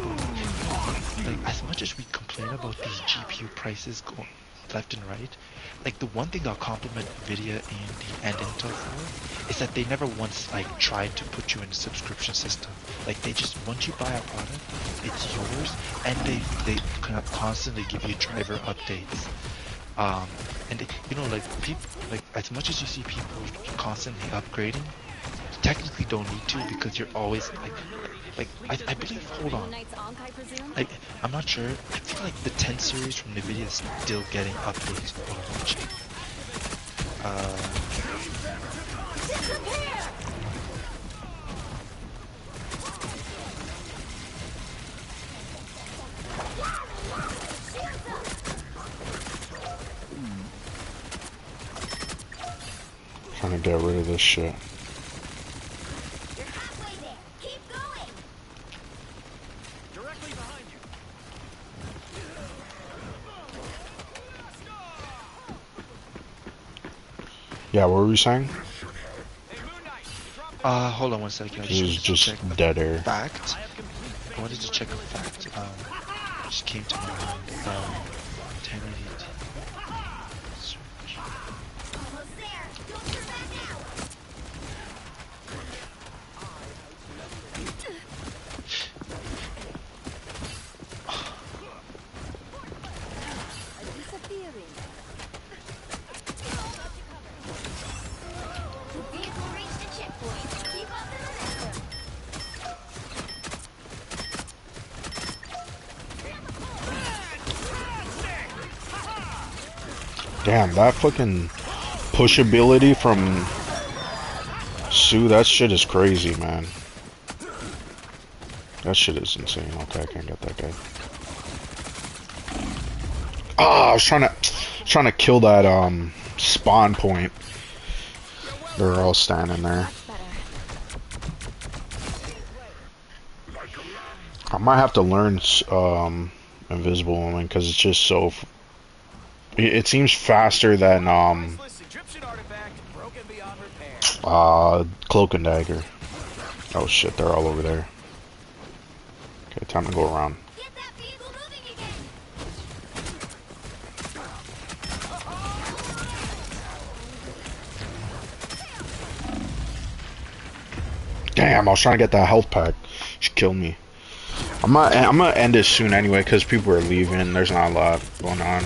like as much as we complain about these GPU prices going left and right, like the one thing I'll compliment Nvidia, AMD, and Intel for is that they never once like tried to put you in a subscription system. Like they just, once you buy a product, it's yours, and they constantly give you driver updates. And they, you know, like people, like as much as you see people constantly upgrading, you technically don't need to, because you're always like I believe, hold on, like I'm not sure, I feel like the 10 series from Nvidia is still getting updates. Hold on, let me check. Trying to get rid of this shit. You're halfway there. Keep going. Directly behind you. Yeah, what were we saying? Hey, Moon Knight, drop the Hold on one second. I This is just check just a dead air. fact. I wanted to check a fact. Just came to my mind. 1080. Search. Almost there. Don't turn back now. Vehicle reached the checkpoint. Keep up the momentum. Damn, that fucking pushability from Sue, that shit is crazy, man. That shit is insane. Okay, I can't get that guy. Ah, I was trying to kill that spawn point. They're all standing there. I might have to learn Invisible Woman, because it's just so. It seems faster than priceless Egyptian artifact broken beyond repair. Cloak and Dagger. Oh shit, they're all over there. Okay, time to go around. Get that vehicle moving again. Damn, I was trying to get that health pack. She killed me. I'm gonna end this soon anyway, because people are leaving. There's not a lot going on.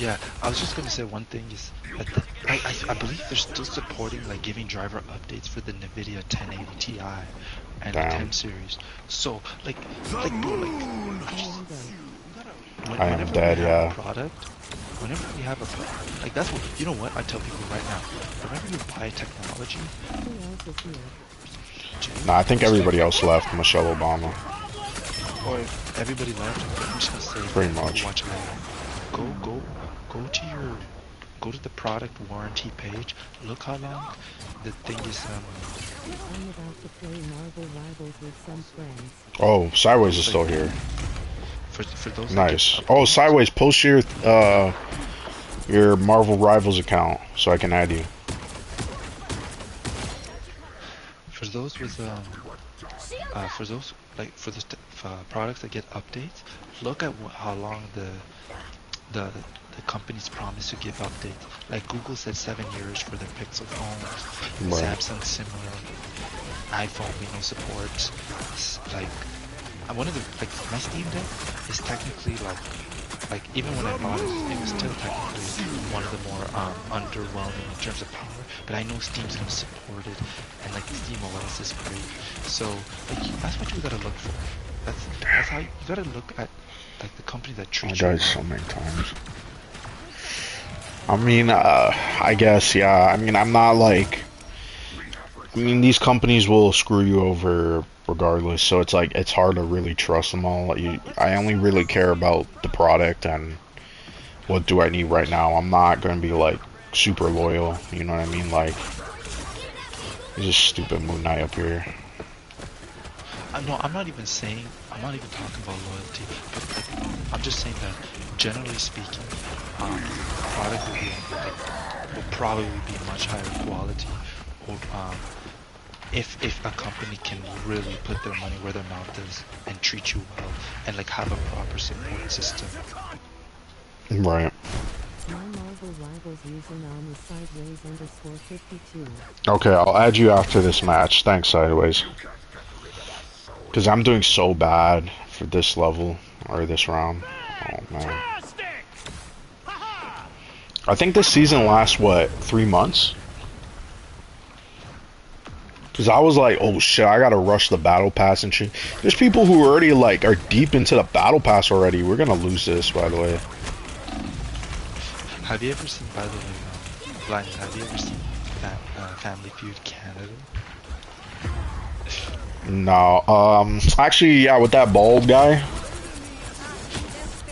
Yeah, I was just gonna say one thing is that I believe they're still supporting, like, giving driver updates for the Nvidia 1080 Ti and the Damn. 10 series. So like bro, like I am whenever dead, we have yeah. a product, whenever we have a product, like that's what, you know what I tell people right now. Whenever you buy technology, Who else is here? Nah, I think everybody else left. Michelle Obama. or if everybody left, I'm just gonna say, Pretty much. watch it. Go to the product warranty page. Look how long the thing is. I'm about to play Marvel Rivals with some friends. Oh, Sideways is still here. For those. Nice. That get Oh, updates. Sideways, post your Marvel Rivals account so I can add you. For those with for those like for the products that get updates, look at how long the companies promise to give updates. Like Google said 7 years for their Pixel phones. Right. Samsung similar. iPhone we know supports. Like one of the, like, my Steam Deck is technically like even when I bought it, it was still technically one of the more underwhelming in terms of power. But I know Steam's gonna support it, and like Steam OS is great. So like that's what you gotta look for. That's how you gotta look at, like, the company that I treats you died well. so many times. I mean, I guess, yeah. I mean, I'm not like. I mean, these companies will screw you over regardless, so it's like it's hard to really trust them all. I only really care about the product and what do I need right now. I'm not going to be like super loyal. You know what I mean? Like, it's just stupid Moon Knight up here. No, I'm not even talking about loyalty, but like, I'm just saying that generally speaking, product will probably be much higher quality, or if a company can really put their money where their mouth is and treat you well and like have a proper support system. Right. My Marvel Rivals username is sideways_52. Okay, I'll add you after this match. Thanks, Sideways. Because I'm doing so bad for this level, or this round. Oh, man. I think this season lasts, what, 3 months? Because I was like, oh shit, I gotta rush the battle pass and shit. There's people who already, like, are deep into the battle pass already. We're gonna lose this, by the way. Have you ever seen, by the way, Blind, have you ever seen that Family Feud Canada? No, actually, yeah, with that bald guy.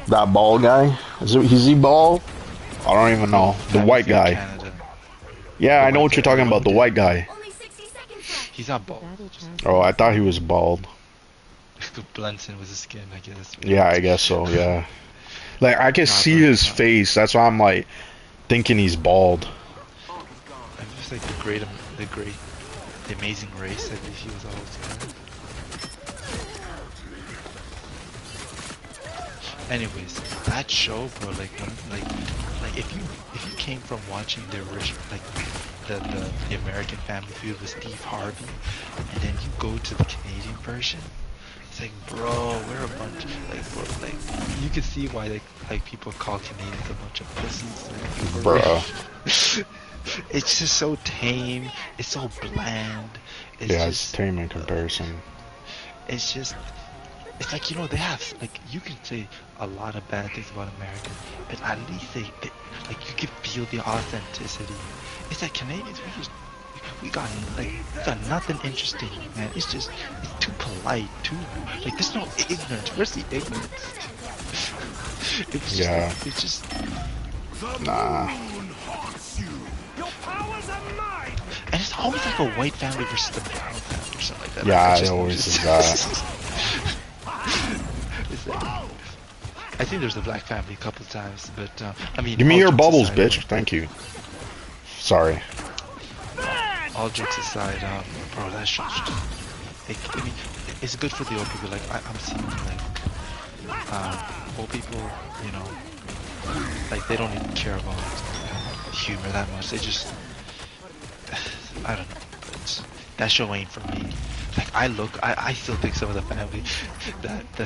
That bald guy? Is he bald? I don't even know. The Family white Feud guy. Canada. Yeah, The I know white what you're guy, talking about, the white guy. Only 60 seconds left. He's not bald. Battle Pass Oh, I thought he was bald. Blends in with his skin, I guess. Yeah, I guess so, yeah. Like, I can see his face, that's why I'm like, thinking he's bald. I'm just like the amazing race, I believe he was always called. Anyways, that show, bro, like if you came from watching the original, like the American Family Feud with Steve Harvey, and then you go to the Canadian version, it's like, bro, we're a bunch, like, bro, like, you can see why like people call Canadians a bunch of pussies, like, Bruh. It's just so tame, it's so bland. Yeah, it's tame in comparison. It's just, it's like, you know, they have, like, you can say a lot of bad things about America, but at least they like, you can feel the authenticity. It's like Canadians, we got nothing interesting, man. It's just, it's too polite, like, there's no ignorance. Where's the ignorance? It's just, Yeah. it's just, Nah. and it's always like a white family versus the brown family or something like that. Yeah, Like, it always is that. It's like, I think there's a black family a couple of times, but I mean, Give me all your jokes bubbles, aside, bitch. Thank you. Sorry. All jokes aside, bro, that shit's just, like, I mean, it's good for the old people. Like, I'm seeing like old people, you know, like, they don't even care about humor that much. They just, I don't know. That show ain't for me. Like, I still think some of the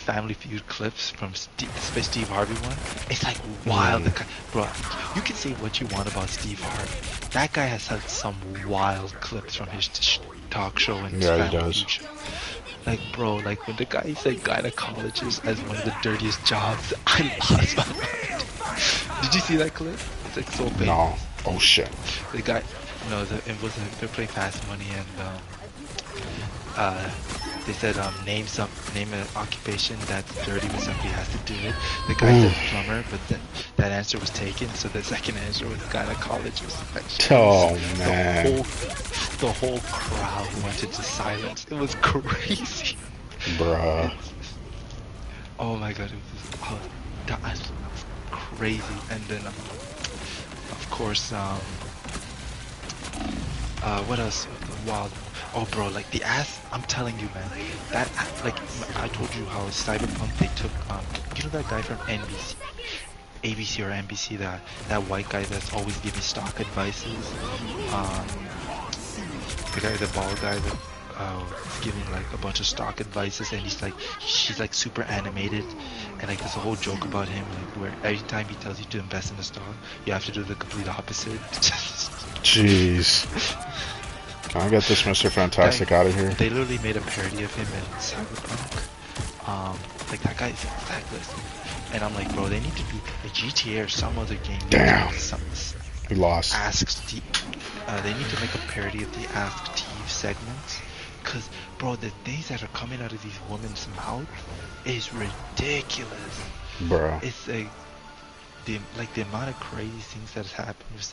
Family Feud clips from Steve Harvey one, it's like wild. Bro, you can say what you want about Steve Harvey. That guy has had some wild clips from his talk show and Yeah, he Family does. Feud show. Like, bro, like when the guy said gynecologist as one of the dirtiest jobs, I lost my mind. Did you see that clip? It's like so big. No. Oh shit. The guy, no, they're playing Fast Money, and they said name an occupation that's dirty when somebody has to do it. The guy said plumber, but then that answer was taken, so the second answer was gynecologist. Like, Oh man. The whole crowd went into silence. It was crazy. Bruh. Oh my god, it was that was crazy. And then of course, what else? Wild. Oh, bro, like the ass. I'm telling you, man. That, like, I told you how Cyberpunk, they took, you know that guy from NBC, ABC or NBC, that white guy that's always giving stock advices. The guy, the bald guy that is giving like a bunch of stock advices, and she's like super animated, and like there's a whole joke about him, like where every time he tells you to invest in a stock, you have to do the complete opposite. Jeez. Can I get this Mr. Fantastic out of here? They literally made a parody of him in Cyberpunk. Like that guy's fabulous. And I'm like, bro, they need to do a GTA or some other game. Damn. He lost. Ask Steve. They need to make a parody of the Ask Steve segments. Cause, bro, the things that are coming out of these women's mouth is ridiculous. Bruh. It's like the amount of crazy things that has happened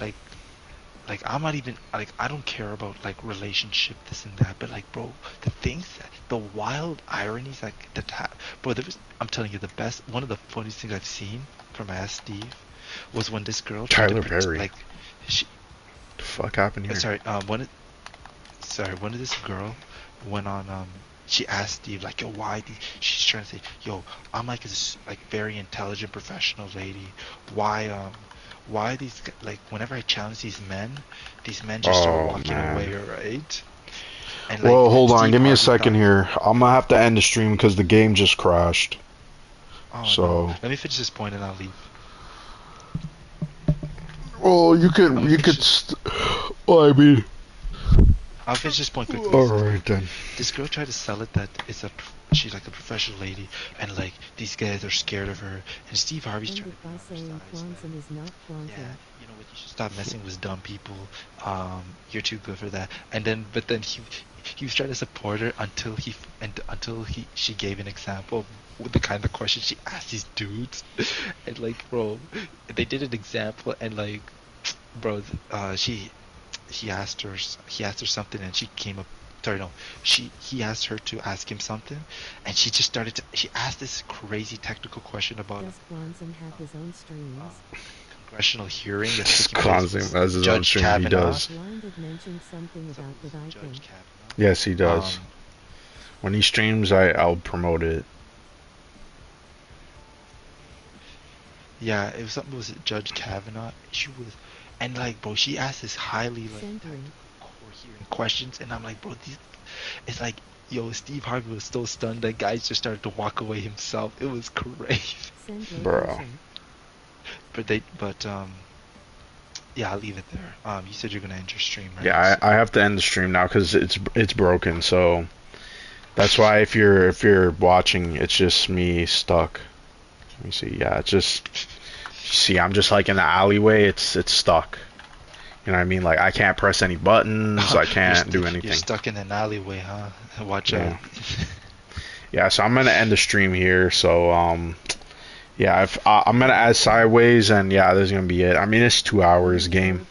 like I'm not even like I don't care about like relationship this and that, but like bro, the things that the wild ironies like bro, I'm telling you the best one of the funniest things I've seen from Ask Steve was when this girl tried Tyler to Perry. like she The fuck happened here? sorry when this girl went on she asked Steve like yo she's trying to say yo I'm like this like very intelligent professional lady why these like whenever I challenge these men just start Oh walking man. away, right? And like Well, hold on. Steve Give me a Harvey second thought, here. I'm gonna have to end the stream because the game just crashed. oh So. no, let me finish this point and I'll leave. Well, you Let me could. finish Well, I mean. I'll finish this point quickly. All right then. This girl tried to sell it that she's like a professional lady and like these guys are scared of her, and Steve Harvey's trying Ended by saying Quantum is not Quantum. yeah, you know what, you should stop messing with dumb people. You're too good for that. And then but then he was trying to support her until she gave an example with the kind of question she asked these dudes. And like bro, they did an example and like bro, he asked her something and she came up, sorry no, he asked her to ask him something and she just she asked this crazy technical question about Does Quantum have his own streams? congressional hearing that's taking Kwanzaa place has his own Judge stream. He Kavanaugh. does. Blinded mentioned something about the Judge Viking. Kavanaugh. Yes, he does. When he streams, I'll promote it. Yeah, it was something. Was it Judge Kavanaugh? She was, and like, bro, she asked this highly like Sentry. coherent questions, and I'm like, bro, it's like, yo, Steve Harvey was so stunned that guys just started to walk away himself. It was crazy. Send Bro. location. But yeah, I'll leave it there. You said you're gonna end your stream, right? Yeah, I have to end the stream now because it's broken. So that's why if you're watching, it's just me stuck. Let me see. Yeah, it's just see. I'm just like in the alleyway. It's stuck. You know what I mean? Like I can't press any buttons. I can't do anything. You're stuck in an alleyway, huh? Watch Yeah. out. Yeah, so I'm gonna end the stream here. So yeah, if I'm gonna add Sideways, and yeah, this is gonna be it. I mean, it's 2 hours game.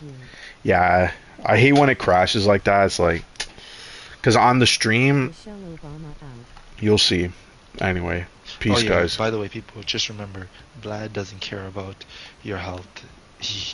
Yeah, I hate when it crashes like that. It's like, cause on the stream, Michelle Obama out. you'll see. Anyway, peace, Oh yeah. guys. By the way, people, just remember, Vlad doesn't care about your health. He